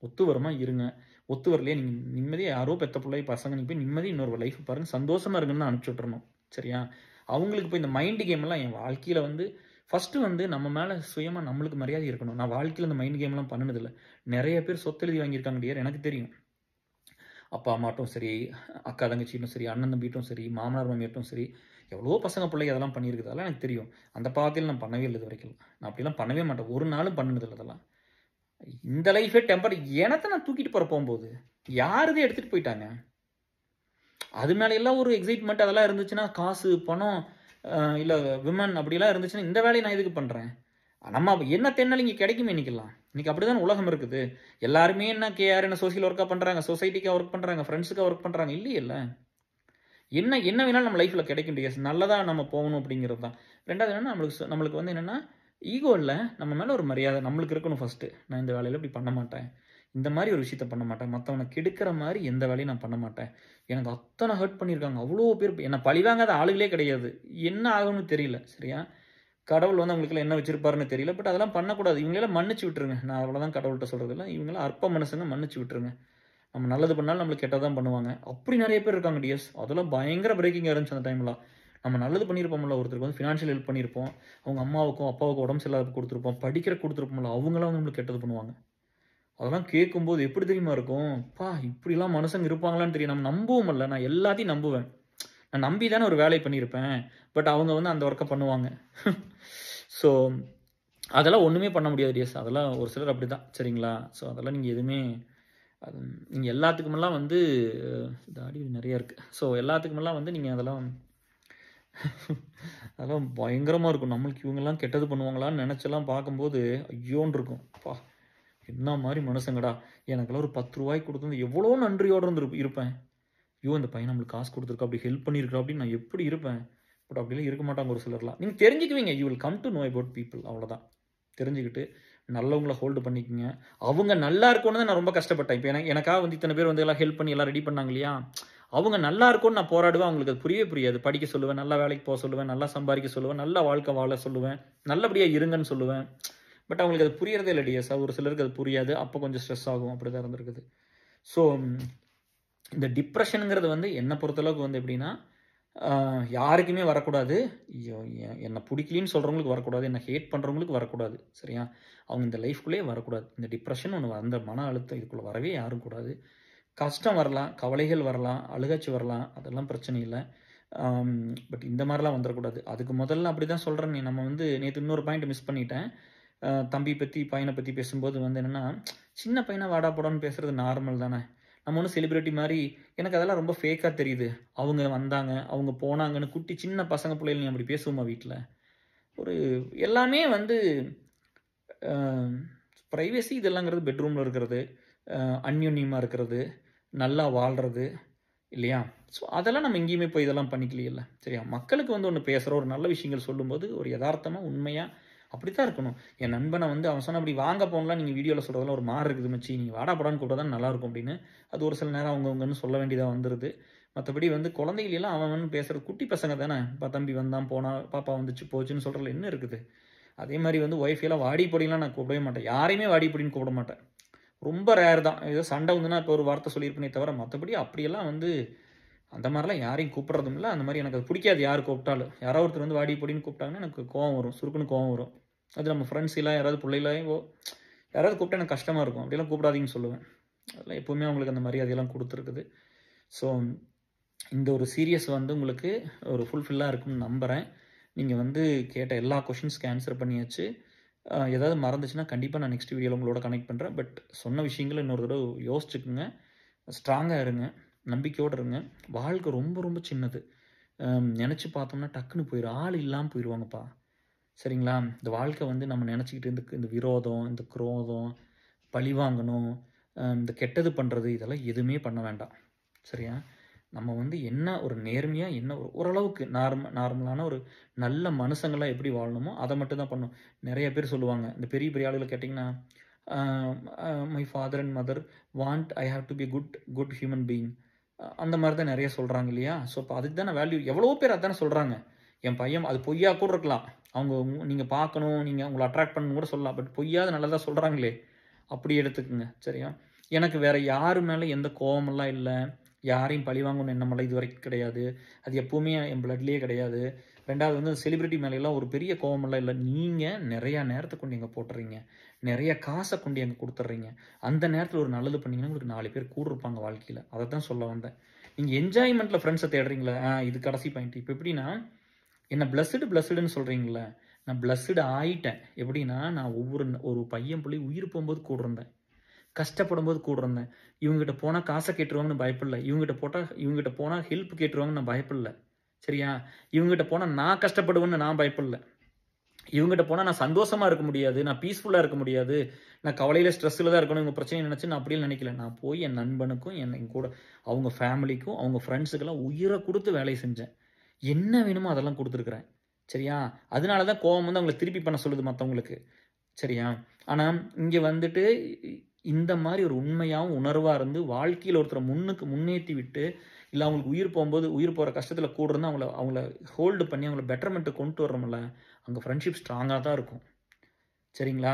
ஒத்து வருமா இருங்க, ஒத்து வரலையே நீங்கள் நிம்மதியாக யாரோ பெத்த பிள்ளை பசங்க நீங்கள் போய் நிம்மதி இன்னொரு லைஃப் பாருங்கள், சந்தோஷமாக இருங்கன்னு அனுப்பிச்சி விட்றணும். சரியா? அவங்களுக்கு போய் இந்த மைண்டு கேம்லாம் என் வாழ்க்கையில் வந்து ஃபஸ்ட்டு வந்து நம்ம மேலே சுயமாக நம்மளுக்கு மரியாதை இருக்கணும். நான் வாழ்க்கையில் இந்த மைண்ட் கேம்லாம் பண்ணினதில்லை. நிறைய பேர் சொத்து எழுதி வாங்கியிருக்காங்க டியர், எனக்கு தெரியும். அப்பா அம்மாட்டும் சரி, அக்கா தங்கச்சிட்டும் சரி, அண்ணன் தம்பிட்டும் சரி, மாமனார் மாமியார்ட்டும் சரி, எவ்வளோ பசங்க பிள்ளைங்க அதெல்லாம் பண்ணியிருக்குது. அதெல்லாம் எனக்கு தெரியும். அந்த பாவத்தில் நான் பண்ணவே இல்லை இது வரைக்கும். நான் அப்படிலாம் பண்ணவே மாட்டேன், ஒரு நாளும் பண்ணினதில்லை அதெல்லாம். இந்த லைஃபே டெம்பர் எனத்தை நான் தூக்கிட்டு போகிற போகும்போது யாருதே எடுத்துகிட்டு போயிட்டாங்க. அது மேலே எல்லாம் ஒரு எக்ஸைட்மெண்ட் அதெல்லாம் இருந்துச்சுன்னா, காசு பணம் இல்லை விமன் அப்படிலாம் இருந்துச்சுன்னா இந்த வேலையை நான் எதுக்கு பண்ணுறேன்? நம்ம என்ன தென்னாலும் இங்கே கிடைக்குமே இன்றைக்கெல்லாம். இன்றைக்கி அப்படி தான் உலகம் இருக்குது. எல்லாருமே என்ன கேஆர் என்ன சோசியல் ஒர்க்காக பண்ணுறாங்க, சொசைட்டிக்காக ஒர்க் பண்ணுறாங்க, ஃப்ரெண்ட்ஸுக்காக ஒர்க் பண்ணுறாங்க. இல்லையில்ல, என்ன வேணாலும் நம்ம லைஃப்பில் கிடைக்கும் டிஎஸ். நல்லதாக நம்ம போகணும் அப்படிங்கிறது தான். ரெண்டாவது என்னென்னா, நம்மளுக்கு வந்து என்னென்னா ஈகோ இல்லை, நம்ம மேலே ஒரு மரியாதை நம்மளுக்கு இருக்கணும். ஃபஸ்ட்டு நான் இந்த வேலையில் இப்படி பண்ண மாட்டேன், இந்த மாதிரி ஒரு விஷயத்த பண்ண மாட்டேன், மற்றவனை கெடுக்கிற மாதிரி எந்த வேலையும் நான் பண்ண மாட்டேன். எனக்கு அத்தனை ஹர்ட் பண்ணியிருக்காங்க, அவ்வளோ பேர் என்னை பழிவாங்காத ஆளுகளே கிடையாது. என்ன ஆகும்னு தெரியல. சரியா? கடவுள் வந்து அவங்களுக்குலாம் என்ன வச்சிருப்பாருன்னு தெரியல. பட் அதெல்லாம் பண்ணக்கூடாது. இவங்களெல்லாம் மன்னிச்சு விட்டுருங்க. நான் அவ்வளோதான் கடவுள்கிட்ட சொல்றது இல்ல. இவங்கலாம் அற்ப மனுஷங்க, மன்னிச்சு விட்டுருங்க. நம்ம நல்லது பண்ணாலும் நம்மளுக்கு கெட்டது தான் பண்ணுவாங்க. அப்படி நெறைய பேர் இருக்காங்க டியர்ஸ். அதெல்லாம் பயங்கர பிரேக்கிங்கா இருந்துச்சு அந்த டைம்லாம். நம்ம நல்லது பண்ணியிருப்போம்ல, ஒருத்தருக்கு வந்து ஃபினான்ஷியல் ஹெல்ப் பண்ணியிருப்போம். அவங்க அம்மாவுக்கும், அப்பாவுக்கும் உடம்பு சரியில்லாதப்ப குடுத்துருப்போம். படிக்கிறக்கு குடுத்துருப்போம்ல, அவங்கலாம் வந்து நம்மளுக்கு கெட்டது பண்ணுவாங்க. அதெல்லாம் கேட்கும்போது எப்படி தெரியுமா இருக்கும்? அப்பா! இப்படிலாம் மனுஷங்க இருப்பாங்களான்னு தெரியும். நம்ம நம்புவோம்ல. நான் எல்லாத்தையும் நம்புவேன். நான் நம்பி தானே ஒரு வேலைய பண்ணியிருப்பேன். பட் அவங்க வந்து அந்த ஒர்க்க பண்ணுவாங்க. ஸோ அதெல்லாம் ஒண்ணுமே பண்ண முடியாது டியர்ஸ். அதெல்லாம் ஒரு சிலர் அப்படிதான். சரிங்களா? ஸோ அதெல்லாம் நீங்க எதுவுமே அது நீங்க எல்லாத்துக்குமெல்லாம் வந்து தாடி நெறைய இருக்கு. ஸோ எல்லாத்துக்குமெல்லாம் வந்து நீங்க அதெல்லாம் அதெல்லாம் பயங்கரமா இருக்கும். நம்மளுக்கு இவங்கலாம் கெட்டது பண்ணுவாங்களான்னு நெனச்செல்லாம் பார்க்கும்போது, ஐயோன்னு இருக்கும். அப்பா! என்ன மாரி மனுஷங்கடா! எனக்கெல்லாம் ஒரு ரூ. 10 குடுத்தது எவ்வளோ நன்றியோட இருப்பேன். ஐயோ! இந்த பையன் நம்மளுக்கு காசு குடுத்துருக்கான், அப்படி ஹெல்ப் பண்ணியிருக்கான் அப்படின்னு நான் எப்படி இருப்பேன்? பட் அப்படிலாம் இருக்க மாட்டாங்க ஒரு சிலர்லாம். நீங்க தெரிஞ்சுக்குவீங்க. You will come to know about people அவ்வளோதான். தெரிஞ்சுக்கிட்டு நல்லவங்கள ஹோல்டு பண்ணிக்கங்க. அவங்க நல்லா இருக்கணும்னு தான் நான் ரொம்ப கஷ்டப்பட்டேன். இப்ப எனக்காக வந்து இத்தன பேர் வந்து எல்லாம் ஹெல்ப் பண்ணி எல்லாம் ரெடி பண்ணாங்க இல்லையா? அவங்க நல்லா இருக்கணும்னு நான் போராடுவேன். அவங்களுக்கு அது புரியவே புரியாது. படிக்க சொல்லுவேன், நல்லா வேலைக்கு சொல்லுவேன், நல்லா சம்பாதிக்க சொல்லுவேன், நல்ல வாழ்க்கை வாழ சொல்லுவேன், நல்லபடியா இருங்கன்னு சொல்லுவேன். பட் அவங்களுக்கு அது புரியறதே இல்ல டியர்ஸ். ஒரு சிலருக்கு அது புரியாது. அப்ப கொஞ்சம் ஸ்ட்ரெஸ் ஆகும். அப்படிதான் இருந்திருக்குது. ஸோ இந்த டிப்ரஷன்ங்கிறது வந்து என்ன பொறுத்தளவுக்கு வந்து எப்படின்னா, யாருக்குமே வரக்கூடாது. என்ன புடிக்கலன்னு சொல்றவங்களுக்கு வரக்கூடாது. என்ன ஹேட் பண்றவங்களுக்கு வரக்கூடாது. சரியா? அவங்க இந்த லைஃப்குள்ளேயே வரக்கூடாது. இந்த டிப்ரஷன் ஒண்ணு அந்த மன அழுத்தம் இதுக்குள்ள வரவே யாரும் கூடாது. கஷ்டம் வரலாம், கவலைகள் வரலாம், அழுகாச்சி வரலாம். அதெல்லாம் பிரச்சனை இல்ல. பட் இந்த மாரிலாம் வந்துரக்கூடாது. அதுக்கு முதல்ல அப்படிதான் சொல்றேனே. நம்ம வந்து நேத்து இன்னொரு பாயிண்ட் மிஸ் பண்ணிட்டேன். தம்பி பத்தி, பையன பத்தி பேசும்போது வந்து என்னன்னா, சின்ன பையனா வாடா போடான்னு பேசுறது நார்மல் தானே. நம்ம ஒண்ணும் செலிபிரிட்டி மாரி எனக்கு அதெல்லாம் ரொம்ப ஃபேக்கா தெரியுது. அவங்க வந்தாங்க, அவங்க போனாங்கன்னு குட்டி சின்ன பசங்க புள்ளைகள் நீ அப்படி பேசுவோமா வீட்ல? ஒரு எல்லாமே வந்து அ பிரைவசி இதெல்லாங்கிறது பெட்ரூம்ல இருக்கிறது, அந்யோன்யமா இருக்கிறது, நல்லா வாழ்றது இல்லையா? ஸோ அதெல்லாம் நம்ம எங்கேயுமே போய் இதெல்லாம் பண்ணிக்கலையல்ல. சரியா? மக்களுக்கு வந்து ஒண்ணு பேசுறோம், ஒரு நல்ல விஷயங்கள் சொல்லும்போது, ஒரு எதார்த்தமா, உண்மையா அப்படித்தான் இருக்கணும். என் நண்பன வந்து அவன் சொன்னான், "அப்படி வாங்க போங்கலாம் நீங்க வீடியோல சொல்றதெல்லாம் ஒரு மாரி இருக்குது மச்சி. நீங்க வாடா போடான்னு கூப்பிட்டா தான் நல்லாயிருக்கும்" அப்படின்னு. அது ஒரு சில நேரம் அவங்கவங்கன்னு சொல்ல வேண்டியதா வந்துருது. மத்தபடி வந்து குழந்தைகள் எல்லாம் அவன் அவன்னு பேசுறது குட்டி பசங்க தானே. தம்பி வந்தான், போனான், பாப்பா வந்துச்சு, போச்சுன்னு சொல்றதுல என்ன இருக்குது? அதே மாரி வந்து ஒய்ஃப் எல்லாம் வாடி போடின்லாம் நான் கூப்பிடவே மாட்டேன். யாரையுமே வாடி போடின்னு கூப்பிட மாட்டேன். ரொம்ப ரேர் தான். ஏதோ சண்டை வந்துன்னா இப்போ ஒரு வார்த்தை சொல்லியிருப்பேனே தவிர, மத்தபடி அப்படியெல்லாம் வந்து அந்த மாரிலாம் யாரையும் கூப்பிடுறதும் இல்ல. அந்த மாரி எனக்கு அது பிடிக்காது யார் கூப்பிட்டாலும். யாராவது ஒருத்தர் வந்து வாடி போடின்னு கூப்பிட்டாங்கன்னா எனக்கு கோவம் வரும். சுருக்குன்னு கோவம் வரும். அது நம்ம ஃப்ரெண்ட்ஸ் எல்லாம் யாராவது புள்ளைகளையோ யாராவது கூப்பிட்டா எனக்கு கஷ்டமா இருக்கும். அப்படியெல்லாம் கூப்பிடாதீங்கன்னு சொல்லுவேன். அதெல்லாம் எப்பவுமே அவங்களுக்கு அந்த மரியாதையெல்லாம் குடுத்துருக்குது. ஸோ இந்த ஒரு சீரியஸ் வந்து உங்களுக்கு ஒரு ஃபுல்ஃபில்லா இருக்கும்னு நம்புறேன். நீங்க வந்து கேட்ட எல்லா கொஸ்டின்ஸ்க்கு ஆன்சர் பண்ணியாச்சு. ஏதாவது மறந்துச்சுன்னா கண்டிப்பா நான் நெக்ஸ்ட் வீடியோல உங்களோட கனெக்ட் பண்றேன். பட் சொன்ன விஷயங்கள இன்னொரு தடவ யோசிச்சுக்கங்க. ஸ்ட்ராங்கா இருங்க. நம்பிக்கையோட இருங்க. வாழ்க்கை ரொம்ப ரொம்ப சின்னது. நெனச்சு பார்த்தோம்னா டக்குன்னு போயிரும். ஆள் இல்லாம போயிருவாங்கப்பா. சரிங்களா? இந்த வாழ்க்கை வந்து நம்ம நெனச்சுக்கிட்டு இந்த விரோதம், இந்த குரோதம், பழிவாங்கணும், இந்த கெட்டது பண்றது இதெல்லாம் எதுவுமே பண்ண வேண்டாம். சரியா? நம்ம வந்து என்ன ஒரு நேர்மையா என்ன ஓரளவுக்கு நார்மலான ஒரு நல்ல மனுஷங்களா எப்படி வாழணுமோ அத மட்டும் தான் பண்ணணும். நெறைய பேர் சொல்லுவாங்க. இந்த பெரிய பெரிய ஆளுகள கேட்டீங்கன்னா, uh my father and mother want I have to be good human being. அந்த மாரி தான் நெறைய சொல்றாங்க இல்லையா? ஸோ, அப்ப அதுக்கு தான வேல்யூ எவ்வளவோ பேர் அதானே சொல்றாங்க. என் பையன் அது பொய்யா கூட இருக்கலாம். அவங்க நீங்க பார்க்கணும், நீங்க உங்கள அட்ராக்ட் பண்ணணும்னு கூட சொல்லலாம். பட் பொய்யாவது நல்லதா சொல்றாங்களே! அப்படி எடுத்துக்கங்க. சரியா? எனக்கு வேற யாரு மேல எந்த கோவமெல்லாம் இல்ல. யாரையும் பழிவாங்கணும்னு எண்ணமெல்லாம் இதுவரைக்கும் கிடையாது. அது எப்பவுமே என் பிளட்லயே கிடையாது. 2வது வந்து செலிபிரிட்டி மேலலாம் ஒரு பெரிய கோவமெல்லாம் இல்ல. நீங்க நெறைய நேரத்த கொண்டு எங்க போட்டுறீங்க. நெறைய காச கொண்டு எங்க குடுத்துடுறீங்க. அந்த நேரத்துல ஒரு நல்லது பண்ணீங்கன்னா, உங்களுக்கு 4 பேர் கூட இருப்பாங்க வாழ்க்கையில. அதத்தான் சொல்ல வந்தேன். நீங்க என்ஜாய்மென்ட்ல ஃபிரெண்ட்ஸ தேடுறீங்களா? இது கடைசி பாயிண்ட். இப்ப எப்படின்னா, என்ன பிளஸ்டுன்னு சொல்றீங்கல்ல. நான் பிளஸ்டு ஆயிட்டேன். எப்படின்னா, நான் ஒரு பையன் புள்ளை உயிர் போம்போது கூட இருந்தேன். கஷ்டப்படும்போது கூட இருந்தேன். இவங்ககிட்ட போனா காச கேட்டுருவாங்கன்னு பயப்படல. இவங்ககிட்ட போனா ஹெல்ப் கேட்டுருவாங்கன்னு நான் பயப்படல. சரியா? இவங்ககிட்ட போனா நான் கஷ்டப்படுவேன்னு நான் பயப்படல. இவங்ககிட்ட போனா நான் சந்தோஷமா இருக்க முடியாது. நான் பீஸ்ஃபுல்லா இருக்க முடியாது. நான் கவலையில, ஸ்ட்ரெஸ்ல தான் இருக்கணும். இவங்க பிரச்சனைய நினைச்சு நான் அப்படியே நினைக்கல. நான் போய் என் நண்பனுக்கும், என் கூட அவங்க ஃபேமிலிக்கும், அவங்க ஃப்ரெண்ட்ஸுக்கெல்லாம் உயிர குடுத்து வேலை செஞ்சேன். என்ன வேணுமோ அதெல்லாம் குடுத்துருக்கிறேன். சரியா? அதனால தான் கோவம் வந்து அவங்கள திருப்பி பண்ண சொல்லுது மத்தவங்களுக்கு. சரியா? ஆனா, இங்க வந்துட்டு இந்த மாதிரி ஒரு உண்மையாகவும் உணர்வாக இருந்து வாழ்க்கையில் ஒருத்தரை முன்னேற்றி விட்டு, இல்லை அவங்களுக்கு உயிர் போகும்போது உயிர் போகிற கஷ்டத்தில் கூட இருந்து அவங்கள ஹோல்டு பண்ணி அவங்கள பெட்டர்மெண்ட்டு கொண்டு வர்றோம்ல, அங்கே ஃப்ரெண்ட்ஷிப் ஸ்ட்ராங்காக தான் இருக்கும். சரிங்களா?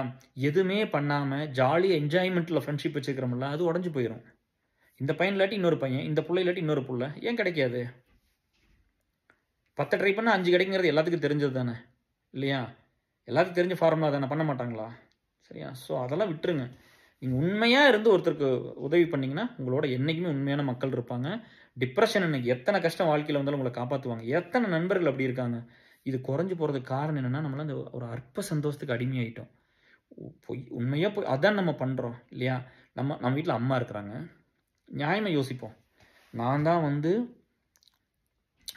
எதுவுமே பண்ணாமல் ஜாலியாக என்ஜாய்மெண்ட்டில் ஃப்ரெண்ட்ஷிப் வச்சுக்கிறோம்ல, அது உடஞ்சி போயிடும். இந்த பையன் இல்லாட்டி இன்னொரு பையன், இந்த பிள்ளை இல்லாட்டி இன்னொரு பிள்ளை, ஏன் கிடைக்காது? 10 ட்ரை பண்ணால் 5 கிடைக்குங்கிறது எல்லாத்துக்கும் தெரிஞ்சது தானே, இல்லையா? எல்லாத்துக்கும் தெரிஞ்ச ஃபார்முலா தானே, பண்ண மாட்டாங்களா? சரியா? ஸோ அதெல்லாம் விட்டுருங்க. நீங்கள் உண்மையாக இருந்து ஒருத்தருக்கு உதவி பண்ணிங்கன்னா உங்களோட என்றைக்குமே உண்மையான மக்கள் இருப்பாங்க. டிப்ரெஷன் இன்னைக்கு எத்தனை கஷ்டம் வாழ்க்கையில் வந்தாலும் உங்களை காப்பாற்றுவாங்க. எத்தனை நண்பர்கள் அப்படி இருக்காங்க. இது குறைஞ்சி போகிறதுக்கு காரணம் என்னென்னா, நம்மளாம் அந்த ஒரு அற்ப சந்தோஷத்துக்கு அடிமையாயிட்டோம். உண்மையாக அதான் நம்ம பண்ணுறோம் இல்லையா? நம்ம வீட்டில் அம்மா இருக்கிறாங்க, நியாயமாக யோசிப்போம். நான் தான்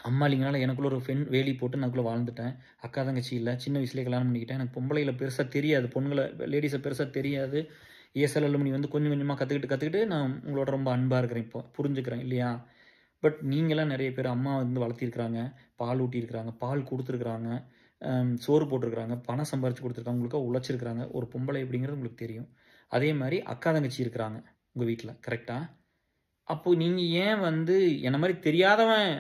அம்மா இல்லைங்கனால எனக்குள்ள ஒரு வேலி போட்டு நான் அதுக்குள்ளே வாழ்ந்துட்டேன். அக்கா தங்கச்சி இல்லை, சின்ன வயசுலேயே கல்யாணம் பண்ணிக்கிட்டேன். எனக்கு பொம்பளையில் பெருசாக தெரியாது, லேடிஸை பெருசாக தெரியாது. ஏஎஸ்எல் அலுமினி கொஞ்சம் கொஞ்சமாக கற்றுக்கிட்டு நான் உங்களோட ரொம்ப அன்பாக இருக்கிறேன், இப்போ புரிஞ்சுக்கிறேன் இல்லையா? பட் நீங்களாம் நிறைய பேர் அம்மா வளர்த்திருக்கிறாங்க, பால் ஊட்டியிருக்கிறாங்க, பால் கொடுத்துருக்குறாங்க, சோறு போட்டிருக்கிறாங்க, பணம் சம்பாரித்து கொடுத்துருக்காங்க, உங்களுக்காக உழைச்சிருக்கிறாங்க. ஒரு பொம்பளை எப்படிங்கிறது உங்களுக்கு தெரியும். அதே மாதிரி அக்கா தங்கச்சி இருக்கிறாங்க உங்கள் வீட்டில், கரெக்டாக? அப்போது நீங்கள் ஏன் என்ன மாதிரி தெரியாதவன்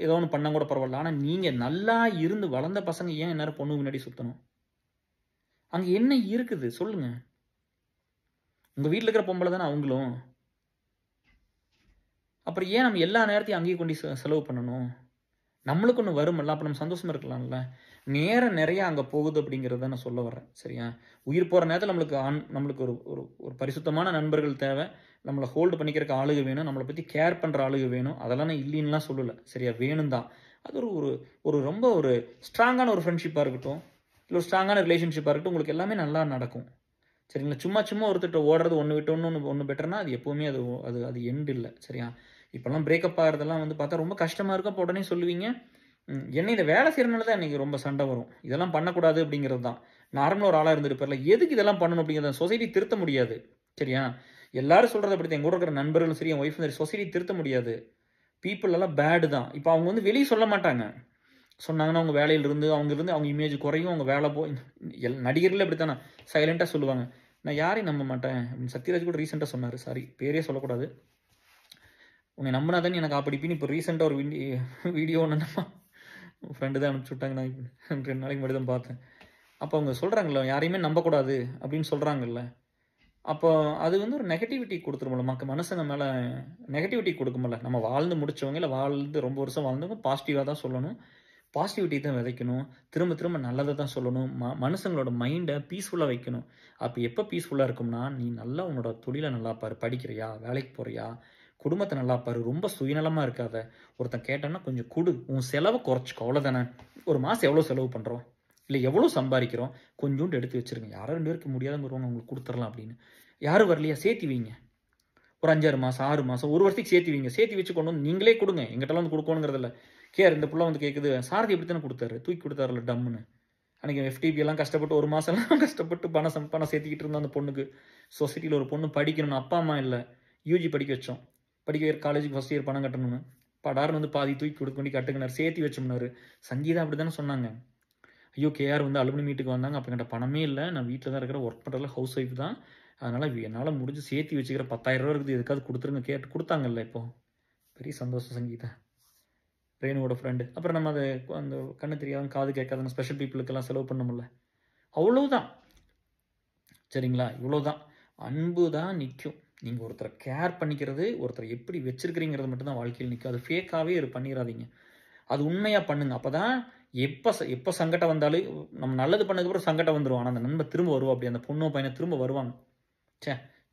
ஏதோ ஒன்று பண்ணால் கூட பரவாயில்ல. ஆனால் நீங்கள் நல்லா இருந்து வளர்ந்த பசங்க ஏன் எல்லாரும் பொண்ணு முன்னாடி சுற்றணும்? அங்கே என்ன இருக்குது சொல்லுங்கள். உங்கள் வீட்டில் இருக்கிற பொம்பளை தானே அவங்களும். அப்புறம் ஏன் நம்ம எல்லா நேரத்தையும் அங்கேயே கொண்டு செலவு பண்ணணும்? நம்மளுக்கு ஒன்று வருமல்ல, அப்போ நம்ம சந்தோஷமாக இருக்கலாம்ல. நேரம் நிறைய அங்கே போகுது அப்படிங்கிறத நான் சொல்ல வரேன். சரியா? உயிர் போகிற நேரத்தில் நம்மளுக்கு ஒரு ஒரு பரிசுத்தமான நண்பர்கள் தேவை. நம்மளை ஹோல்டு பண்ணிக்கிறதுக்கு ஆளுக வேணும், நம்மளை பற்றி கேர் பண்ணுற ஆளுக வேணும். அதெல்லாம் நான் இல்லைன்னுலாம் சொல்லலை. சரியா? வேணும் தான். அது ஒரு ரொம்ப ஒரு ஸ்ட்ராங்கான ஒரு ஃப்ரெண்ட்ஷிப்பாக இருக்கட்டும், இல்லை ஒரு ஸ்ட்ராங்கான ரிலேஷன்ஷிப்பாக இருக்கட்டும், உங்களுக்கு எல்லாமே நல்லா நடக்கும். சரிங்களா? சும்மா ஒருத்தர்கிட்ட ஓடுறது ஒன்று விட்டு ஒன்று பெட்டர்னா அது எப்போவுமே அது எண்ட் இல்லை. சரியா? இப்போல்லாம் பிரேக்கப் ஆகிறதெல்லாம் பார்த்தா ரொம்ப கஷ்டமாக இருக்கும். அப்போ உடனே சொல்லுவீங்க, என்ன இந்த வேலை செய்கிறனால தான் எனக்கு ரொம்ப சண்டை வரும், இதெல்லாம் பண்ணக்கூடாது அப்படிங்கிறது தான். நார்மலாக ஒரு ஆளாக இருந்துருப்பார்ல, எதுக்கு இதெல்லாம் பண்ணணும் அப்படிங்கிறத சொசைட்டி திருத்த முடியாது. சரியா? எல்லாரும் சொல்கிறத பற்றி என் கூட இருக்கிற நண்பர்களும் சரி, என் ஒய்ஃபும் சரி, சொசைட்டி திருத்த முடியாது. பீப்புள் எல்லாம் பேடு தான். இப்போ அவங்க வெளியே சொல்ல மாட்டாங்க. சொன்னாங்கன்னா அவங்க வேலையிலிருந்து அவங்க இமேஜ் குறையும், அவங்க வேலை நடிகர்கள் அப்படி தானே சைலண்ட்டாக சொல்லுவாங்க. நான் யாரையும் நம்ப மாட்டேன் அப்படின்னு சத்யராஜ் கூட ரீசெண்டாக சொன்னார். சாரி, பேரே சொல்லக்கூடாது. உன்னை நம்பினா தானே எனக்கு அப்படிப்பின்னு இப்போ ரீசெண்டாக ஒரு வீடியோ ஒன்று ஃப்ரெண்டு தான் அனுப்பிச்சி விட்டாங்க. நான் 2 நாளைக்கு முன்னாடி தான் பார்த்தேன். அப்போ அவங்க சொல்கிறாங்கல்ல, யாரையுமே நம்பக்கூடாது அப்படின்னு சொல்கிறாங்கல்ல. அப்போ அது ஒரு நெகட்டிவிட்டி கொடுத்துருமில்ல, மனுஷங்க மேலே நெகட்டிவிட்டி கொடுக்குமில்ல. நம்ம வாழ்ந்து முடித்தவங்க, இல்லை வாழ்ந்து ரொம்ப வருஷம் வாழ்ந்தவங்க பாசிட்டிவாக தான் சொல்லணும், பாசிட்டிவிட்டி தான் விதைக்கணும், திரும்ப நல்லதை தான் சொல்லணும், மனுஷங்களோட மைண்டை பீஸ்ஃபுல்லாக வைக்கணும். அப்போ எப்போ பீஸ்ஃபுல்லாக இருக்கும்னா, நீ நல்லா உன்னோட தொழிலை நல்லா பாரு, படிக்கிறியா, வேலைக்கு போகிறியா, குடும்பத்தை நல்லா பாரு, ரொம்ப சுயநலமாக இருக்காத. ஒருத்தன் கேட்டோன்னா கொஞ்சம் கொடு, உன் செலவை குறைச்சிக்கோ, அவ்வளோதானே. ஒரு மாதம் எவ்வளோ செலவு பண்ணுறோம், இல்லை எவ்வளோ சம்பாதிக்கிறோம், கொஞ்சோண்டு எடுத்து வச்சுருங்க. யாரோ 2 பேருக்கு முடியாதவங்க வருவாங்க, உங்களுக்கு கொடுத்துடலாம் அப்படின்னு. யாரும் வரலையா, சேர்த்தி வைங்க. ஒரு 5-6 மாதம் 6 மாதம் 1 வருஷத்துக்கு சேர்த்தி வைங்க. சேர்த்தி வச்சு கொண்டு நீங்களே கொடுங்க. எங்கிட்டலாம் கொடுக்கணுங்கிறதில்ல. இந்த பிள்ளை கேட்குது, சாரதி எப்படி தானே கொடுத்தாரு, தூக்கி கொடுத்தாருல டம்முன்னு. அன்றைக்கி FTP எல்லாம் கஷ்டப்பட்டு 1 மாதம்லாம் கஷ்டப்பட்டு பணம் சேர்த்திக்கிட்டு இருந்தோம் அந்த பொண்ணுக்கு. சொசைட்டியில் ஒரு பொண்ணு படிக்கணும்னு, அப்பா அம்மா இல்லை, UG படிக்க வச்சோம். படிக்க காலேஜுக்கு ஃபஸ்ட் இயர் பணம் கட்டணும்னு படாருன்னு பாதி தூக்கி கொடுக்க வேண்டி கட்டுக்கினார், சேர்த்தி வச்சோம்னாரு. சங்கீதா அப்படி தானே சொன்னாங்க. ஐயோ, KR அலுமினி மீட்டுக்கு வந்தாங்க, அப்போ என்கிட்ட பணமே இல்லை, நான் வீட்டில் தான் இருக்கிற, ஒர்க் பண்ணுறதுல ஹவுஸ் ஒய்ஃப் தான், அதனால் என்னால் முடிஞ்சு சேர்த்தி வச்சுக்கிற 10,000 ரூபா இருக்குது, எதுக்காவது கொடுத்துருங்க கொடுத்தாங்கல்ல. இப்போது பெரிய சந்தோஷம் சங்கீதா, ரேணுவோட ஃப்ரெண்டு. அப்புறம் நம்ம அதை அந்த கண்ணு தெரியாத காது கேட்காத ஸ்பெஷல் பீப்புளுக்கெல்லாம் செலவு பண்ணமுல்ல, அவ்வளவுதான். சரிங்களா? இவ்வளோதான். அன்பு தான் நிற்கும். நீங்கள் ஒருத்தரை கேர் பண்ணிக்கிறது, ஒருத்தரை எப்படி வச்சிருக்கிறீங்கிறது மட்டும்தான் வாழ்க்கையில் நிற்கும். அது ஃபேக்காகவே பண்ணிடாதீங்க, அது உண்மையாக பண்ணுங்க. அப்போ தான் எப்போ சங்கடம் வந்தாலும், நம்ம நல்லது பண்ணதுக்கப்புறம் சங்கடம் வந்துடும், ஆனால் அந்த நண்பர் திரும்ப வருவா, அப்படி அந்த பொண்ணோ பையனை திரும்ப வருவாங்க.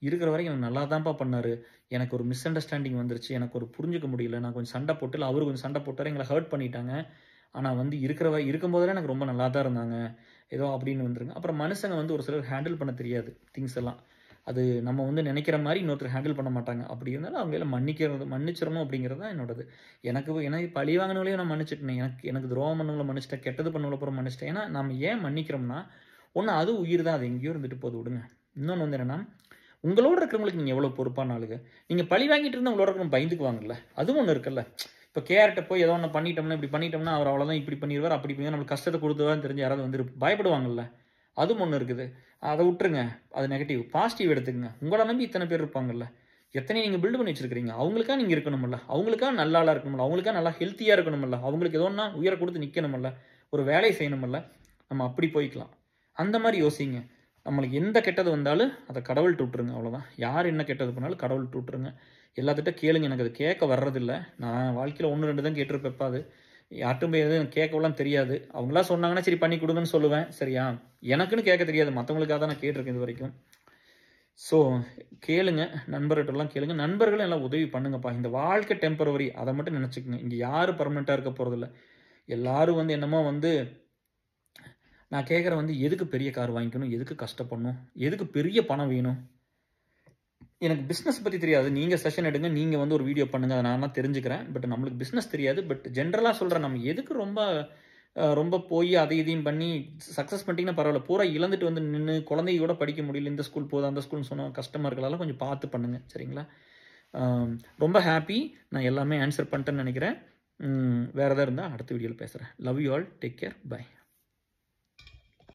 இருக்கிற வரைக்கும் எனக்கு நல்லா தான்ப்பா பண்ணார், எனக்கு ஒரு மிஸ் அண்டர்ஸ்டாண்டிங் வந்துருச்சு, எனக்கு ஒரு புரிஞ்சுக்க முடியல, நான் கொஞ்சம் சண்டை போட்டு, இல்லை அவரு கொஞ்சம் சண்டை போட்டார், எங்களை ஹர்ட் பண்ணிட்டாங்க, ஆனால் இருக்கும்போதெல்லாம் எனக்கு ரொம்ப நல்லா தான் இருந்தாங்க ஏதோ அப்படின்னு வந்துருங்க. அப்புறம் மனுஷங்க ஒரு சிலர் ஹேண்டில் பண்ண தெரியாது திங்ஸ் எல்லாம். அது நம்ம நினைக்கிற மாதிரி இன்னொருத்தர் ஹேண்டில் பண்ண மாட்டாங்க. அப்படி இருந்தாலும் அவங்க எல்லாம் மன்னிச்சிடணும் அப்படிங்கிறது தான் என்னோடது. எனக்கு பழி வாங்கினவங்களையும் நான் மன்னிச்சிட்டேன், எனக்கு துரோகம் பண்ணவங்களை மன்னிச்சிட்டேன், கெட்டது பண்ணவங்களை அப்புறம் மன்னிச்சிட்டேன். ஏன்னா நம்ம ஏன் மன்னிக்கிறோம்னா, ஒன்று அது உயிர் தான், அது எங்கேயோ இருந்துட்டு போது, விடுங்க. இன்னொன்று என்னென்னா, உங்களோட இருக்கிறவங்களுக்கு நீங்கள் எவ்வளோ பொறுப்பான ஆளுங்க. நீங்கள் பழி வாங்கிட்டு இருந்தால் உங்களோட இருக்கிறவங்க பயந்துக்குவாங்கல்ல, அதுவும் ஒன்று இருக்குல்ல. இப்போ கேர்ட்ட போய் ஏதோ ஒன்று பண்ணிட்டோம்னா, இப்படி பண்ணிட்டோம்னா அவர் அவ்வளோதான், இப்படி பண்ணிடுவார், அப்படி பண்ணி நம்மளுக்கு கஷ்டத்தை கொடுத்துவான்னு தெரிஞ்சு யாராவது பயப்படுவாங்கல்ல, அதுவும் ஒன்று இருக்குது. அதை விட்டுருங்க, அது நெகட்டிவ். பாசிட்டிவ் எடுத்துக்கங்க. உங்களை நம்பி இத்தனை பேர் இருப்பாங்கல்ல, எத்தனை நீங்கள் பில்டு பண்ணி வச்சிருக்கிறீங்க, அவங்களுக்கா நீங்கள் இருக்கணுமில்ல, அவங்களுக்கா நல்ல ஆளாக இருக்கணுமில்ல, அவங்களுக்கா நல்லா ஹெல்த்தியாக இருக்கணுமில்ல, அவங்களுக்கு ஏதோ ஒன்றா உயர கொடுத்து நிற்கணுமில்ல, ஒரு வேலையை செய்யணுமில்ல, நம்ம அப்படி போய்க்கலாம். அந்த மாதிரி யோசிங்க. நம்மளுக்கு எந்த கெட்டது வந்தாலும் அதை கடவுள்கிட்ட விட்டுருங்க, அவ்வளோதான். யார் என்ன கெட்டது பண்ணாலும் கடவுள்கிட்ட விட்டுருங்க. எல்லாத்திட்ட கேளுங்க. எனக்கு அது கேட்க வர்றதில்ல. நான் வாழ்க்கையில் 1 2 தான் கேட்டிருப்பேப்பா. அது யார்ட்டும் போய் எதுவும் கேட்கலாம் தெரியாது. அவங்களா சொன்னாங்கன்னா சரி பண்ணி கொடுங்கன்னு சொல்லுவேன். சரியா? எனக்குன்னு கேட்க தெரியாது, மற்றவங்களுக்காக தான் நான் கேட்டிருக்கேன் இது வரைக்கும். ஸோ கேளுங்க, நண்பர்கிட்டலாம் கேளுங்க. நண்பர்களும் எல்லாம் உதவி பண்ணுங்கப்பா. இந்த வாழ்க்கை டெம்பரவரி, அதை மட்டும் நினச்சிக்கங்க. இங்கே யாரும் பர்மனெண்ட்டாக இருக்க போகிறதில்ல. எல்லாரும் வந்து என்னமோ வந்து நான் கேட்குறேன் வந்து, எதுக்கு பெரிய கார் வாங்கிக்கணும், எதுக்கு கஷ்டப்படணும், எதுக்கு பெரிய பணம் வேணும்? எனக்கு பிஸ்னஸ் பற்றி தெரியாது. நீங்கள் செஷன் எடுங்க, நீங்கள் வந்து ஒரு வீடியோ பண்ணுங்கள், அதை நான் தெரிஞ்சுக்கிறேன். பட் நம்மளுக்கு பிஸ்னஸ் தெரியாது. பட் ஜென்ரலாக சொல்கிறேன், நம்ம எதுக்கு ரொம்ப போய் அதை இதையும் பண்ணி சக்ஸஸ் பண்ணிட்டீங்கன்னா பரவாயில்ல, பூரா இழந்துட்டு வந்து நின்று குழந்தையோட படிக்க முடியல, இந்த ஸ்கூல் போதும் அந்த ஸ்கூல்னு சொன்னால் கஷ்டமாக இருக்கலாம். கொஞ்சம் பார்த்து பண்ணுங்கள், சரிங்களா? ரொம்ப ஹாப்பி. நான் எல்லாமே ஆன்சர் பண்ணிட்டேன்னு நினைக்கிறேன். வேறு எதாவது இருந்தால் அடுத்த வீடியோவில் பேசுகிறேன். Love you all. Take care. By.